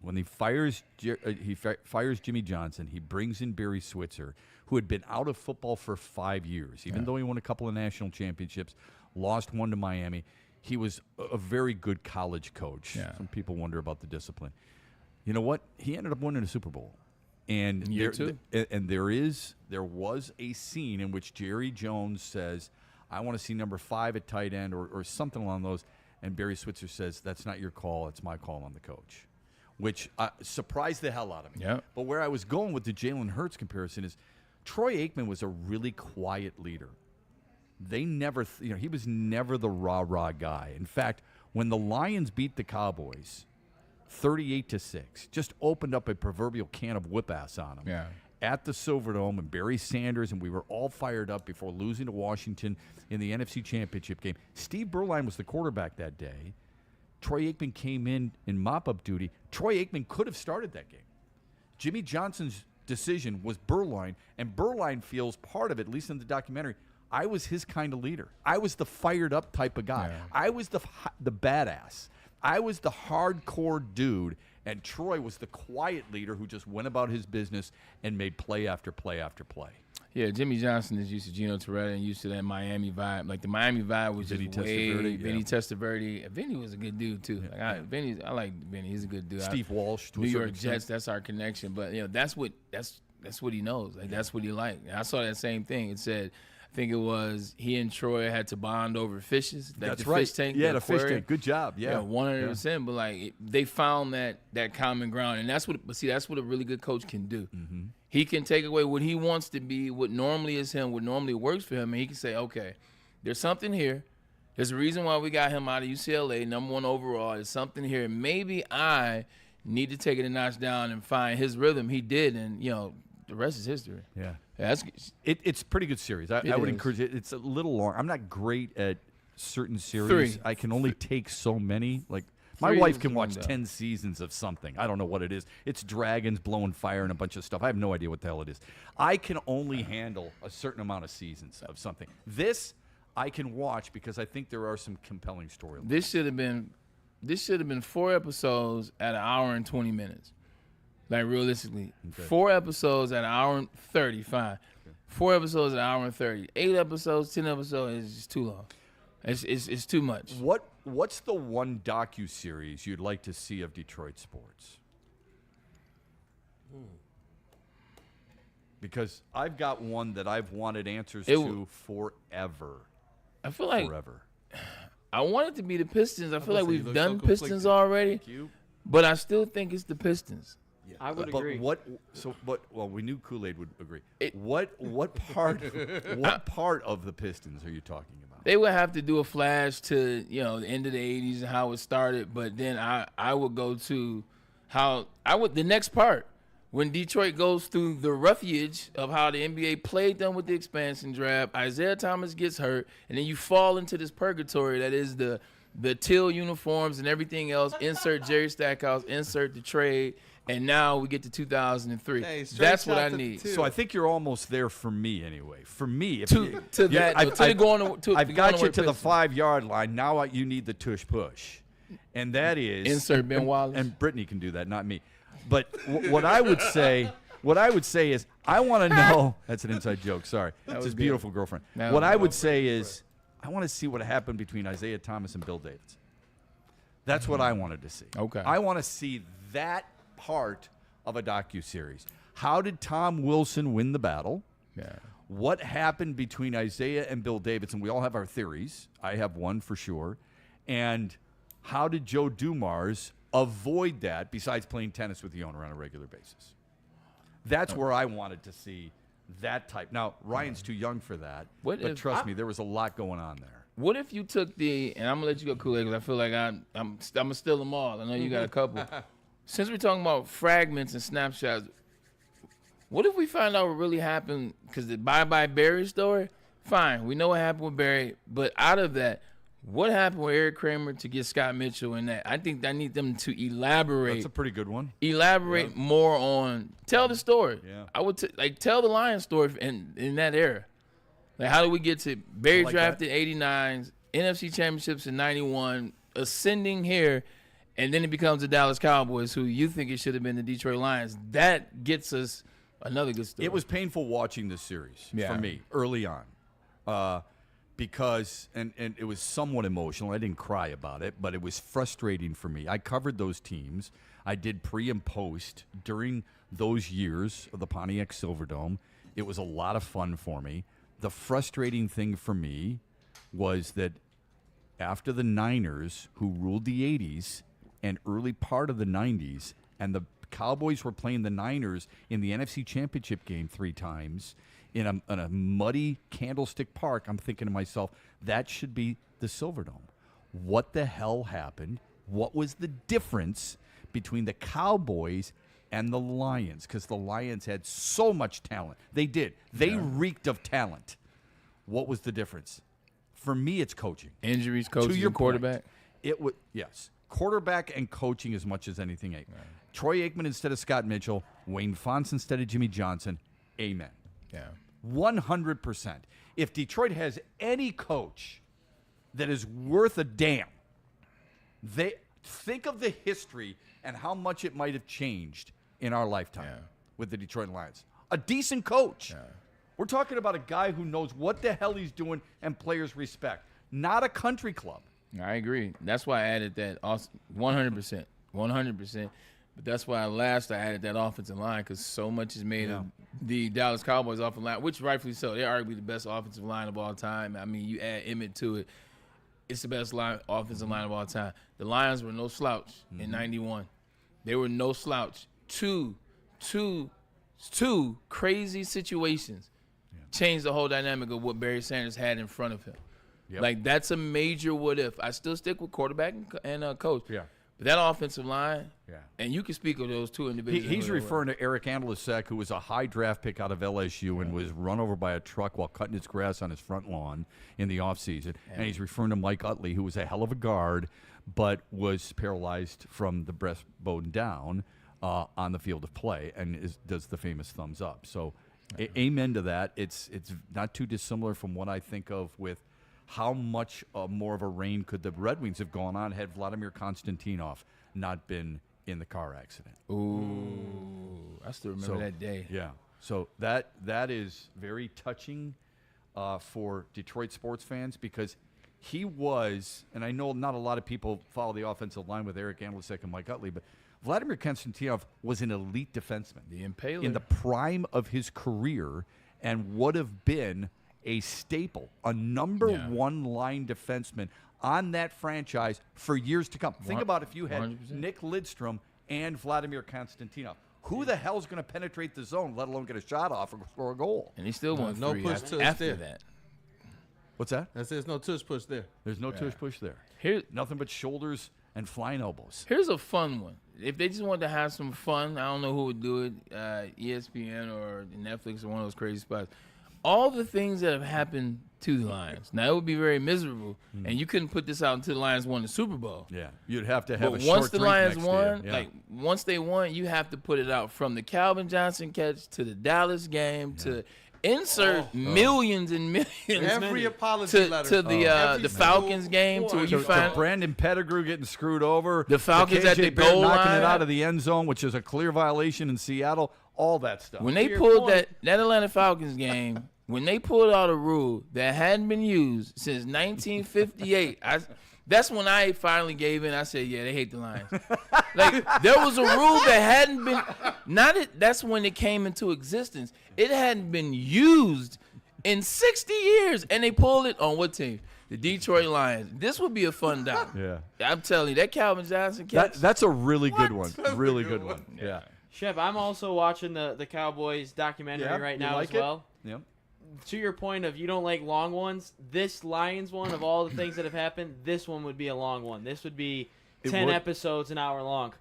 when he fires Jimmy Johnson, he brings in Barry Switzer, who had been out of football for 5 years. Even though he won a couple of national championships, lost one to Miami, he was a very good college coach. Yeah. Some people wonder about the discipline. You know what? He ended up winning a Super Bowl. And there was a scene in which Jerry Jones says, I want to see number 5 at tight end or something along those. And Barry Switzer says, that's not your call. It's my call on the coach, which surprised the hell out of me. Yeah. But where I was going with the Jalen Hurts comparison is Troy Aikman was a really quiet leader. They never, he was never the rah-rah guy. In fact, when the Lions beat the Cowboys 38-6, just opened up a proverbial can of whip-ass on them at the Silverdome, and Barry Sanders, and we were all fired up before losing to Washington in the NFC Championship game. Steve Berline was the quarterback that day. Troy Aikman came in mop-up duty. Troy Aikman could have started that game. Jimmy Johnson's decision was Berline, and Berline feels part of it, at least in the documentary. I was his kind of leader. I was the fired-up type of guy. Yeah. I was the badass. I was the hardcore dude, and Troy was the quiet leader who just went about his business and made play after play after play. Yeah, Jimmy Johnson is used to Gino Torretta and used to that Miami vibe. Like, the Miami vibe was Vinny just way – Vinny Testaverde. Vinny was a good dude, too. Yeah. Like, I like Vinny. He's a good dude. Steve Walsh. New York Jets, that's our connection. But, that's what he knows. Like, that's what he liked. And I saw that same thing. It said – I think it was he and Troy had to bond over fishes. Like that's the right. Fish tank. Yeah, the fish tank. Good job. Yeah, 100%. But like they found that common ground, and that's what a really good coach can do. Mm-hmm. He can take away what he wants to be, what normally is him, what normally works for him, and he can say, okay, there's something here. There's a reason why we got him out of UCLA, number 1 overall. There's something here. Maybe I need to take it a notch down and find his rhythm. He did, and the rest is history. Yeah. It's a pretty good series. I would encourage it. It's a little long. I'm not great at certain series. 3. I can only take so many. Like, my 3 wife can is watch 10 seasons of something. I don't know what it is. It's dragons blowing fire and a bunch of stuff. I have no idea what the hell it is. I can only handle a certain amount of seasons of something. This I can watch because I think there are some compelling storylines. This should have been 4 episodes at 1 hour and 20 minutes. Like, realistically, 4 episodes at 1 hour and 30, fine. 4 episodes at 1 hour and 30. 8 episodes, 10 episodes is just too long. It's too much. What's the one docu-series you'd like to see of Detroit sports? Because I've got one that I've wanted answers to forever. I feel like forever. I want it to be the Pistons. I feel like we've done Pistons already, but I still think it's the Pistons. Yeah. I would agree. Well, we knew Kool-Aid would agree. What part of the Pistons are you talking about? They would have to do a flash to the end of the 80s and how it started, but then I would go to the next part when Detroit goes through the roughage of how the NBA played them with the expansion draft. Isaiah Thomas gets hurt, and then you fall into this purgatory that is the teal uniforms and everything else. Insert Jerry Stackhouse, insert the trade. And now we get to 2003. Hey, that's what I need. So I think you're almost there for me, anyway. For me, I've got you to the 5-yard line. Now you need the tush push, and that is insert Ben Wallace. And Brittany can do that, not me. But what I would say is I want to know. That's an inside joke. Sorry, it's his beautiful girlfriend. What I would say is I want to see what happened between Isaiah Thomas and Bill Davidson. That's what I wanted to see. Okay, I want to see that part of a docuseries. How did Tom Wilson win the battle? Yeah. What happened between Isaiah and Bill Davidson? We all have our theories. I have one for sure. And how did Joe Dumars avoid that besides playing tennis with the owner on a regular basis? That's where I wanted to see that type. Now, Ryan's too young for that, but trust me, there was a lot going on there. What if you took and I'm going to let you go, Kool-Aid, because I feel like I'm going to steal them all. I know you got a couple. Since we're talking about fragments and snapshots, what if we find out what really happened? Because the Bye-Bye Barry story, fine, we know what happened with Barry, but out of that, what happened with Eric Kramer to get Scott Mitchell in that? I think I need them to elaborate. That's a pretty good one. Elaborate more on, tell the story. Yeah. I would tell the Lions story in that era. Like, how do we get to Barry drafted 89, NFC championships in 91, ascending here, and then it becomes the Dallas Cowboys, who you think it should have been the Detroit Lions. That gets us another good story. It was painful watching this series for me early on. Because it was somewhat emotional. I didn't cry about it, but it was frustrating for me. I covered those teams. I did pre and post during those years of the Pontiac Silverdome. It was a lot of fun for me. The frustrating thing for me was that after the Niners, who ruled the 80s and early part of the 90s, and the Cowboys were playing the Niners in the NFC Championship game 3 times, in a muddy Candlestick Park, I'm thinking to myself, that should be the Silverdome. What the hell happened? What was the difference between the Cowboys and the Lions? Because the Lions had so much talent. They did. They reeked of talent. What was the difference? For me, it's coaching. Injuries, coaching, your quarterback? It would, yes. Quarterback and coaching as much as anything. Right. Troy Aikman instead of Scott Mitchell. Wayne Fontes instead of Jimmy Johnson. Amen. Yeah. 100%. If Detroit has any coach that is worth a damn, they think of the history and how much it might have changed in our lifetime with the Detroit Lions. A decent coach. Yeah. We're talking about a guy who knows what the hell he's doing and players respect, not a country club. I agree. That's why I added that 100%. 100%. But that's why I added that offensive line, because so much is made of the Dallas Cowboys offensive line, which rightfully so. They're arguably the best offensive line of all time. I mean, you add Emmett to it, it's the best offensive line of all time. The Lions were no slouch in 91. They were no slouch. Two crazy situations changed the whole dynamic of what Barry Sanders had in front of him. Yep. Like, that's a major what if. I still stick with quarterback and coach. Yeah. But that offensive line, and you can speak of those two individuals. He's referring to Eric Andlusek, who was a high draft pick out of LSU and was run over by a truck while cutting his grass on his front lawn in the offseason. And he's referring to Mike Utley, who was a hell of a guard, but was paralyzed from the breastbone down on the field of play and does the famous thumbs up. So amen to that. It's not too dissimilar from what I think of with how much more of a reign could the Red Wings have gone on had Vladimir Konstantinov not been in the car accident. Ooh, I still remember that day. Yeah. So that is very touching for Detroit sports fans, because he was, and I know not a lot of people follow the offensive line with Eric Andlusek and Mike Utley, but Vladimir Konstantinov was an elite defenseman. The Impaler. In the prime of his career, and would have been a staple, a number one line defenseman on that franchise for years to come. Think about if you had 100%. Nick Lidstrom and Vladimir Konstantinov. Who the hell's going to penetrate the zone, let alone get a shot off or score a goal? And he still won no push tush after there. that. What's that? There's no tush push there. There's no tush push there. Nothing but shoulders and flying elbows. Here's a fun one. If they just wanted to have some fun, I don't know who would do it, ESPN or Netflix or one of those crazy spots. All the things that have happened to the Lions. Now, it would be very miserable, and you couldn't put this out until the Lions won the Super Bowl. Yeah, you'd have to have but a short once the drink Lions next won, year. once they won, you have to put it out from the Calvin Johnson catch to the Dallas game to insert millions and millions. Every apology letter. To the Falcons game to where you find Brandon Pettigrew getting screwed over. The Falcons at the KJ Bear goal knocking line. it out of the end zone, which is a clear violation in Seattle. All that stuff. When they pulled that Atlanta Falcons game, when they pulled out a rule that hadn't been used since 1958, that's when I finally gave in. I said, yeah, they hate the Lions. Like, there was a rule that hadn't been that's when it came into existence. It hadn't been used in 60 years, and they pulled it on what team? The Detroit Lions. This would be a fun down. Yeah. I'm telling you, that Calvin Johnson catch. That's a really good one. Really good one. Yeah. Shep, I'm also watching the Cowboys documentary right now as well. Yep. To your point of you don't like long ones, this Lions one, of all the things that have happened, this one would be a long one. This would be 10 episodes, an hour long.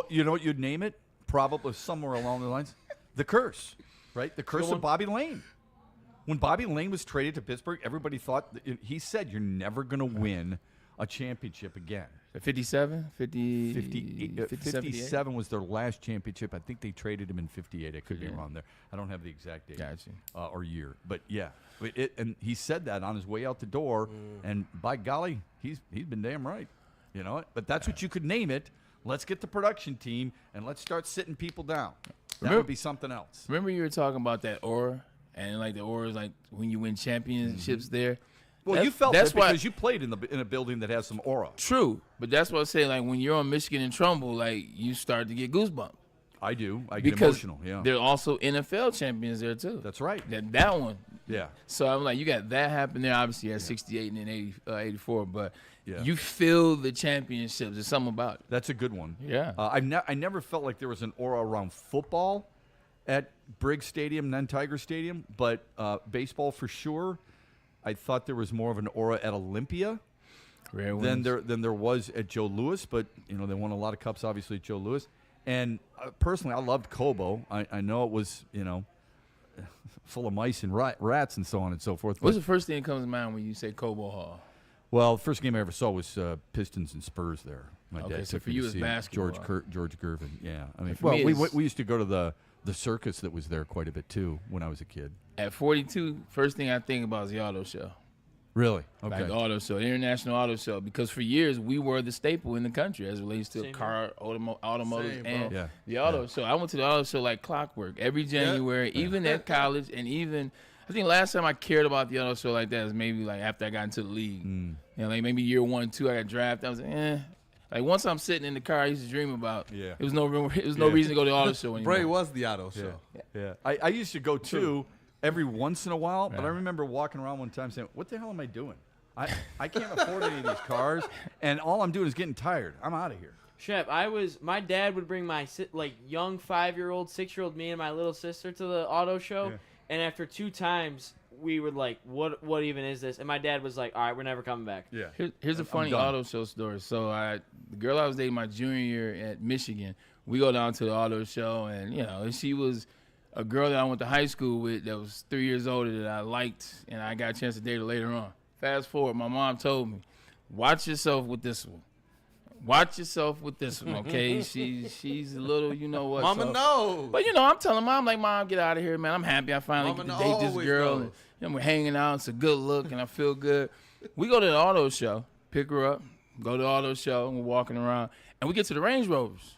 You know what you'd name it? Probably somewhere along the lines. The Curse, right? The Curse of Bobby Lane. When Bobby Lane was traded to Pittsburgh, everybody thought, he said, you're never going to win a championship again. 57? 57 was their last championship. I think they traded him in 58. I could be wrong there. I don't have the exact date or year. But, yeah. And he said that on his way out the door, and by golly, he's been damn right. You know, but that's what you could name it. Let's get the production team and let's start sitting people down. That would be something else. Remember you were talking about that aura, and like the aura is like when you win championships there. Well, you felt that because you played in a building that has some aura. True, but that's what I say. Like when you're on Michigan and Trumbull, like you start to get goosebumps. I do. I get because emotional. Yeah. They're also NFL champions there too. That's right. That one. Yeah. So I'm like, you got that happen there. Obviously at 68 and then 84, but you feel the championships. There's something about it. That's a good one. Yeah. I never felt like there was an aura around football at Briggs Stadium, then Tiger Stadium, but baseball for sure. I thought there was more of an aura at Olympia than there was at Joe Louis, but they won a lot of cups obviously at Joe Louis. And personally, I loved Cobo. I know it was full of mice and rats and so on and so forth. What's the first thing that comes to mind when you say Cobo Hall? Well, the first game I ever saw was Pistons and Spurs there. My dad so took for me you to it's see basketball. George Gervin. Yeah, I mean, For me we used to go to the circus that was there quite a bit too when I was a kid. At 42, first thing I think about is the auto show. Really? Okay. Like the auto show, the international auto show, because for years we were the staple in the country as it relates to car, automotive, and the auto show. I went to the auto show like clockwork every January, even at college, and even I think last time I cared about the auto show like that is maybe like after I got into the league. Like maybe year 1, 2, I got drafted. I was like, Like once I'm sitting in the car, I used to dream about. Yeah. It was no reason to go to the auto show anymore. Bray was the auto show. Yeah. I used to go too every once in a while, but I remember walking around one time saying, "What the hell am I doing? I can't afford any of these cars, and all I'm doing is getting tired. I'm out of here." Shep, my dad would bring my young 5-year-old, 6-year-old me and my little sister to the auto show, and after 2 times we were like, "What even is this?" And my dad was like, "All right, we're never coming back." Yeah. Here's a funny auto show story. So the girl I was dating my junior year at Michigan, we go down to the auto show, and she was a girl that I went to high school with that was 3 years older that I liked, and I got a chance to date her later on. Fast forward, my mom told me, "Watch yourself with this one. Watch yourself with this one, okay?" She's a little, you know what. Mama knows. But, I'm telling Mom, like, "Mom, get out of here, man. I'm happy I finally get to date this girl. And, we're hanging out. It's a good look, and I feel good." We go to the auto show, pick her up, go to the auto show, and we're walking around. And we get to the Range Rovers.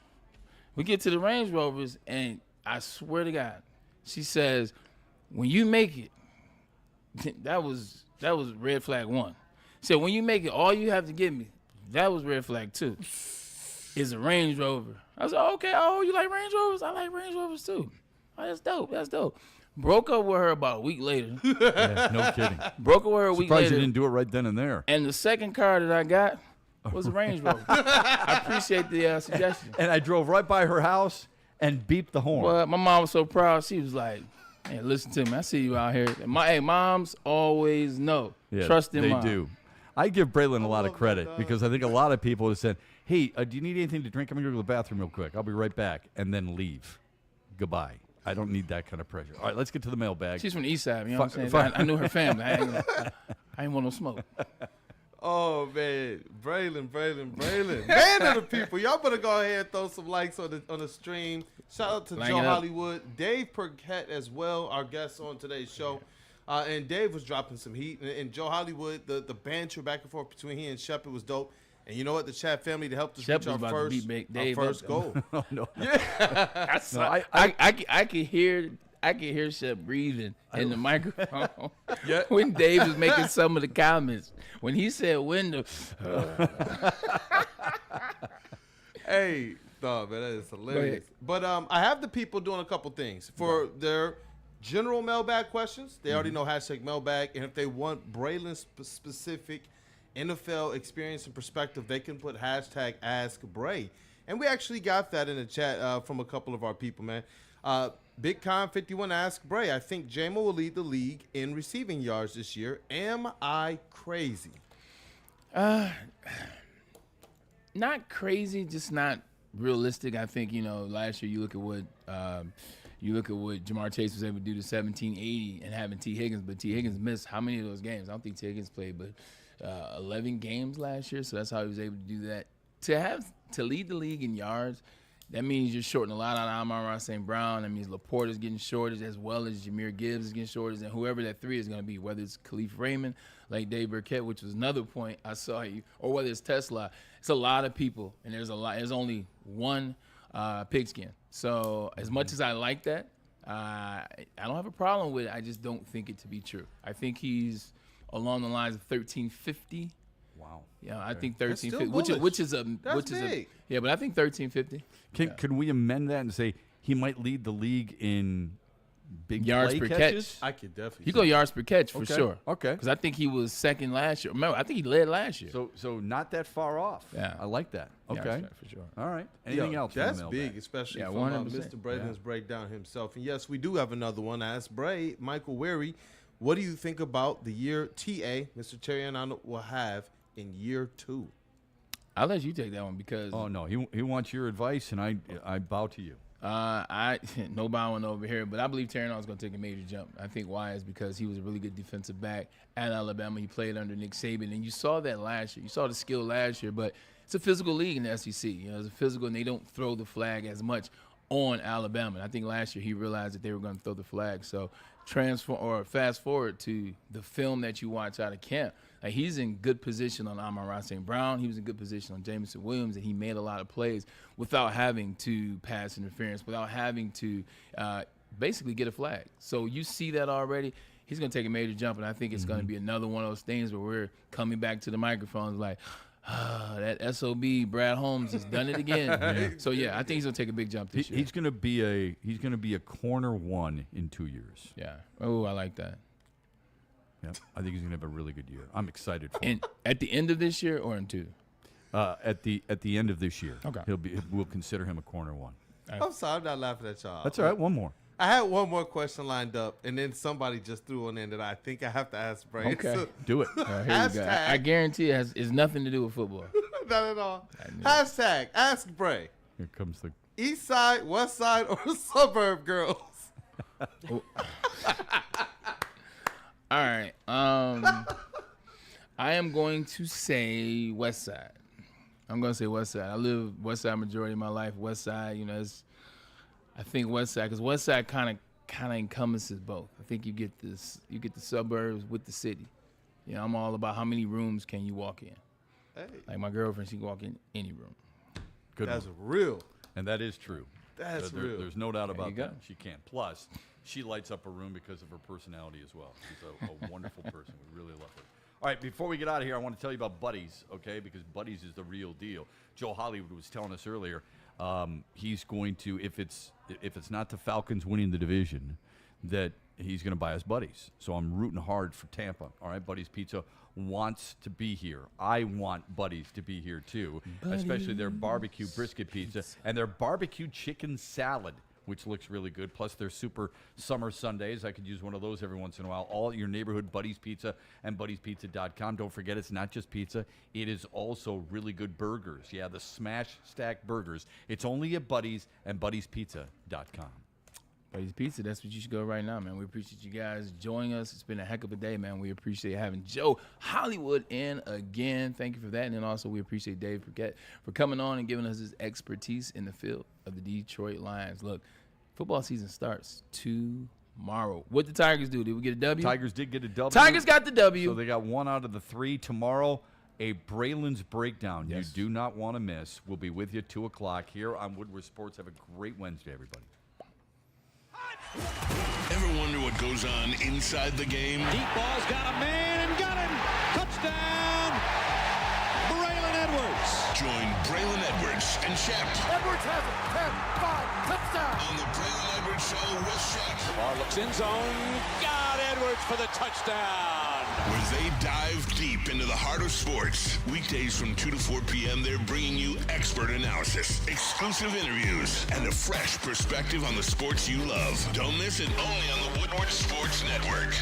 And I swear to God, she says, "When you make it," that was red flag 1. She said, "When you make it, all you have to give me," that was red flag 2, "is a Range Rover." I was like, "Okay, you like Range Rovers? I like Range Rovers too." "Oh, that's dope. Broke up with her about a week later. Yeah, no kidding. Broke up with her a week later. Surprised you didn't do it right then and there. And the second car that I got was a Range Rover. I appreciate the suggestion. And I drove right by her house and beeped the horn. Well, my mom was so proud. She was like, "Hey, listen to me. I see you out here." Moms always know. Yeah, Trust in they mom. do. I give Braylon a lot of credit because I think a lot of people have said, "Hey, do you need anything to drink? I'm going to go to the bathroom real quick. I'll be right back," and then leave. Goodbye. I don't need that kind of pressure. All right, let's get to the mailbag. She's from the East Side. You know what I'm saying? I knew her family. I ain't want no smoke. Oh, man. Braylon. Man of the people. Y'all better go ahead and throw some likes on the stream. Shout out to Joe Hollywood. Dave BIRKETT as well, our guest on today's show. And Dave was dropping some heat. And Joe Hollywood, the banter back and forth between he and Shep, it was dope. And you know what? The chat family to help us reach our first goal. Oh, no. Yeah. I could hear Shep breathing in the microphone when Dave was making some of the comments. When he said window. Hey, no, man, that is hilarious. But I have the people doing a couple things. For their general mailbag questions, they already know #mailbag. And if they want Braylon specific NFL experience and perspective, they can put #AskBray. And we actually got that in the chat from a couple of our people, man. Big Con 51 asked Bray, "I think Jamo will lead the league in receiving yards this year. Am I crazy?" Not crazy, just not realistic. I think, last year you look at what Jamar Chase was able to do to 1780 and having T. Higgins, but T. Higgins missed how many of those games? I don't think T. Higgins played, but 11 games last year, so that's how he was able to do that. To lead the league in yards That means you're shorting a lot out of Amon-Ra St. Brown. That means Laporta's getting shorted as well as Jahmyr Gibbs is getting shorted, and whoever that 3 is going to be, whether it's Khalif Raymond, like Dave BIRKETT, which was another point I saw you, or whether it's Tesla. It's a lot of people, and there's only one pigskin. So as much as I like that, I don't have a problem with it. I just don't think it to be true. I think he's along the lines of 1350. Wow. Yeah, I think 1350, which is big. Yeah, but I think 1350. Can we amend that and say he might lead the league in big yards play per catches? catch? I could definitely. He go yards per catch for Okay. sure. Okay. Because I think he was second last year. Remember, I think he led last year. So not that far off. Yeah. I like that. Yeah, Okay. for sure. All right. Anything else? from the That's mailbag? big, especially Yeah, from 100%. Mr. Braylon's breakdown himself. And yes, we do have another one. I asked Bray, Michael Weary, what do you think about the year TA, Mr. Terriano, will have in year 2? I'll let you take that one because Oh no, he wants your advice, and I bow to you. no bowing over here, but I believe Terriano is going to take a major jump. I think why is because he was a really good defensive back at Alabama. He played under Nick Saban, and you saw that last year. You saw the skill last year, but it's a physical league in the SEC. You know, it's a physical, and they don't throw the flag as much on Alabama. And I think last year he realized that they were going to throw the flag. So fast forward to the film that you watch out of camp. Like, he's in good position on Amon-Ra St. Brown. He was in good position on Jameson Williams, and he made a lot of plays without having to pass interference, without having to basically get a flag. So you see that already. He's going to take a major jump, and I think it's going to be another one of those things where we're coming back to the microphones like, that SOB Brad Holmes has done it again. So yeah, I think he's gonna take a big jump this year. He's gonna be a corner 1 in 2 years. Yeah. Oh, I like that. Yep. I think he's gonna have a really good year. I'm excited for him. And at the end of this year or in 2? At the end of this year. Okay. We'll consider him a corner 1. I'm sorry, I'm not laughing at y'all. That's all right. One more. I had one more question lined up, and then somebody just threw one in that I think I have to ask Bray. Okay. So, Do it. Here we go. I guarantee it's nothing to do with football. not at all. Hashtag Ask Bray. Here comes the East side, west side, or suburb girls? All right. I am going to say west side. I'm going to say west side. I live west side majority of my life. West side, you know, I think west side, because west side kind of encompasses both. I think you get the suburbs with the city. You know, I'm all about how many rooms can you walk in. Hey. Like my girlfriend, she can walk in any room. That's real. And that is true. That's real. There's no doubt There about you go. that. She can. Plus, she lights up a room because of her personality as well. She's a wonderful person. We really love her. All right, before we get out of here, I want to tell you about Buddies, okay? Because Buddies is the real deal. Joe Hollywood was telling us earlier, he's going to, if it's not the Falcons winning the division, that he's going to buy us Buddies. So I'm rooting hard for Tampa. All right, Buddies Pizza wants to be here. I want Buddies to be here too, especially their barbecue brisket pizza and their barbecue chicken salad, which looks really good. Plus their super summer sundaes. I could use one of those every once in a while. All at your neighborhood Buddies Pizza and BuddiesPizza.com. Don't forget, it's not just pizza. It is also really good burgers. Yeah, the smash stack burgers. It's only at Buddies and BuddiesPizza.com. Buddies Pizza, that's what you should go right now, man. We appreciate you guys joining us. It's been a heck of a day, man. We appreciate having Joe Hollywood in again. Thank you for that. And then also we appreciate Dave BIRKETT for coming on and giving us his expertise in the field of the Detroit Lions. Look, football season starts tomorrow. What did the Tigers do? Did we get a W? Tigers did get a W. Tigers got the W. So they got 1 out of the 3 tomorrow. A Braylon's Breakdown you do not want to miss. We'll be with you 2 o'clock here on Woodward Sports. Have a great Wednesday, everybody. Ever wonder what goes on inside the game? Deep ball's got a man and got him. Touchdown, Braylon Edwards. Join Braylon Edwards and Shep Edwards has it. 10-5, touchdown. on the Braylon Edwards Show with Shep, Bar looks in zone. Got Edwards for the touchdown. where they dive deep into the heart of sports. Weekdays from 2 to 4 p.m., they're bringing you expert analysis, exclusive interviews, and a fresh perspective on the sports you love. Don't miss it, only on the Woodward Sports Network.